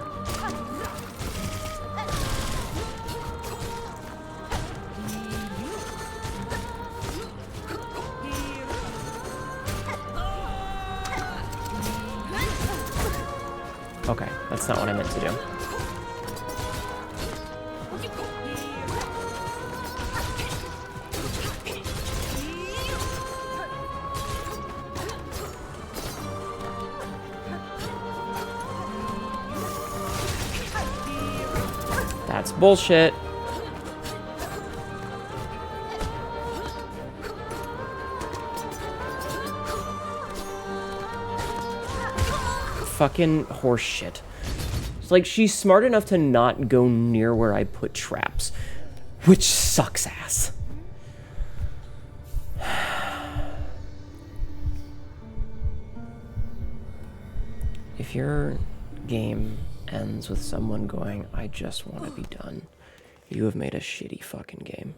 Okay, that's not what I meant to do. That's bullshit. Fucking horse shit. It's like, she's smart enough to not go near where I put traps, which sucks ass. If your game ends with someone going, I just want to be done, you have made a shitty fucking game.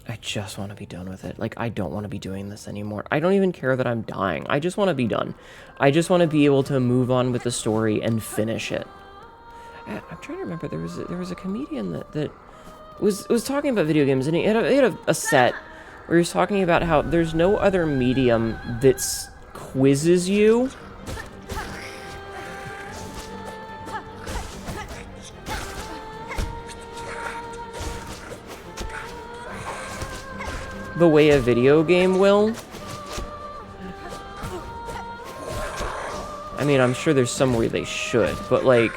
I just want to be done with it. Like, I don't want to be doing this anymore. I don't even care that I'm dying. I just want to be done. I just want to be able to move on with the story and finish it. I'm trying to remember, there was a comedian that was talking about video games, and he had a set where he was talking about how there's no other medium that quizzes you the way a video game will. I mean, I'm sure there's some way they should, but like,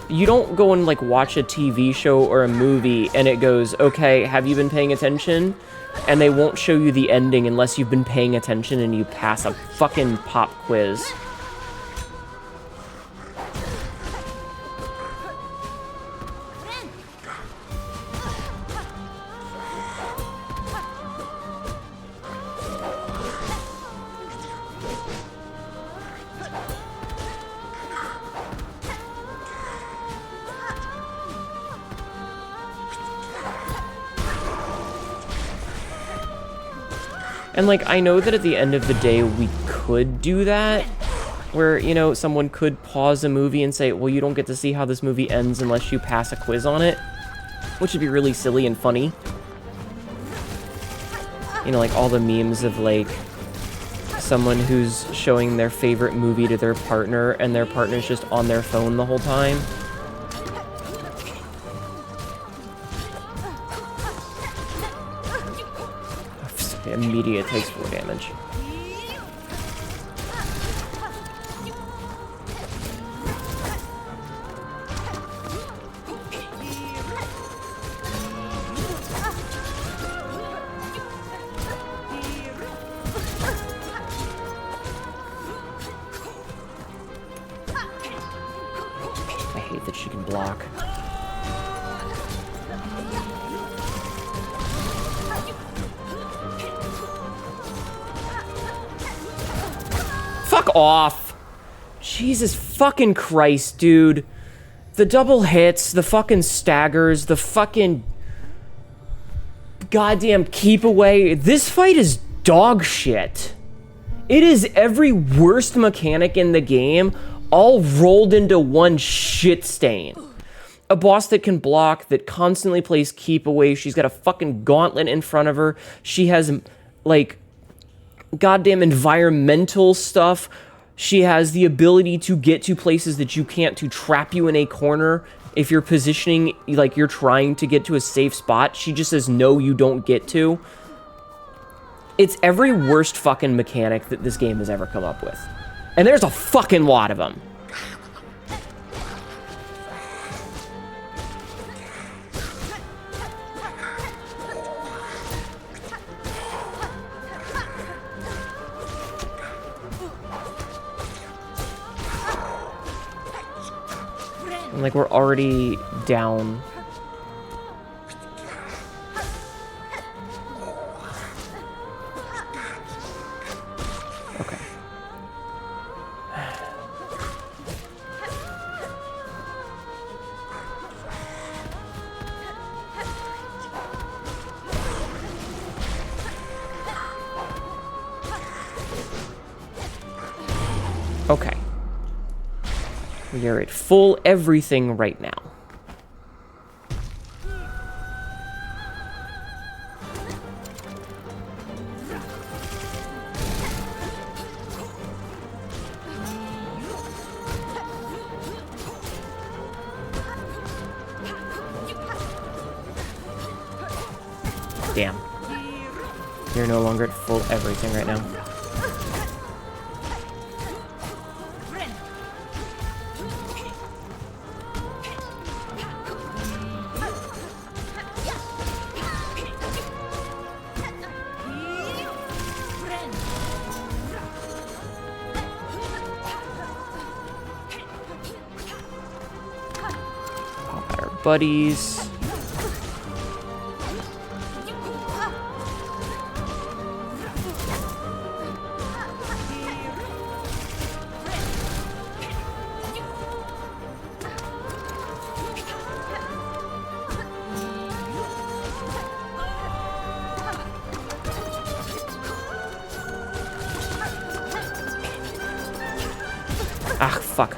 you don't go and like watch a TV show or a movie and it goes, okay, have you been paying attention? And they won't show you the ending unless you've been paying attention and you pass a fucking pop quiz. And, like, I know that at the end of the day, we could do that, where, you know, someone could pause a movie and say, well, you don't get to see how this movie ends unless you pass a quiz on it, which would be really silly and funny. You know, like, all the memes of, like, someone who's showing their favorite movie to their partner, and their partner's just on their phone the whole time. Immediate takes 4 damage. I hate that she can block. Fuck off! Jesus fucking Christ, dude. The double hits, the fucking staggers, the fucking goddamn keep away. This fight is dog shit. It is every worst mechanic in the game all rolled into one shit stain. A boss that can block, that constantly plays keep away. She's got a fucking gauntlet in front of her. She has, like, goddamn environmental stuff. She has the ability to get to places that you can't, to trap you in a corner if you're positioning, like you're trying to get to a safe spot. She just says, no, you don't get to. It's every worst fucking mechanic that this game has ever come up with. And there's a fucking lot of them. And, like, we're already down. Okay. Okay. We are at full everything right now. Damn. You're no longer at full everything right now. buddies. Ah, fuck.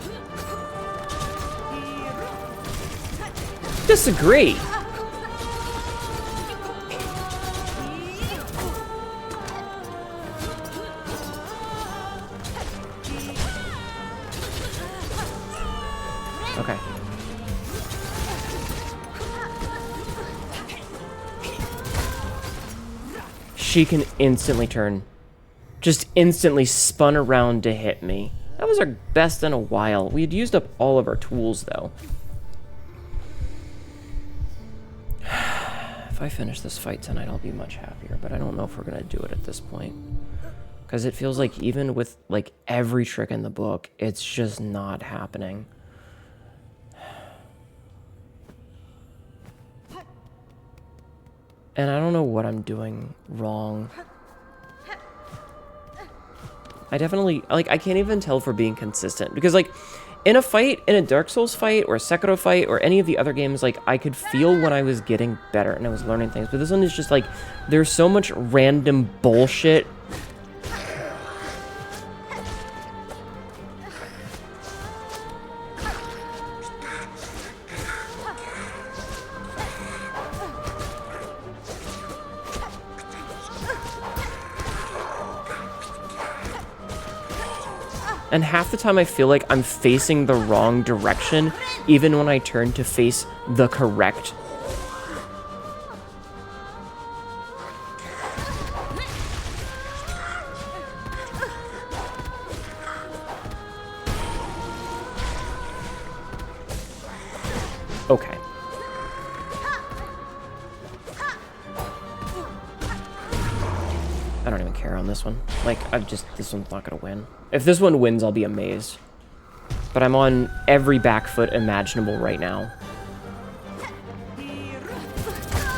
Disagree. Okay. She can instantly turn. Just instantly spun around to hit me. That was our best in a while. We had used up all of our tools, though. If I finish this fight tonight, I'll be much happier, but I don't know if we're going to do it at this point. Because it feels like even with, like, every trick in the book, it's just not happening. And I don't know what I'm doing wrong. I definitely, like, I can't even tell if we're being consistent. Because, like, in a fight, in a Dark Souls fight, or a Sekiro fight, or any of the other games, like, I could feel when I was getting better and I was learning things. But this one is just, like, there's so much random bullshit. And half the time I feel like I'm facing the wrong direction, even when I turn to face the correct. Okay. I don't even care on this one. Like, this one's not gonna win. If this one wins, I'll be amazed. But I'm on every back foot imaginable right now.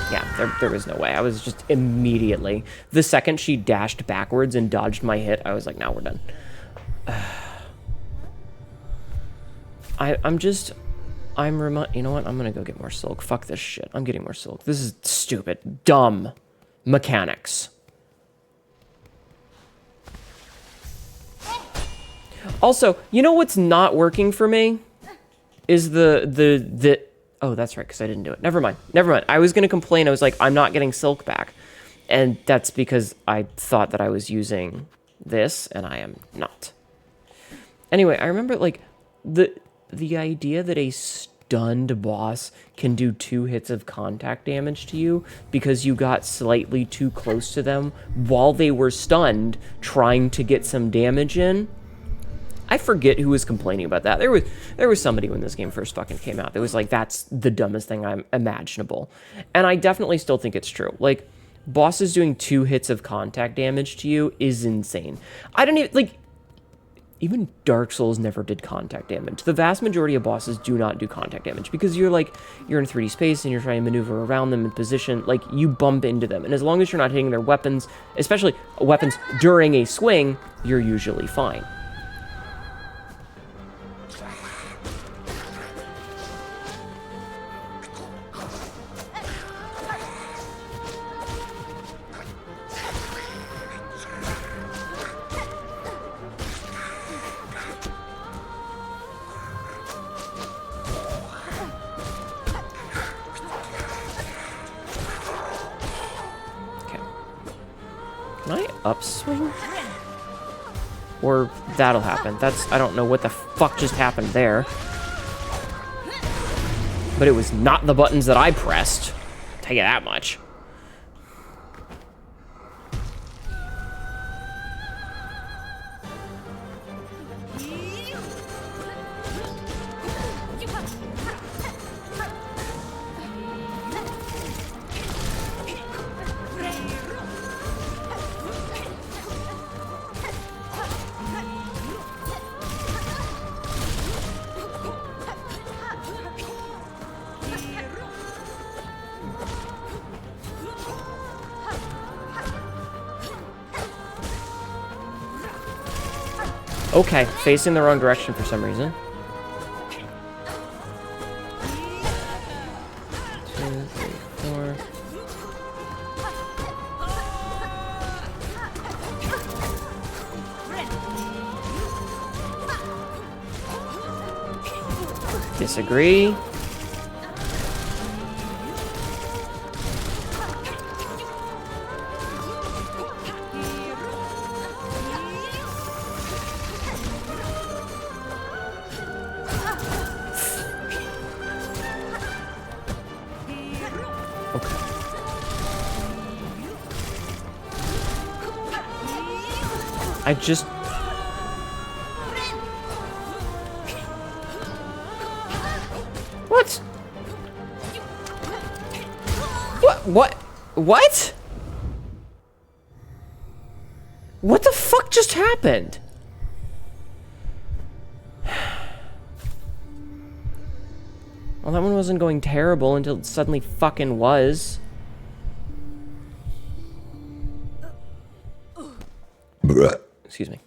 Yeah, there was no way. I was just immediately... The second she dashed backwards and dodged my hit, I was like, now we're done. You know what? I'm gonna go get more silk. Fuck this shit. I'm getting more silk. This is stupid. Dumb mechanics. Also, you know what's not working for me? Is the... Oh, that's right, because I didn't do it. Never mind. Never mind. I was going to complain. I was like, I'm not getting silk back. And that's because I thought that I was using this, and I am not. Anyway, I remember, like, the idea that a stunned boss can do 2 hits of contact damage to you because you got slightly too close to them while they were stunned trying to get some damage in. I forget who was complaining about that. There was somebody when this game first fucking came out that was like, that's the dumbest thing imaginable. And I definitely still think it's true. Like, bosses doing 2 hits of contact damage to you is insane. I don't even, like, even Dark Souls never did contact damage. The vast majority of bosses do not do contact damage because you're in 3D space and you're trying to maneuver around them in position. Like, you bump into them. And as long as you're not hitting their weapons, especially weapons during a swing, you're usually fine. Can I upswing? Or that'll happen. I don't know what the fuck just happened there. But it was not the buttons that I pressed. I'll tell you that much. Okay, facing the wrong direction for some reason. 2, 3, 4. Disagree. I just... What? What? What? What the fuck just happened? Well, that one wasn't going terrible until it suddenly fucking was. Excuse me.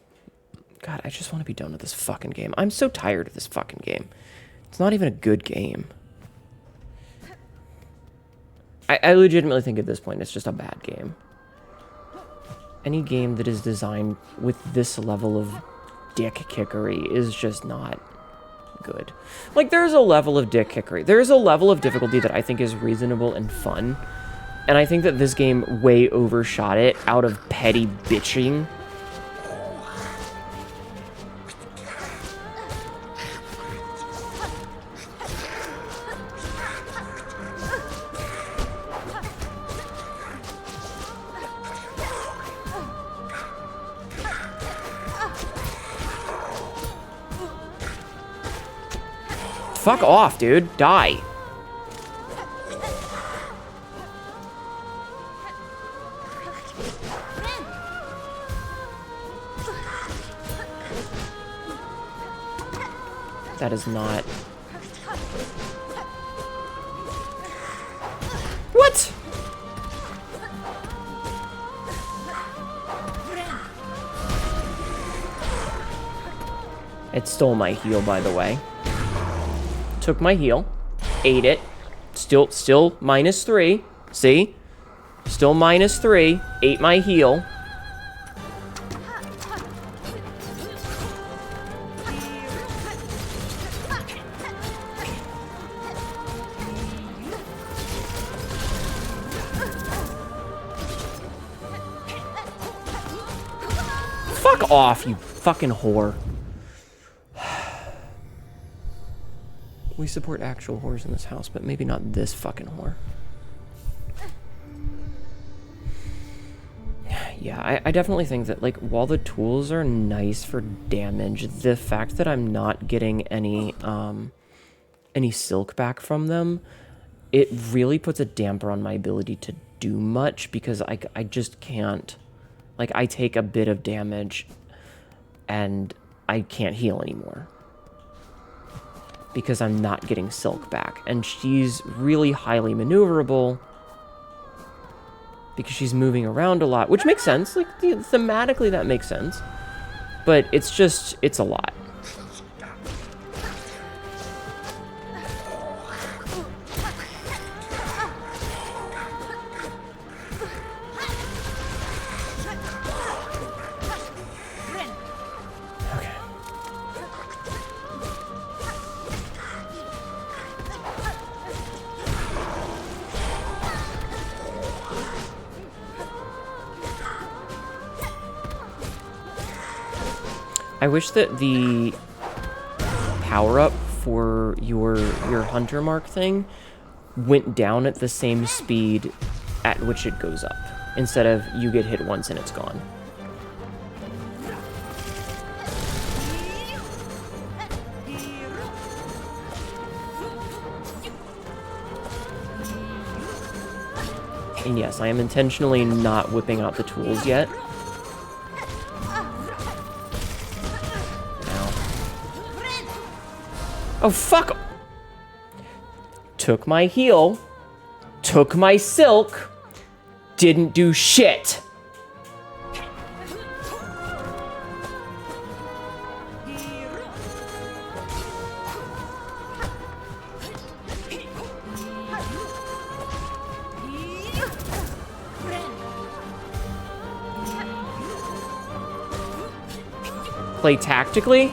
God, I just want to be done with this fucking game. I'm so tired of this fucking game. It's not even a good game. I legitimately think at this point it's just a bad game. Any game that is designed with this level of dick kickery is just not good. Like, there's a level of dick kickery. There's a level of difficulty that I think is reasonable and fun. And I think that this game way overshot it out of petty bitching. Fuck off, dude. Die. That is not... What? It stole my heal, by the way. Took my heal, ate it, still -3, see? Still -3, ate my heal. Fuck off, you fucking whore. We support actual whores in this house, but maybe not this fucking whore. Yeah, I definitely think that, like, while the tools are nice for damage, the fact that I'm not getting any silk back from them, it really puts a damper on my ability to do much, because I just can't. Like, I take a bit of damage, and I can't heal anymore. Because I'm not getting silk back. And she's really highly maneuverable because she's moving around a lot, which makes sense. Like, thematically, that makes sense. But it's just, it's a lot. I wish that the power-up for your hunter mark thing went down at the same speed at which it goes up, instead of you get hit once and it's gone. And yes, I am intentionally not whipping out the tools yet. Oh, fuck! Took my heal, took my silk, didn't do shit. Play tactically?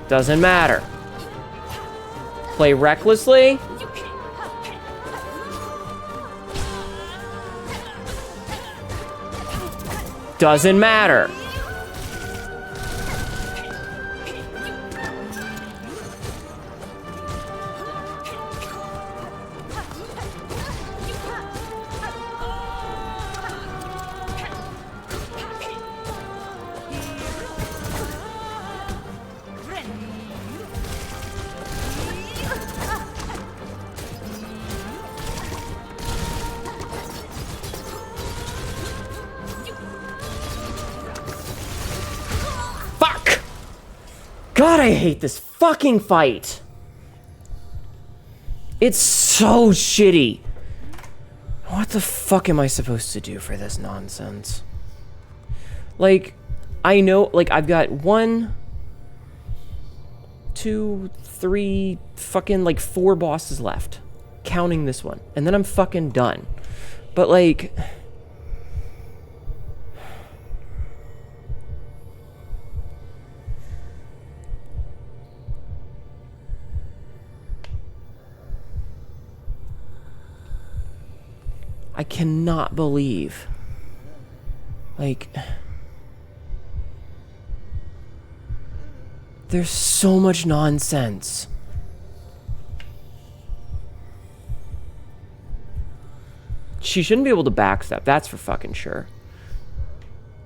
Doesn't matter. Play recklessly? Doesn't matter. God, I hate this fucking fight. It's so shitty. What the fuck am I supposed to do for this nonsense? Like, I know, like, I've got 1, 2, 3, fucking, like, 4 bosses left. Counting this one. And then I'm fucking done. But, like... I cannot believe, like, there's so much nonsense. She shouldn't be able to backstep, that's for fucking sure.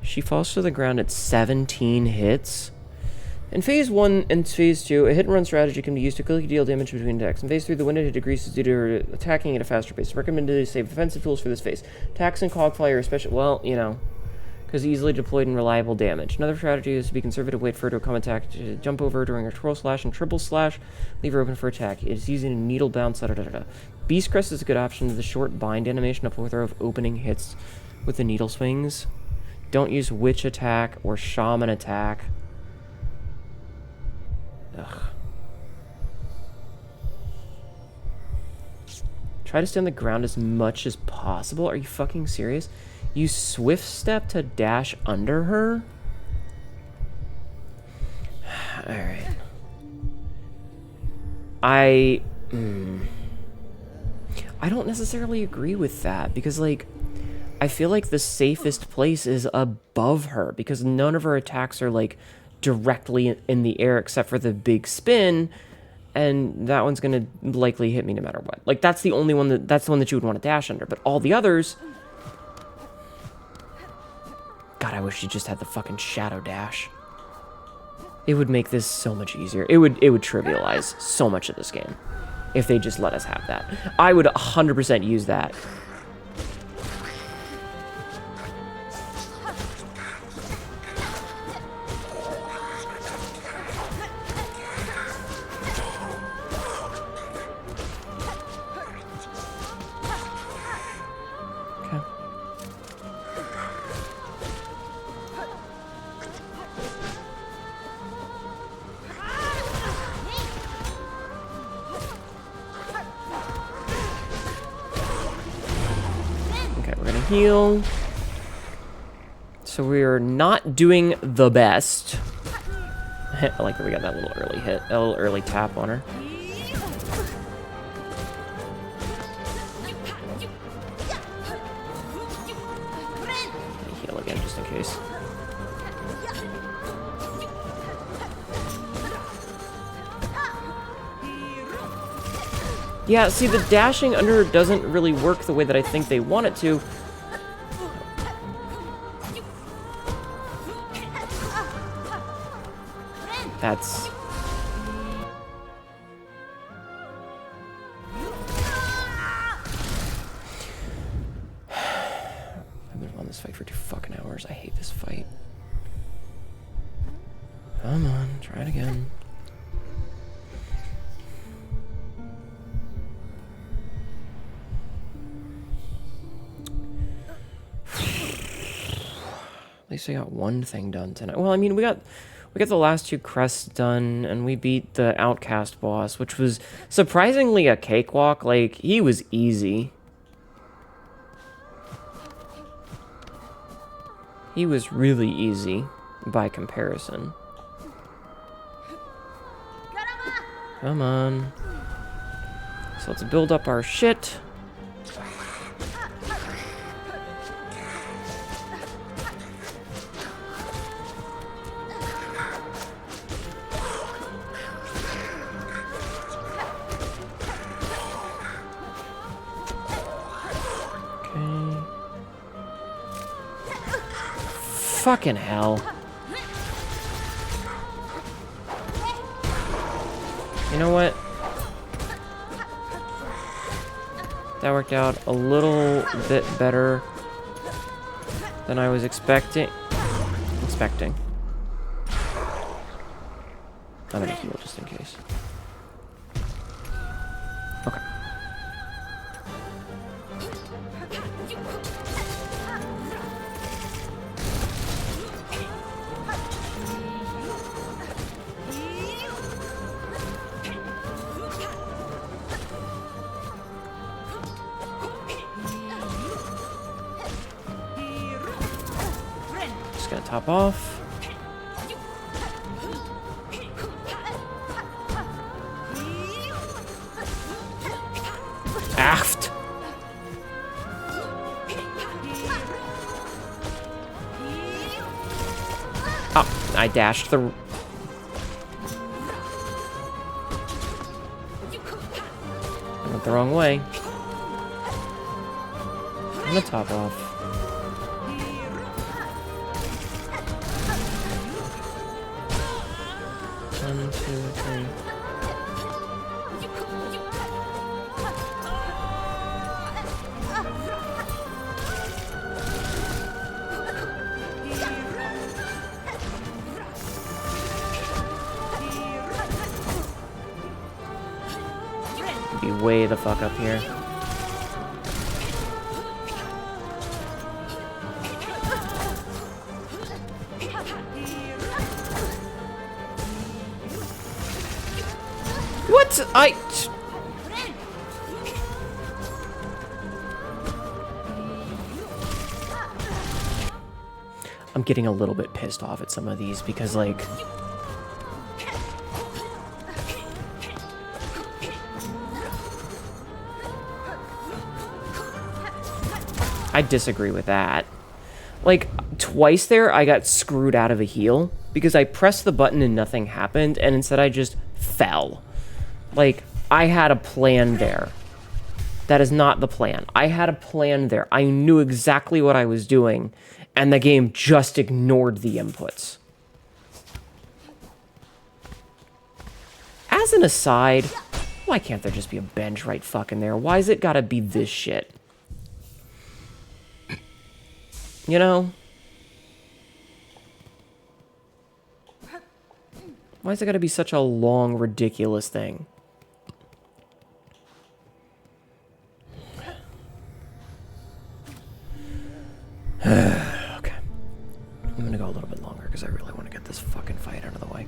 She falls to the ground at 17 hits. In Phase 1 and Phase 2, a hit-and-run strategy can be used to quickly deal damage between attacks. In Phase 3, the winded hit decreases due to her attacking at a faster pace. Recommended to save defensive tools for this phase. Attacks and Cogfire are especially... Well, you know, because easily deployed and reliable damage. Another strategy is to be conservative, wait for her to come attack, to jump over during her twirl slash and triple slash, leave her open for attack. It is using a needle bounce, Beast Crest is a good option to the short bind animation up with her of opening hits with the needle swings. Don't use Witch attack or Shaman attack. Ugh. Try to stay on the ground as much as possible. Are you fucking serious? Use Swift Step to dash under her? Alright. I don't necessarily agree with that, because, like, I feel like the safest place is above her, because none of her attacks are, like, directly in the air except for the big spin, and that one's gonna likely hit me no matter what. Like, that's the only one that's the one that you would want to dash under, but all the others... God, I wish you just had the fucking shadow dash. It would make this so much easier. It would trivialize so much of this game if they just let us have that. I would 100% use that. Heal. So we're not doing the best. I like that we got that little early hit, a little early tap on her. Heal again just in case. Yeah, see, the dashing under her doesn't really work the way that I think they want it to. That's... I've been on this fight for 2 fucking hours. I hate this fight. Come on, try it again. At least I got one thing done tonight. Well, I mean, we got the last 2 crests done, and we beat the Outcast boss, which was surprisingly a cakewalk. Like, he was easy. He was really easy. by comparison. Come on. So let's build up our shit. Okay. Fucking hell. You know what? That worked out a little bit better than I was expecting. I'm gonna heal just in case. Okay. Just gonna top off. Aft. Oh, I dashed the... I went the wrong way. I'm gonna top off. One, two, three. Be way the fuck up here. What? I'm getting a little bit pissed off at some of these because, like... I disagree with that. Like, twice there, I got screwed out of a heal because I pressed the button and nothing happened, and instead I just fell. Like, I had a plan there. That is not the plan. I had a plan there. I knew exactly what I was doing, and the game just ignored the inputs. As an aside, why can't there just be a bench right fucking there? Why's it gotta be this shit? You know? Why's it gotta be such a long, ridiculous thing? Okay. I'm gonna go a little bit longer because I really want to get this fucking fight out of the way.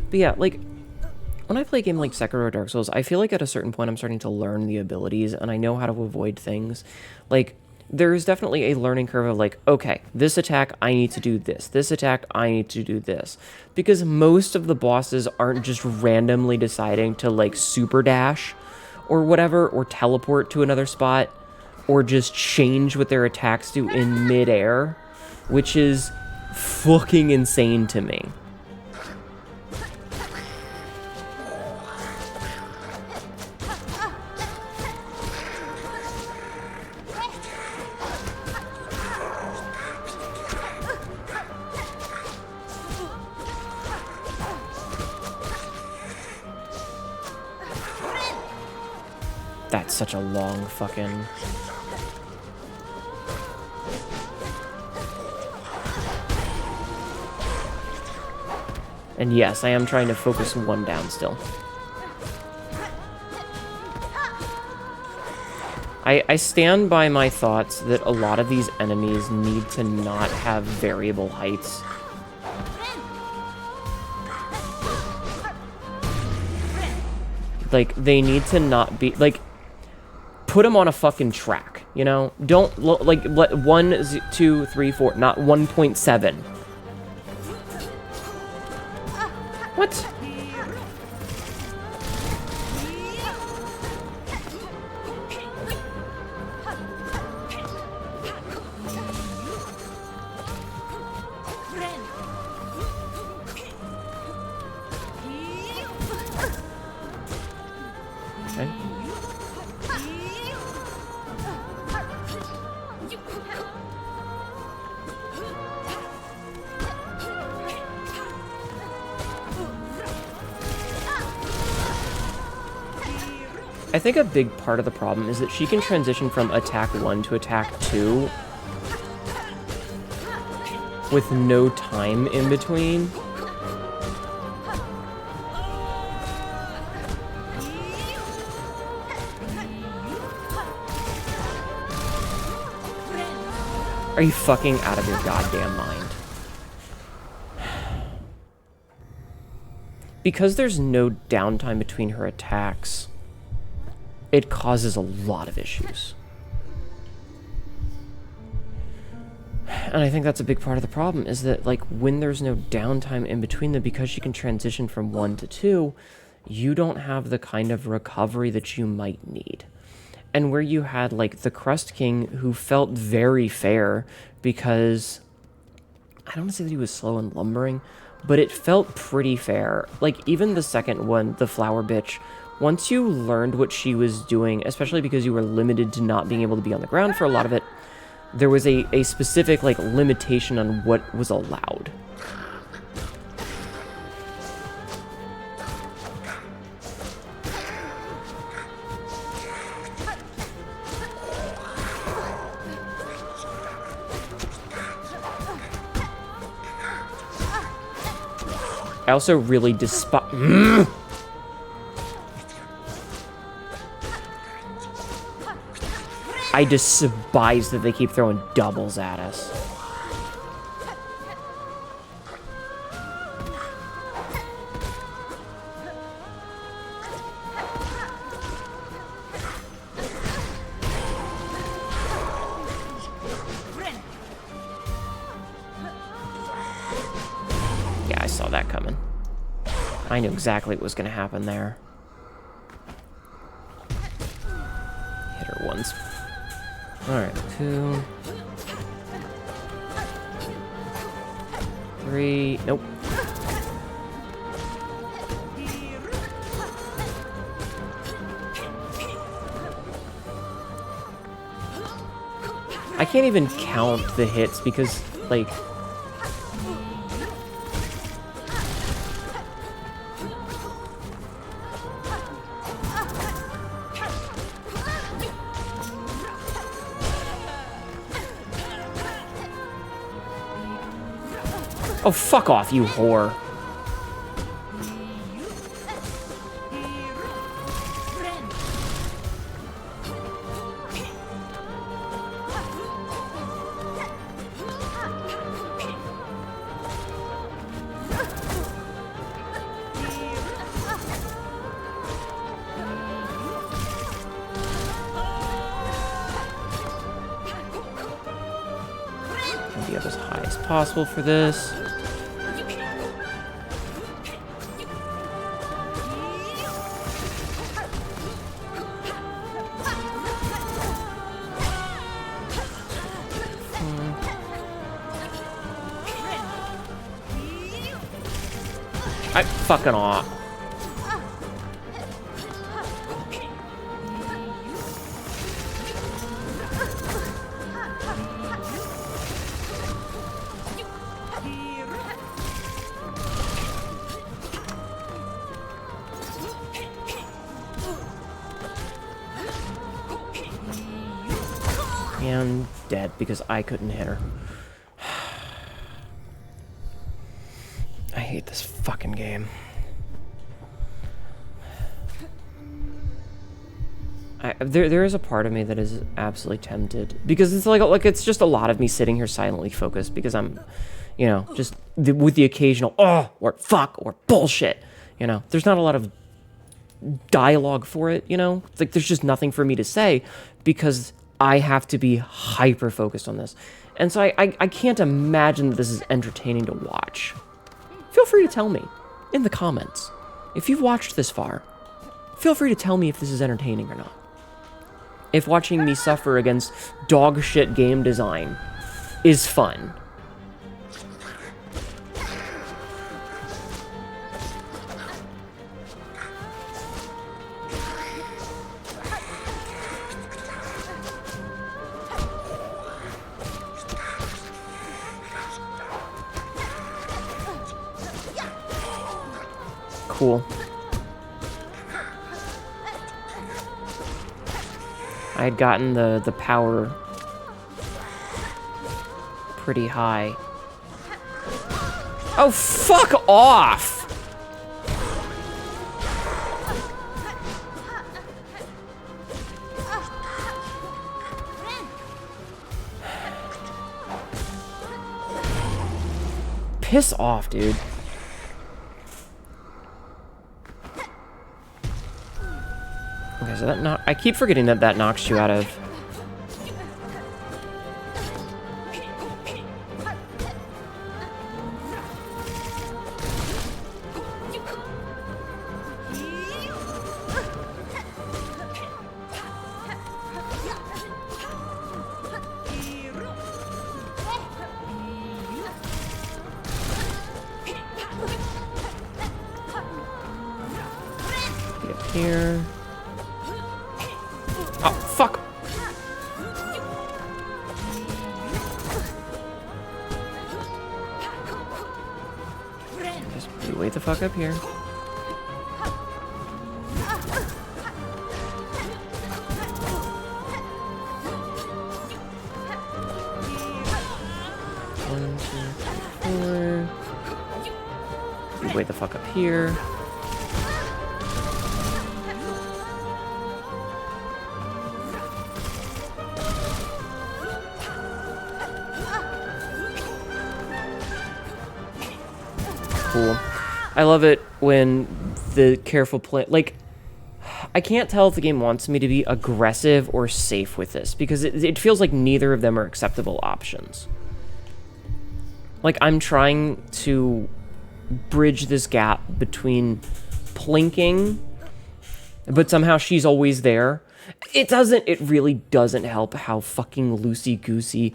But yeah, like, when I play a game like Sekiro or Dark Souls, I feel like at a certain point I'm starting to learn the abilities and I know how to avoid things. Like, there's definitely a learning curve of like, okay, this attack, I need to do this. This attack, I need to do this. Because most of the bosses aren't just randomly deciding to like super dash or whatever, or teleport to another spot, or just change what their attacks do in midair, which is fucking insane to me. That's such a long fucking... And yes, I am trying to focus one down still. I stand by my thoughts that a lot of these enemies need to not have variable heights. Like, they need to not be... Like, put them on a fucking track, you know? Don't, like, let 1, 2, 3, 4, not 1.7. What? Okay. I think a big part of the problem is that she can transition from attack 1 to attack 2 with no time in between. Are you fucking out of your goddamn mind? Because there's no downtime between her attacks, it causes a lot of issues. And I think that's a big part of the problem, is that, like, when there's no downtime in between them, because she can transition from 1 to 2, you don't have the kind of recovery that you might need. And where you had, like, the Crust King, who felt very fair, because I don't want to say that he was slow and lumbering, but it felt pretty fair. Like, even the second one, the Flower Bitch, once you learned what she was doing, especially because you were limited to not being able to be on the ground for a lot of it, there was a specific, like, limitation on what was allowed. I also really despise... I despise that they keep throwing doubles at us. Yeah, I saw that coming. I knew exactly what was going to happen there. Hit her once. Alright, 2... 3... Nope. I can't even count the hits because, like... Oh, fuck off, you whore. I'll be up as high as possible for this. I fucking off. And dead because I couldn't hit her. I hate this fucking game. There is a part of me that is absolutely tempted because it's like it's just a lot of me sitting here silently focused because I'm, you know, just with the occasional oh or fuck or bullshit. You know, there's not a lot of dialogue for it. You know, it's like there's just nothing for me to say because I have to be hyper focused on this, and so I can't imagine that this is entertaining to watch. Feel free to tell me. in the comments. If you've watched this far, feel free to tell me if this is entertaining or not. If watching me suffer against dog shit game design is fun. Cool. I had gotten the power pretty high. Oh, fuck off! Piss off, dude. Okay, so that I keep forgetting that knocks you out of... Get up here. Oh, fuck! Just wait the fuck up here. One, two, three, 4. Wait the fuck up here. Cool. I love it when the careful play... Like, I can't tell if the game wants me to be aggressive or safe with this, because it feels like neither of them are acceptable options. Like, I'm trying to bridge this gap between plinking, but somehow she's always there. It really doesn't help how fucking loosey-goosey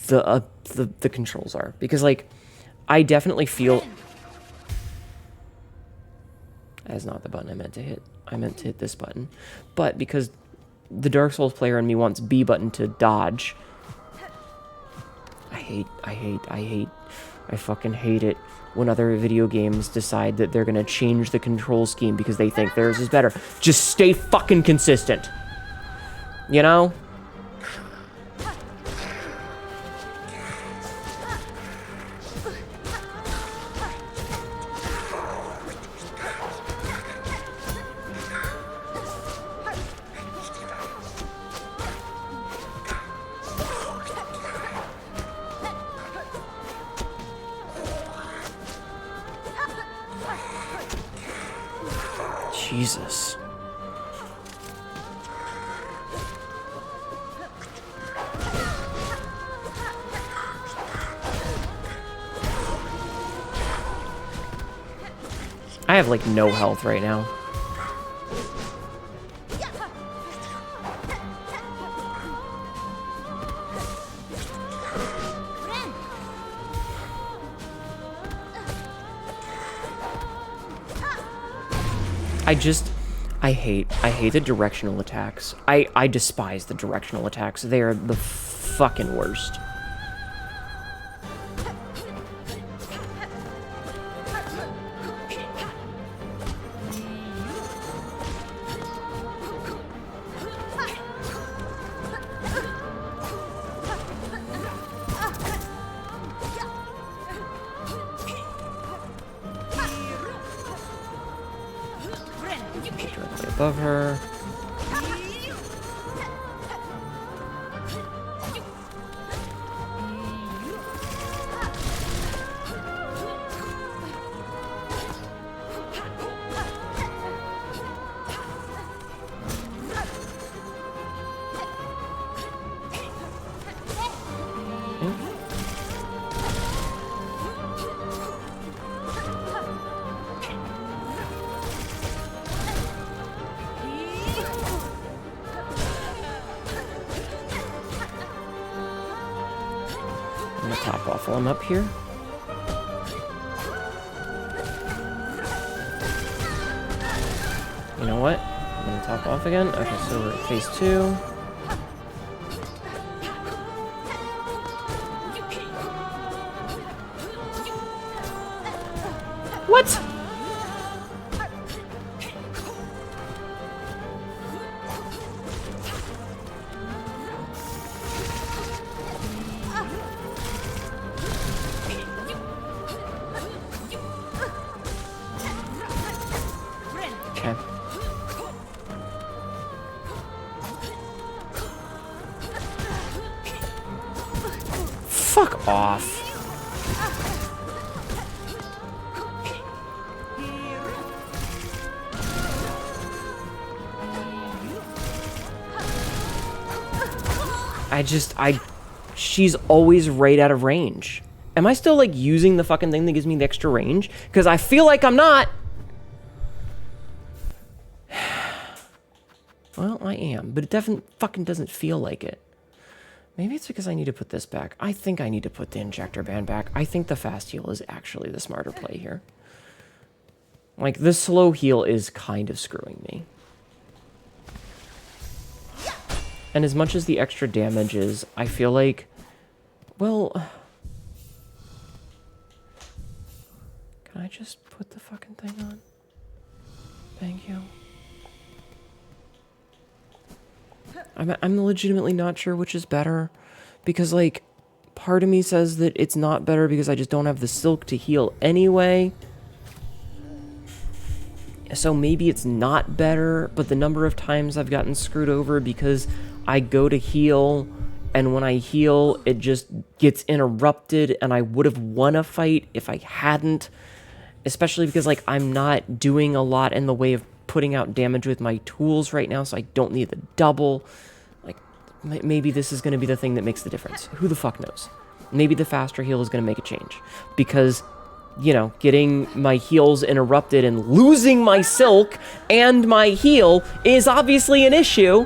the controls are. Because, like, I definitely feel... That's not the button I meant to hit. I meant to hit this button. But because the Dark Souls player in me wants B button to dodge. I fucking hate it when other video games decide that they're gonna change the control scheme because they think theirs is better. Just stay fucking consistent. You know? Jesus. I have like no health right now. I hate the directional attacks. I despise the directional attacks. They are the fucking worst. Directly above her. I'm gonna top off while I'm up here. You know what? I'm gonna top off again. Okay, so we're at phase 2. What? Okay. Fuck off. She's always right out of range. Am I still, like, using the fucking thing that gives me the extra range? Because I feel like I'm not. Well, I am, but it definitely fucking doesn't feel like it. Maybe it's because I need to put this back. I think I need to put the injector band back. I think the fast heal is actually the smarter play here. Like, the slow heal is kind of screwing me. And as much as the extra damage is, I feel like, well, can I just put the fucking thing on? Thank you. I'm legitimately not sure which is better, because, like, part of me says that it's not better because I just don't have the silk to heal anyway. So maybe it's not better, but the number of times I've gotten screwed over because I go to heal, and when I heal, it just gets interrupted, and I would have won a fight if I hadn't. Especially because, like, I'm not doing a lot in the way of putting out damage with my tools right now, so I don't need the double. Like, maybe this is going to be the thing that makes the difference. Who the fuck knows? Maybe the faster heal is going to make a change. Because, you know, getting my heals interrupted and losing my silk and my heal is obviously an issue.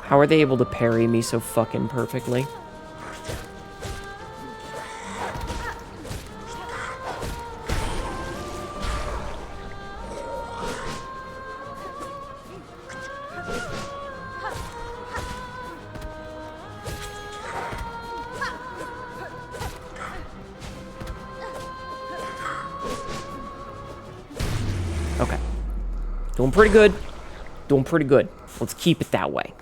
How are they able to parry me so fucking perfectly? Okay. Doing pretty good. Doing pretty good. Let's keep it that way.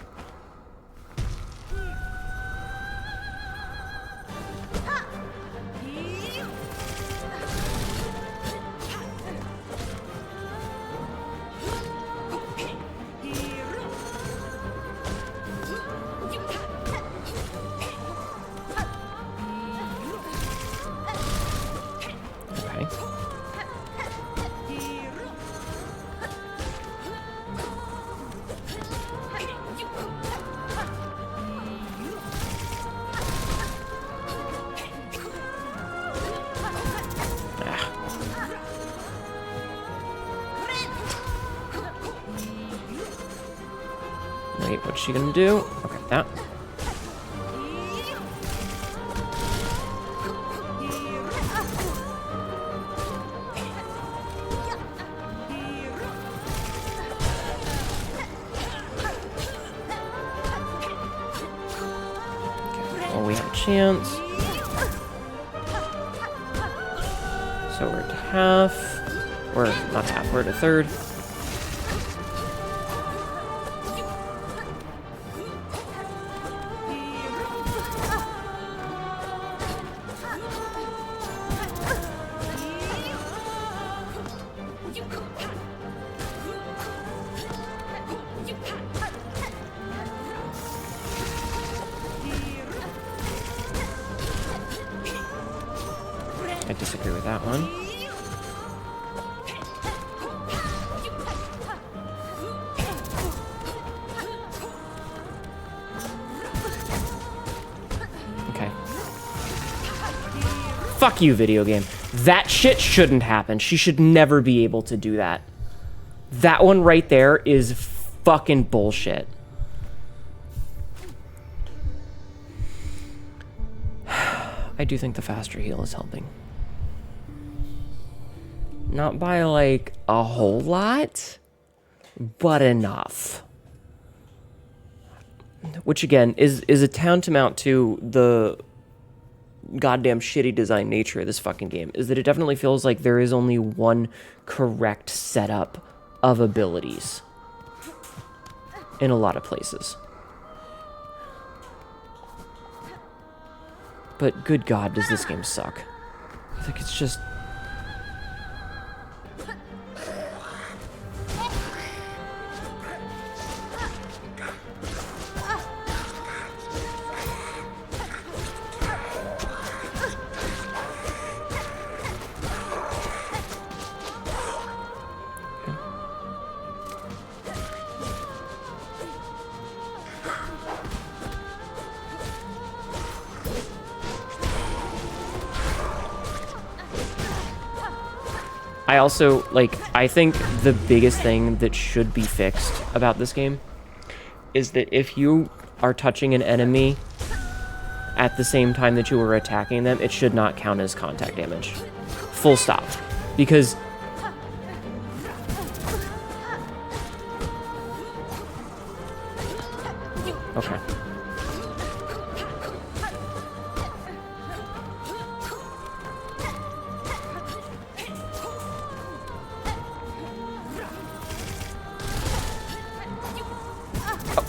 Wait, what's she gonna do? Okay, that. Okay, well, we have a chance. So we're at half. We're not half, we're at a third. I disagree with that one. Fuck you, video game. That shit shouldn't happen. She should never be able to do that. That one right there is fucking bullshit. I do think the faster heal is helping. Not by, like, a whole lot, but enough. Which, again, is a tantamount to the goddamn shitty design nature of this fucking game, is that it definitely feels like there is only one correct setup of abilities in a lot of places. But good God, does this game suck. I think it's just... I also, like, I think the biggest thing that should be fixed about this game is that if you are touching an enemy at the same time that you are attacking them, it should not count as contact damage. Full stop. Because... Okay.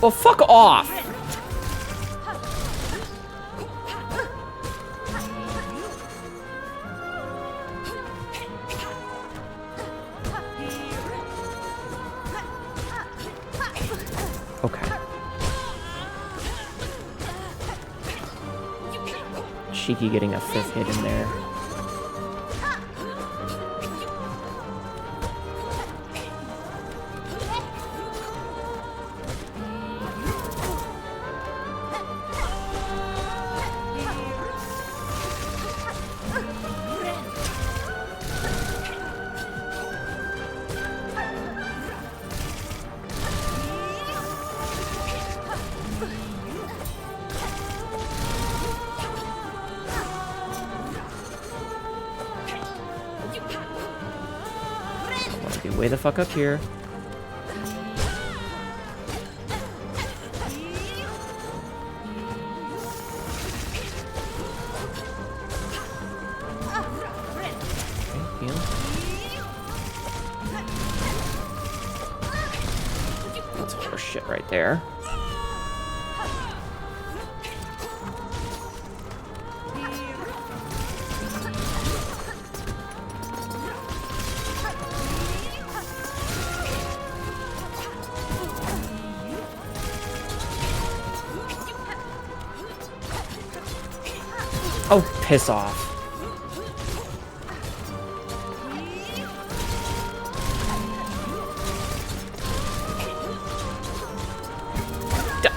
Well, fuck off! Okay. Cheeky getting a 5th hit in there. Get way the fuck up here. Okay, heal. That's horse shit right there. Oh, piss off.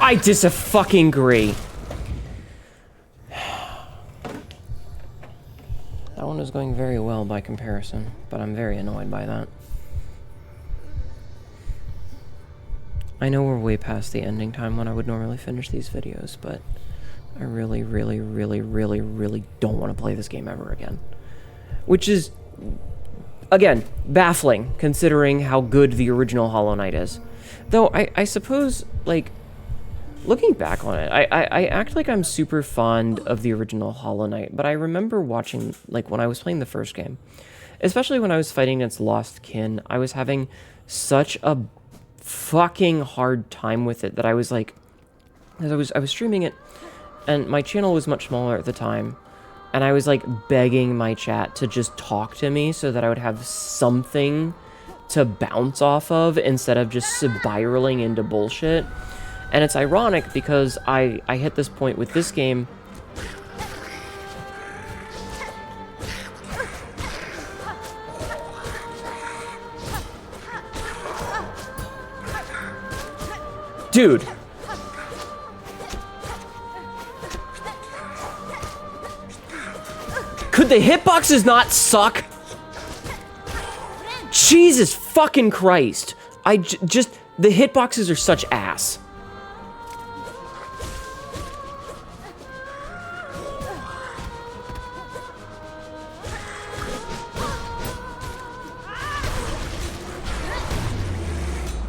I dis-fucking agree. That one is going very well by comparison, but I'm very annoyed by that. I know we're way past the ending time when I would normally finish these videos, but I really, really, really, really, really don't want to play this game ever again. Which is, again, baffling, considering how good the original Hollow Knight is. Though, I suppose, like, looking back on it, I act like I'm super fond of the original Hollow Knight, but I remember watching, like, when I was playing the first game, especially when I was fighting against Lost Kin, I was having such a fucking hard time with it that I was, like, as I was streaming it, and my channel was much smaller at the time, and I was, like, begging my chat to just talk to me so that I would have something to bounce off of instead of just spiraling into bullshit. And it's ironic because I hit this point with this game. Dude. Could the hitboxes not suck? Jesus fucking Christ. The hitboxes are such ass.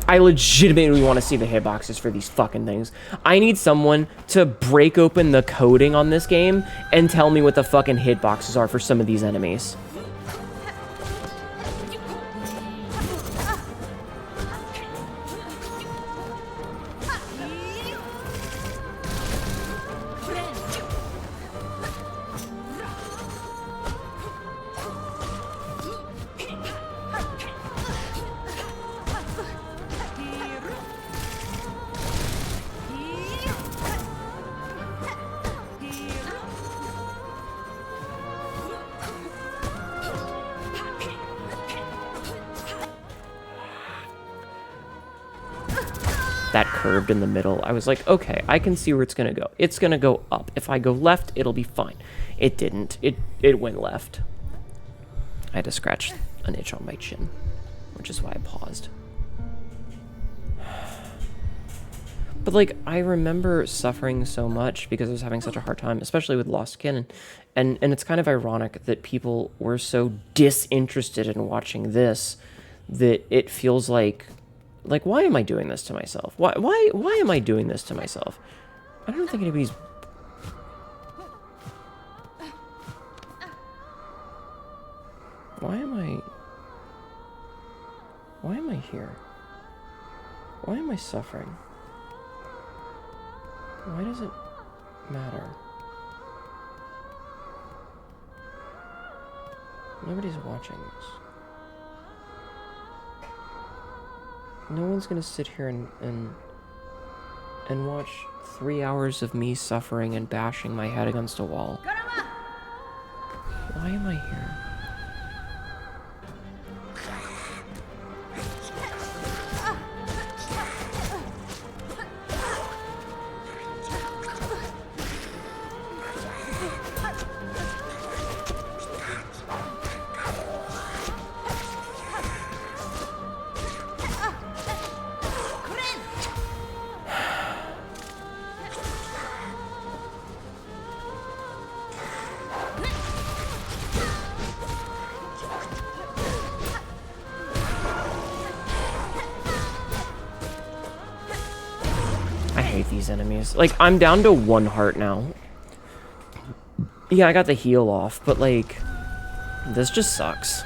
I legitimately want to see the hitboxes for these fucking things. I need someone to break open the coding on this game and tell me what the fucking hitboxes are for some of these enemies. That curved in the middle, I was like, okay, I can see where it's gonna go. It's gonna go up. If I go left, it'll be fine. It didn't. It went left. I had to scratch an itch on my chin, which is why I paused. But like, I remember suffering so much because I was having such a hard time, especially with Lost Skin, and it's kind of ironic that people were so disinterested in watching this that it feels like, why am I doing this to myself? Why am I doing this to myself? I don't think anybody's... Why am I here? Why am I suffering? Why does it matter? Nobody's watching this. No one's gonna sit here and watch 3 hours of me suffering and bashing my head against a wall. Why am I here? These enemies. Like, I'm down to 1 heart now. Yeah, I got the heal off, but like, this just sucks.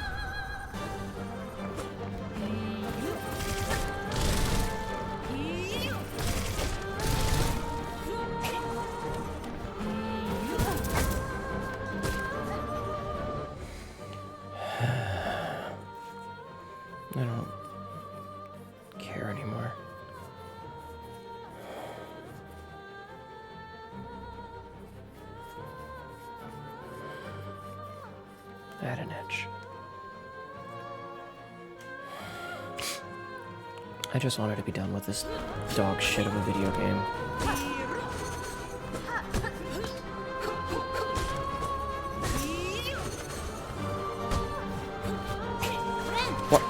I don't care anymore. I had an itch. I just wanted to be done with this dog shit of a video game. What?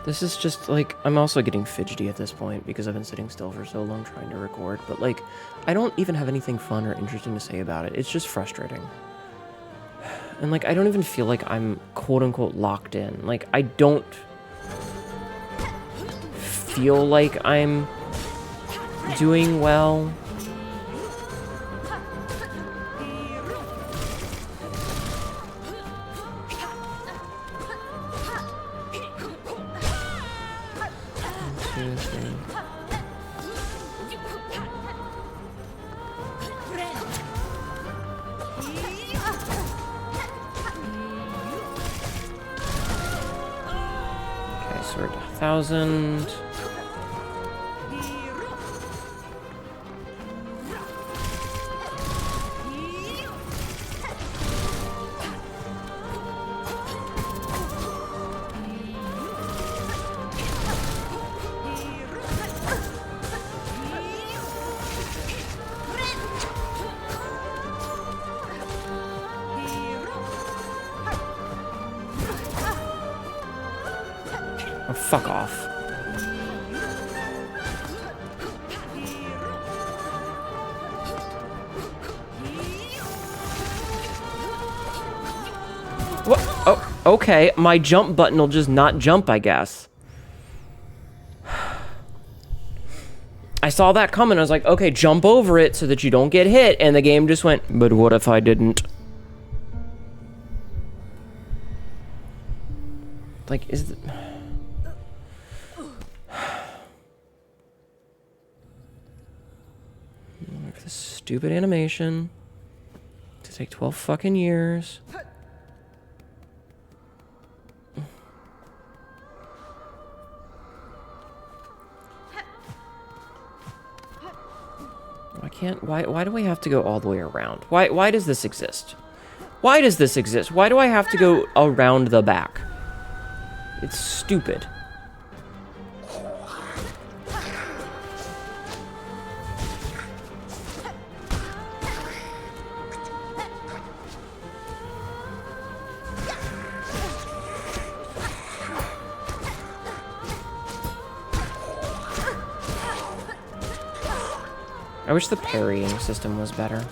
This is just, like, I'm also getting fidgety at this point because I've been sitting still for so long trying to record, but, like, I don't even have anything fun or interesting to say about it. It's just frustrating. And, like, I don't even feel like I'm quote-unquote locked in. Like, I don't feel like I'm doing well. Okay, so we're at 1,000. Oh, fuck off. What? Oh, okay. My jump button will just not jump, I guess. I saw that coming. I was like, okay, jump over it so that you don't get hit. And the game just went, but what if I didn't? Like, is the... For this stupid animation to take 12 fucking years. Why do we have to go all the way around? Why does this exist? Why does this exist? Why do I have to go around the back? It's stupid. I wish the parrying system was better.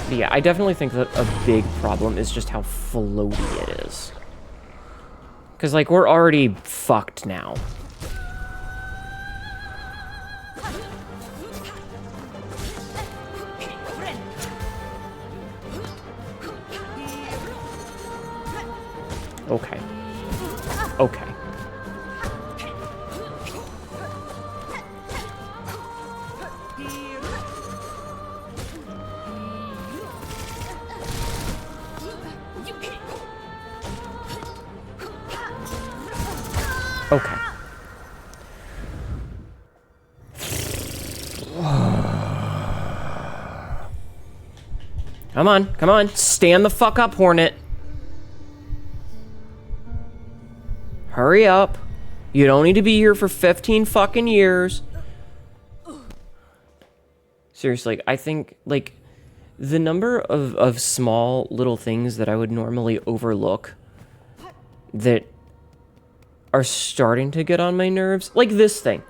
But yeah, I definitely think that a big problem is just how floaty it is. Because, like, we're already fucked now. Okay. Okay. Okay. Come on, come on. Stand the fuck up, Hornet. Hurry up. You don't need to be here for 15 fucking years. Seriously, I think, like, the number of small little things that I would normally overlook that are starting to get on my nerves. Like this thing.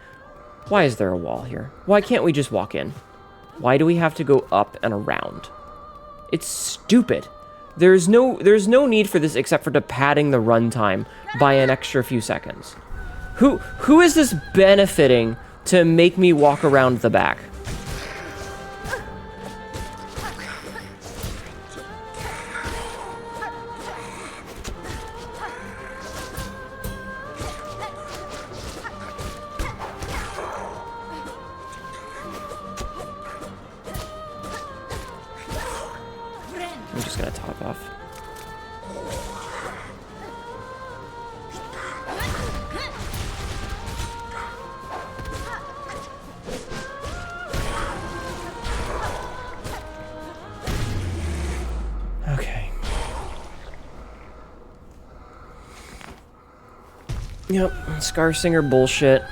Why is there a wall here? Why can't we just walk in? Why do we have to go up and around? It's stupid. There's no need for this except for padding the runtime by an extra few seconds. Who is this benefiting to make me walk around the back? I'm just gonna top off. Okay. Yep, Scar Singer bullshit.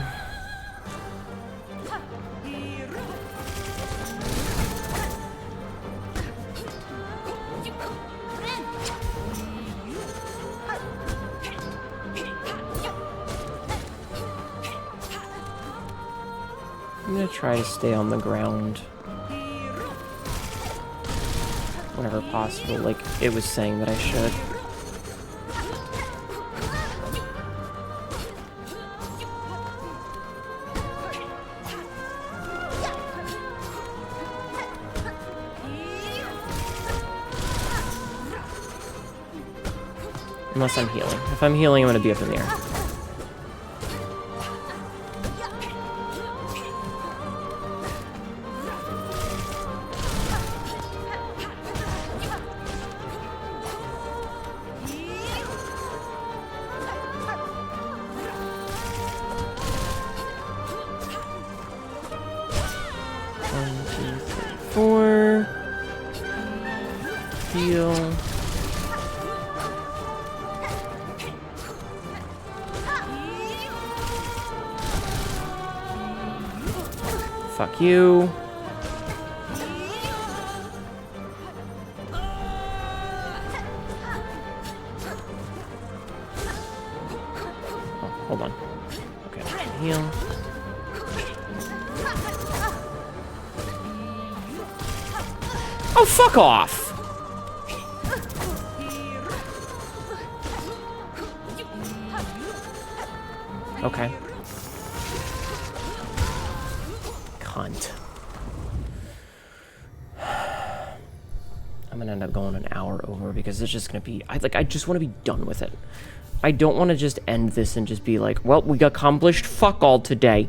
I'm gonna try to stay on the ground whenever possible, like it was saying that I should. Unless I'm healing. If I'm healing, I'm gonna be up in the air. Heal. Fuck you. Oh, hold on. Okay, heal. Oh, fuck off! Okay. Cunt. I'm gonna end up going an hour over because it's just gonna be... I just want to be done with it. I don't want to just end this and just be like, well, we accomplished fuck all today.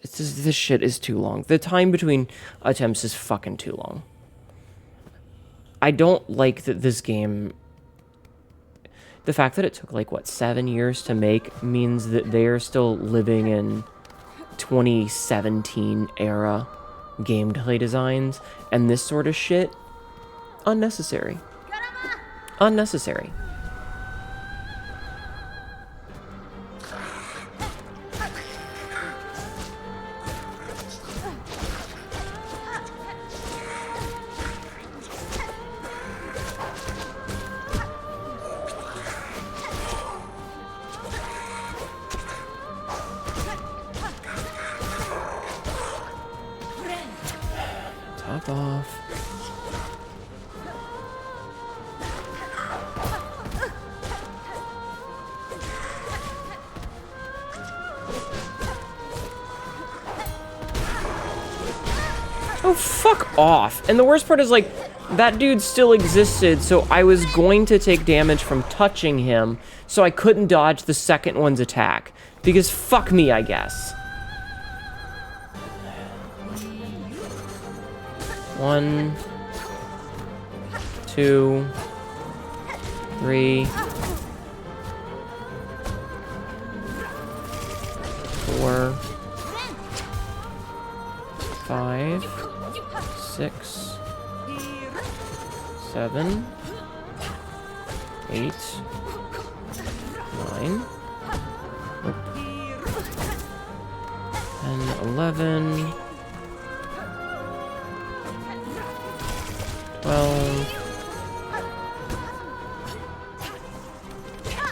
This shit is too long. The time between attempts is fucking too long. I don't like that this game... The fact that it took, like, what, 7 years to make means that they are still living in 2017 era gameplay designs, and this sort of shit, unnecessary. Unnecessary. Top off. Oh, fuck off. And the worst part is, like, that dude still existed, so I was going to take damage from touching him, so I couldn't dodge the second one's attack. Because fuck me, I guess. 1, 2, 3, 4, 5, 6, 7, 8, 9, 10, 11, 12,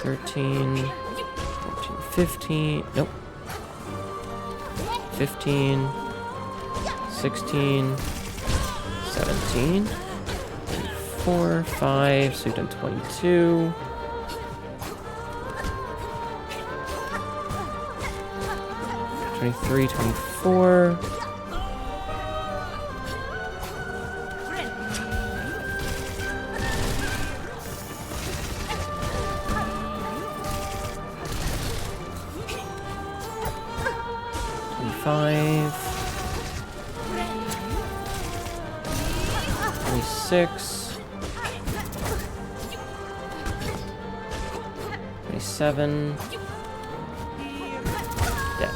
13, 14, 15, nope, 15, 16, 17, 4, 5, so we've done 22, 23, 24, 25, 26, 27, dead.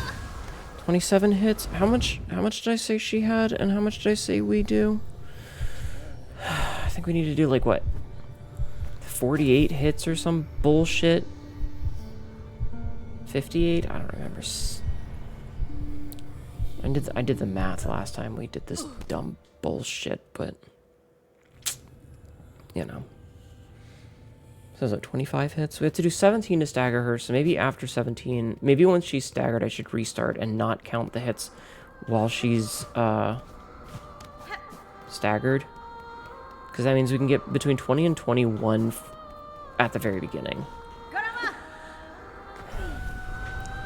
27 hits. How much did I say she had, and how much did I say we do? I think we need to do, like, what, 48 hits or some bullshit? 58? I don't remember. I did the math last time we did this dumb bullshit, but you know. So is it 25 hits? We have to do 17 to stagger her, so maybe after 17, maybe once she's staggered, I should restart and not count the hits while she's staggered. Because that means we can get between 20 and 21 at the very beginning.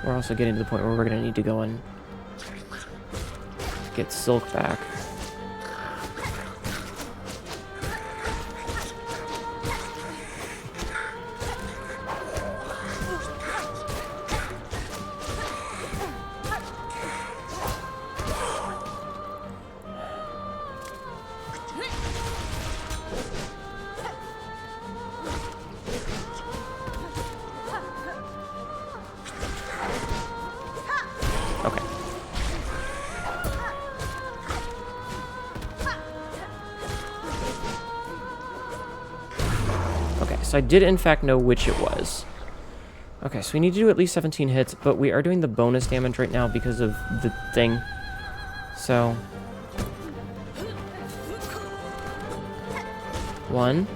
We're also getting to the point where we're going to need to go and get Silk back. So I did in fact know which it was. Okay, so we need to do at least 17 hits, but we are doing the bonus damage right now because of the thing. So... 1.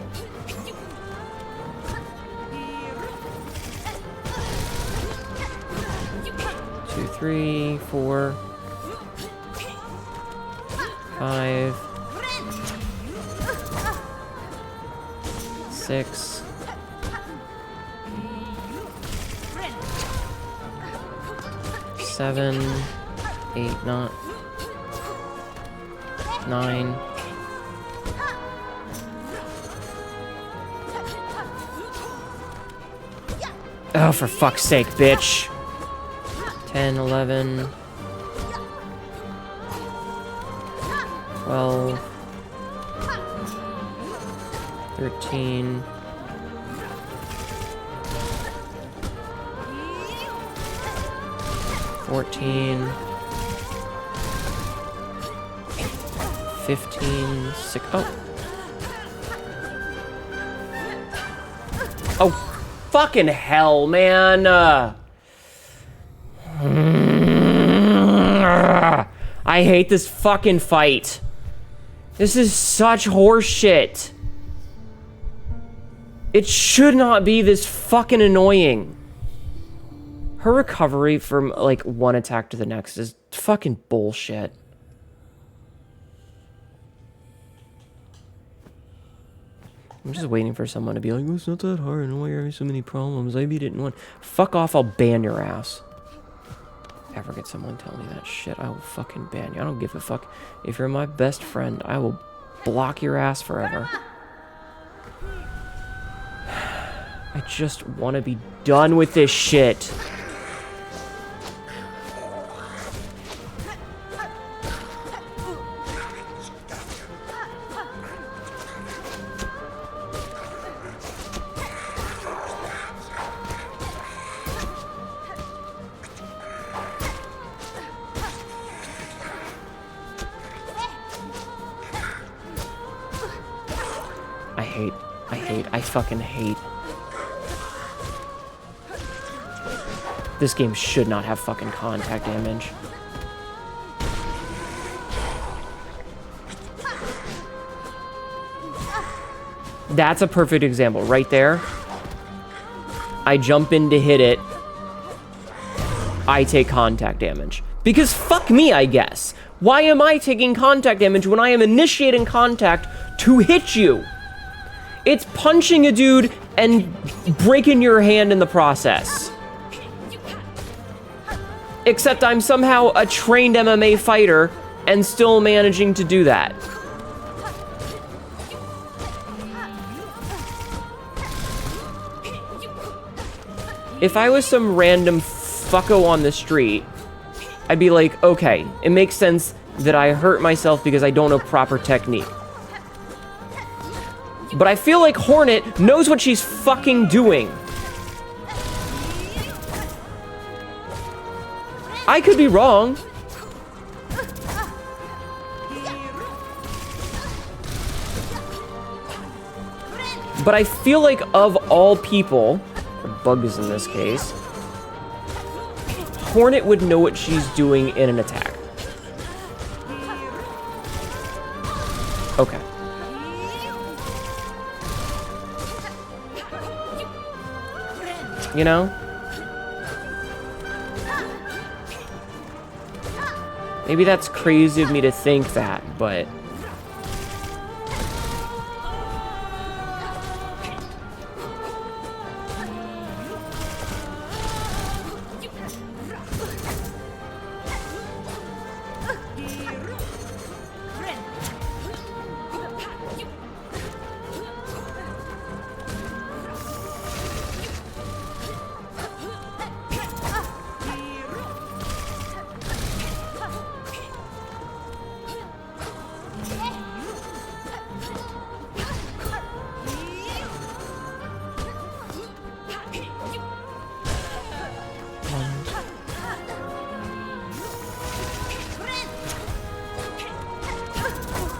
2, 3, 4, 5, 6, 7, 8, not 9. Oh, for fuck's sake, bitch. 10, 11, 12, 13, 14, 15, 6. Oh, fucking hell, man. I hate this fucking fight. This is such horseshit. It should not be this fucking annoying. Her recovery from, like, one attack to the next is fucking bullshit. I'm just waiting for someone to be like, oh, it's not that hard. I know why you're having so many problems. I beat it in 1. Fuck off, I'll ban your ass. Ever get someone tell me that shit, I will fucking ban you. I don't give a fuck. If you're my best friend, I will block your ass forever. I just want to be done with this shit. I fucking hate. This game should not have fucking contact damage. That's a perfect example right there. I jump in to hit it. I take contact damage. Because fuck me, I guess. Why am I taking contact damage when I am initiating contact to hit you? It's punching a dude and breaking your hand in the process. Except I'm somehow a trained MMA fighter and still managing to do that. If I was some random fucko on the street, I'd be like, okay, it makes sense that I hurt myself because I don't know proper technique. But I feel like Hornet knows what she's fucking doing. I could be wrong. But I feel like of all people, or bugs in this case, Hornet would know what she's doing in an attack. Okay. You know? Maybe that's crazy of me to think that, but...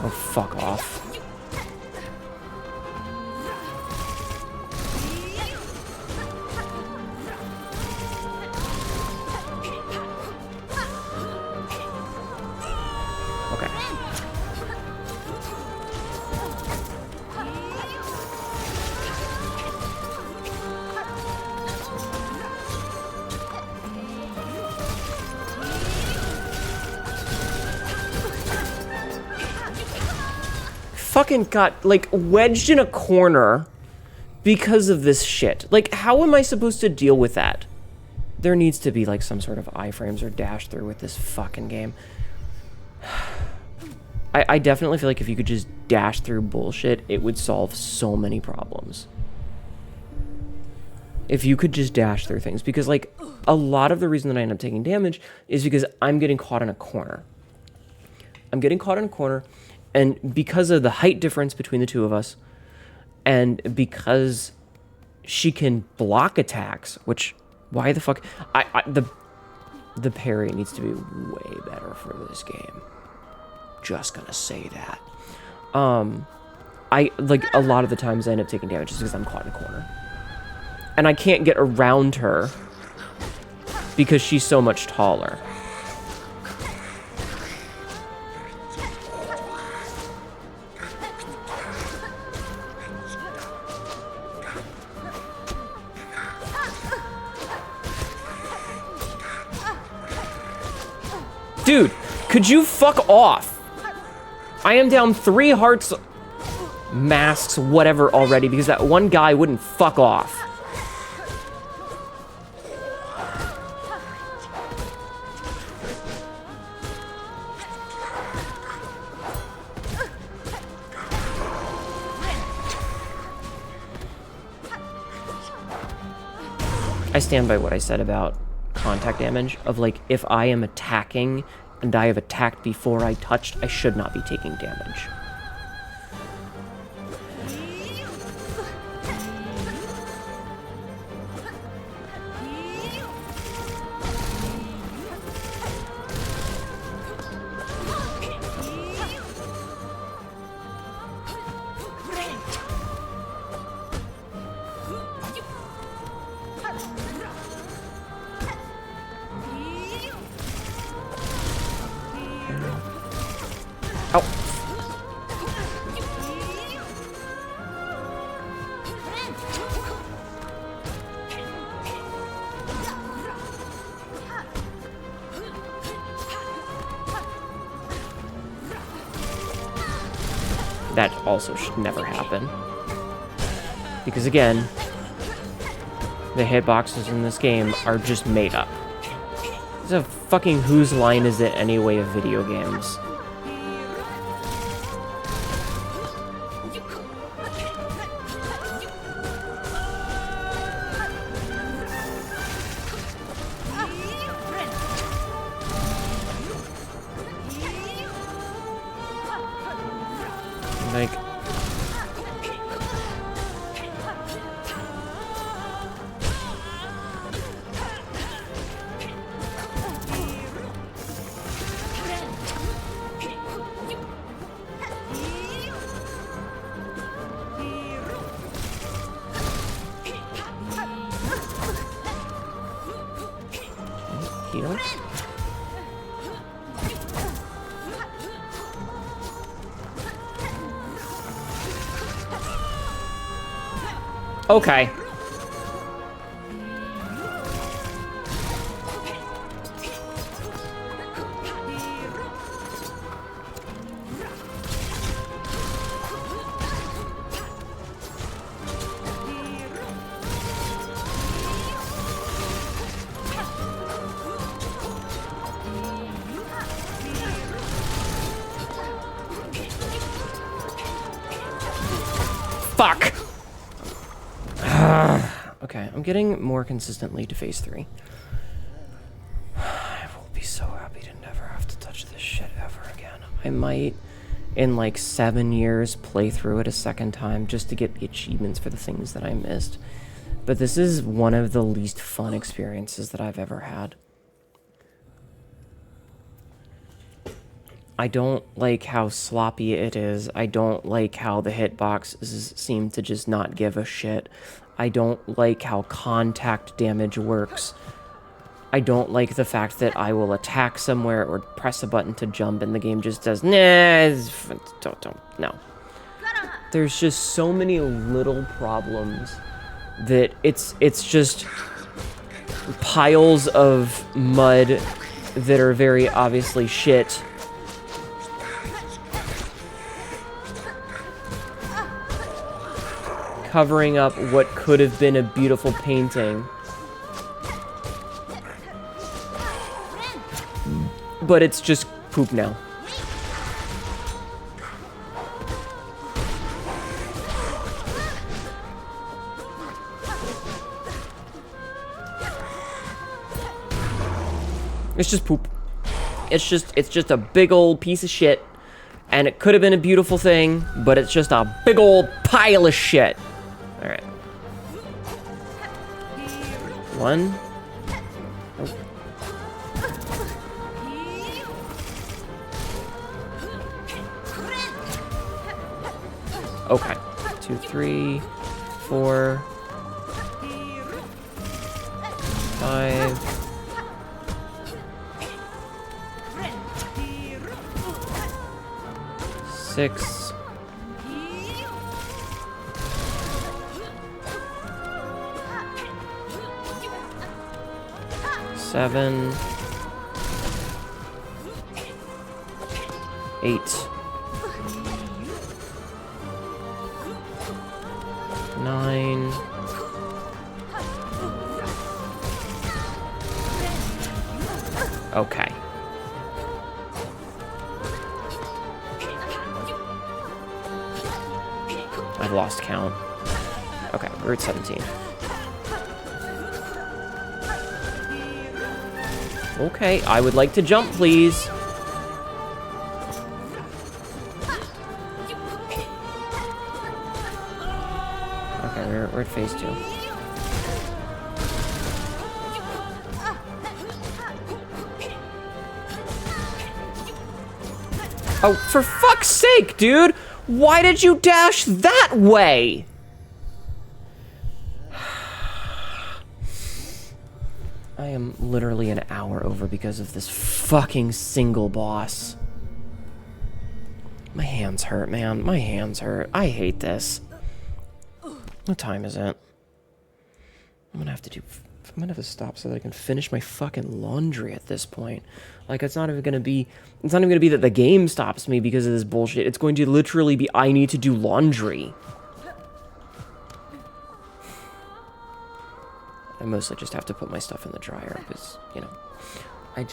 Oh, fuck off. fucking got, like, wedged in a corner because of this shit. Like, how am I supposed to deal with that? There needs to be, like, some sort of iframes or dash through with this fucking game. I definitely feel like if you could just dash through bullshit, it would solve so many problems. If you could just dash through things. Because, like, a lot of the reason that I end up taking damage is because I'm getting caught in a corner. I'm getting caught in a corner, and because of the height difference between the two of us, and because she can block attacks, which, why the fuck... The parry needs to be way better for this game. Just gonna say that. Like, a lot of the times I end up taking damage just because I'm caught in a corner. And I can't get around her because she's so much taller. Dude, could you fuck off? I am down 3 hearts, masks, whatever already because that one guy wouldn't fuck off. I stand by what I said about contact damage, of like, if I am attacking and I have attacked before I touched, I should not be taking damage. That also should never happen. Because again, the hitboxes in this game are just made up. It's a fucking whose line is it anyway of video games. Like, heal? Okay. Fuck. Okay, I'm getting more consistently to phase 3. I will be so happy to never have to touch this shit ever again. I might, in like 7 years, play through it a second time just to get the achievements for the things that I missed. But this is one of the least fun experiences that I've ever had. I don't like how sloppy it is. I don't like how the hitboxes seem to just not give a shit. I don't like how contact damage works. I don't like the fact that I will attack somewhere or press a button to jump and the game just does, nah, no. There's just so many little problems that it's just piles of mud that are very obviously shit. covering up what could have been a beautiful painting. But it's just poop now. It's just poop. It's just a big old piece of shit. And it could have been a beautiful thing, but it's just a big old pile of shit. All right. One. Oh. Okay. 2, 3, 4, 5. 6. 7. 8. 9. 10. Okay. I've lost count. Okay, we're at 17. Okay, I would like to jump, please. Okay, we're at phase 2. Oh, for fuck's sake, dude! Why did you dash that way? I am literally an hour over because of this fucking single boss. My hands hurt, man. My hands hurt. I hate this. What time is it? I'm gonna have to stop so that I can finish my fucking laundry at this point. Like, it's not even gonna be that the game stops me because of this bullshit. It's going to literally be, I need to do laundry. I mostly just have to put my stuff in the dryer because, you know, I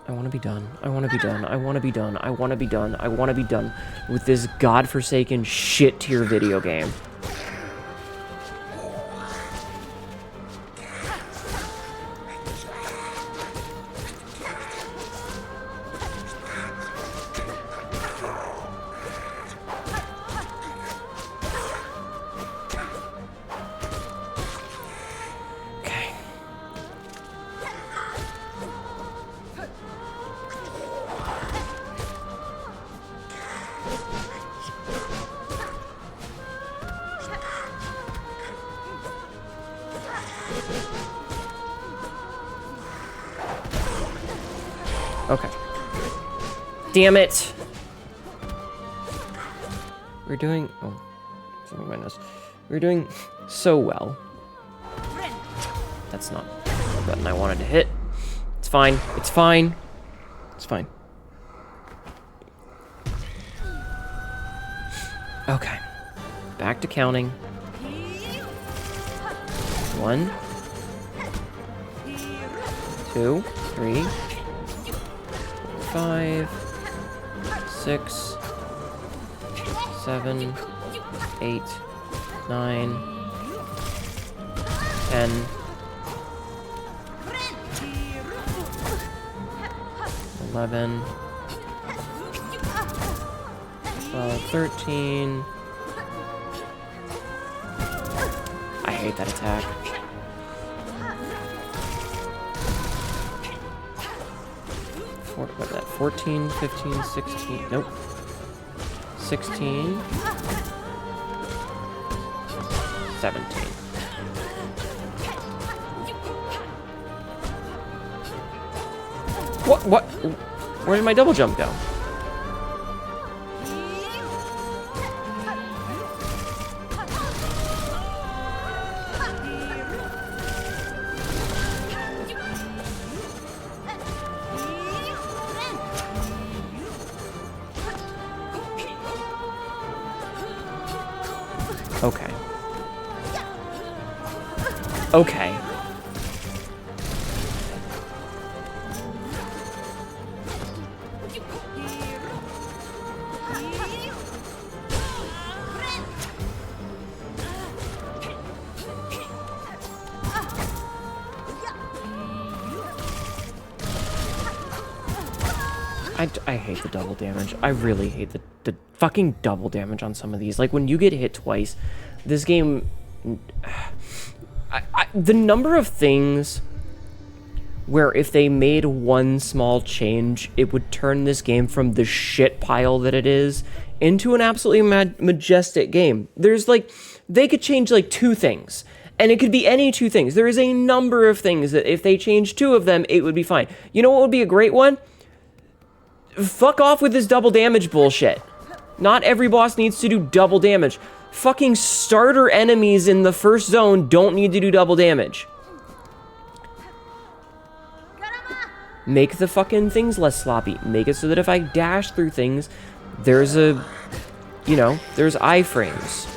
want to be done. I want to be done. I want to be done. I want to be done. I want to be done with this godforsaken shit tier video game. Okay. Damn it! We're doing... Oh, something my nose. We're doing so well. That's not the button I wanted to hit. It's fine. It's fine. It's fine. Okay. Back to counting. 1, 2, 3, 5, 6, 7, 8, 9, 10, 11, 12, 13. I hate that attack. What's that? 14, 15, 16. Nope. 16. 17. What? Where did my double jump go? Okay. Okay. I hate the double damage. I really hate the fucking double damage on some of these. Like, when you get hit twice, this game... the number of things where if they made one small change, it would turn this game from the shit pile that it is into an absolutely majestic game. There's, like... They could change, like, 2 things. And it could be any 2 things. There is a number of things that if they change 2 of them, it would be fine. You know what would be a great one? Fuck off with this double damage bullshit. Not every boss needs to do double damage. Fucking starter enemies in the first zone don't need to do double damage. Make the fucking things less sloppy. Make it so that if I dash through things, there's a... You know, there's iframes.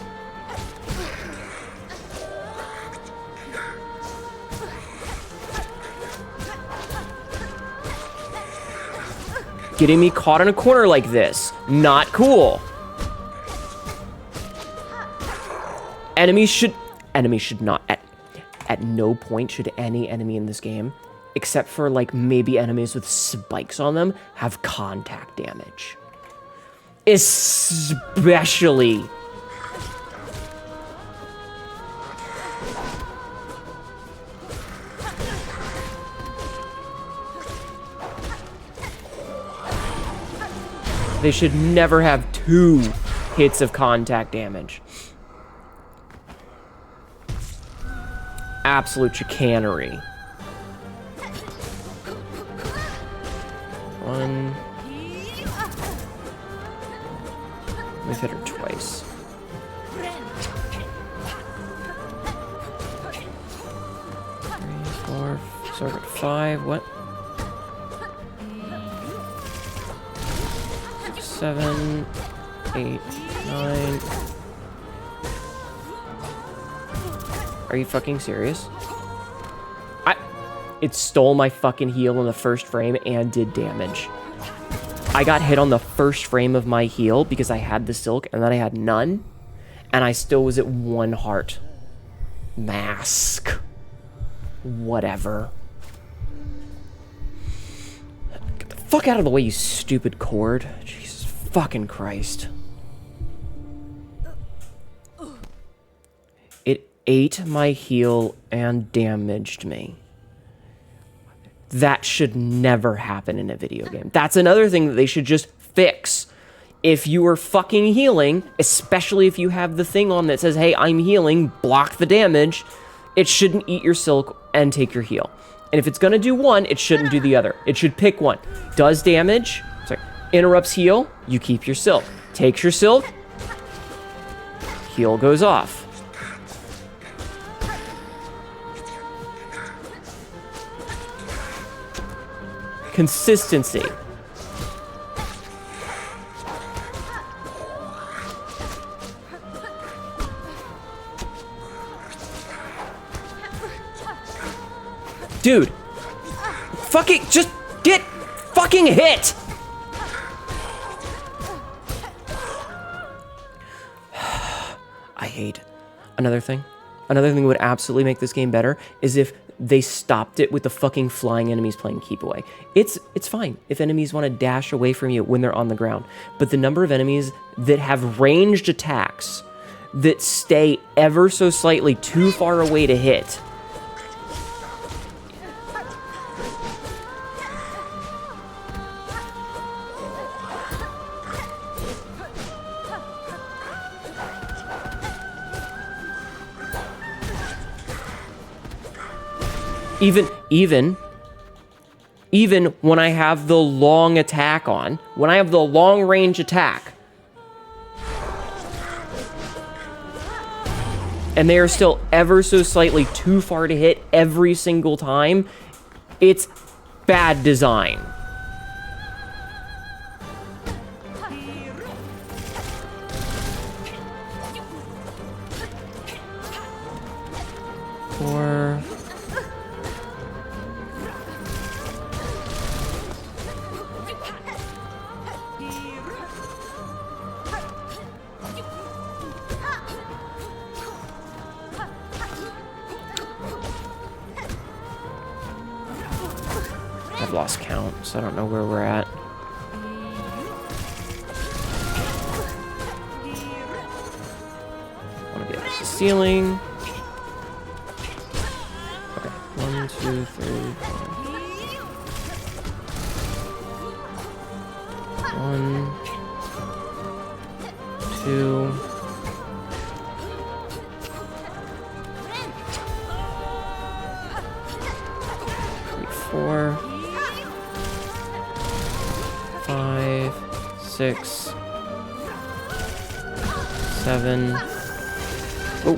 Getting me caught in a corner like this. Not cool. Enemies should not, at no point should any enemy in this game, except for like maybe enemies with spikes on them, have contact damage. Especially. They should never have 2 hits of contact damage. Absolute chicanery. 1. We've hit her twice. 3, 4, so we're at 5. What? 7, 8, 9. Are you fucking serious? It stole my fucking heal in the first frame and did damage. I got hit on the first frame of my heal because I had the silk and then I had none. And I still was at 1 heart. Mask. Whatever. Get the fuck out of the way, you stupid cord. Jesus fucking Christ. It ate my heal and damaged me. That should never happen in a video game. That's another thing that they should just fix. If you are fucking healing, especially if you have the thing on that says, hey, I'm healing, block the damage, it shouldn't eat your silk and take your heal. And if it's gonna do one, it shouldn't do the other. It should pick one. Does damage, sorry, interrupts heal, you keep your silk. Takes your silk, heal goes off. Consistency. Dude. Fucking just get fucking hit. I hate another thing. Another thing that would absolutely make this game better is if they stopped it with the fucking flying enemies playing keep away. It's fine if enemies want to dash away from you when they're on the ground, but the number of enemies that have ranged attacks that stay ever so slightly too far away to hit. Even when I have the long attack on, when I have the long range attack, and they are still ever so slightly too far to hit every single time, it's bad design. 4. I've lost count, so I don't know where we're at. I want to be up to the ceiling. Okay, 1, 2, 3, 4. 1, 2. 4, 5, 6, 7. Oh.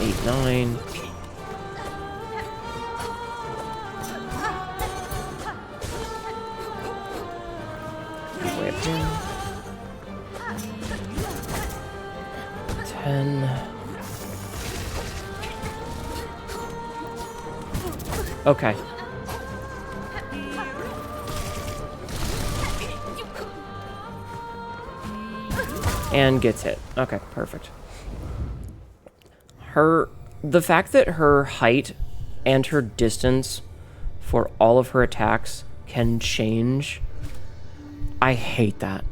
8, 9. Way up here. 10. Okay. And gets hit. Okay, perfect. The fact that her height and her distance for all of her attacks can change, I hate that.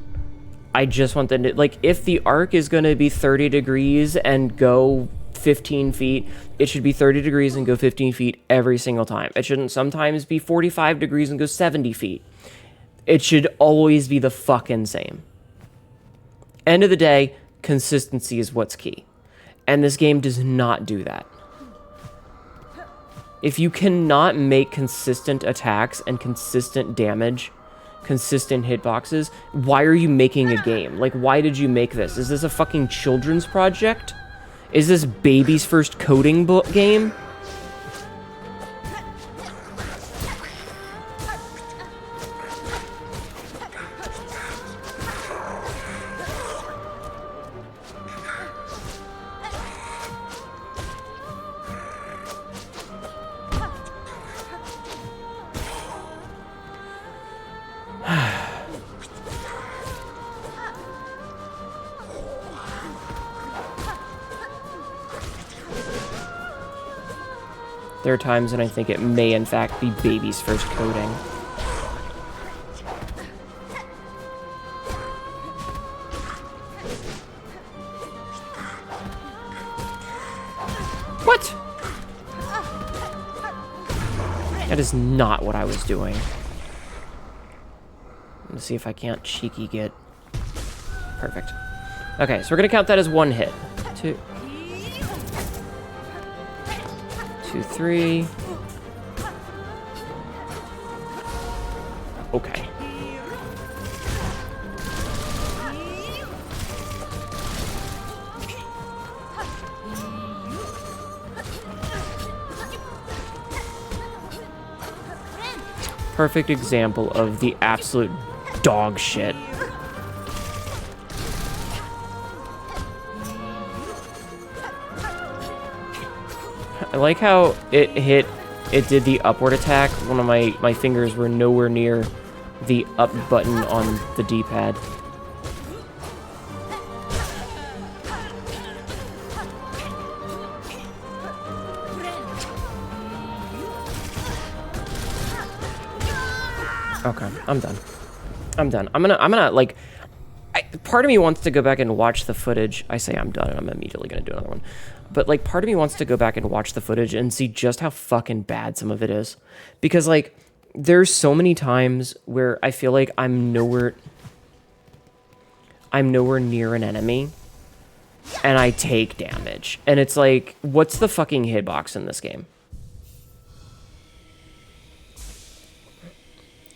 I just want them to, like, if the arc is going to be 30 degrees and go 15 feet, it should be 30 degrees and go 15 feet every single time. It shouldn't sometimes be 45 degrees and go 70 feet. It should always be the fucking same. End of the day, consistency is what's key. And this game does not do that. If you cannot make consistent attacks and consistent damage, consistent hitboxes, why are you making a game? Like, why did you make this? Is this a fucking children's project? Is this baby's first coding game? There are times when I think it may, in fact, be baby's first coding. What? That is not what I was doing. Let's see if I can't cheeky get... Perfect. Okay, so we're going to count that as one hit. 2, 3. Okay. Perfect example of the absolute dog shit. I like how it did the upward attack. One of my fingers were nowhere near the up button on the D-pad. Okay, I'm done. I'm done. I'm gonna like, part of me wants to go back and watch the footage. I say I'm done, and I'm immediately gonna do another one. But, like, part of me wants to go back and watch the footage and see just how fucking bad some of it is. Because, like, there's so many times where I feel like I'm nowhere near an enemy, and I take damage. And it's like, what's the fucking hitbox in this game?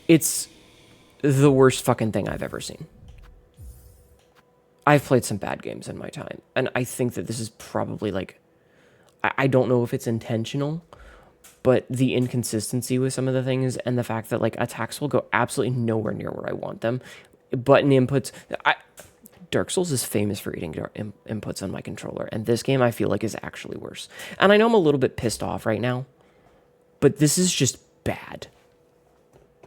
It's the worst fucking thing I've ever seen. I've played some bad games in my time, and I think that this is probably, like, I don't know if it's intentional, but the inconsistency with some of the things and the fact that, like, attacks will go absolutely nowhere near where I want them. Button inputs, Dark Souls is famous for eating inputs on my controller, and this game I feel like is actually worse. And I know I'm a little bit pissed off right now, but this is just bad.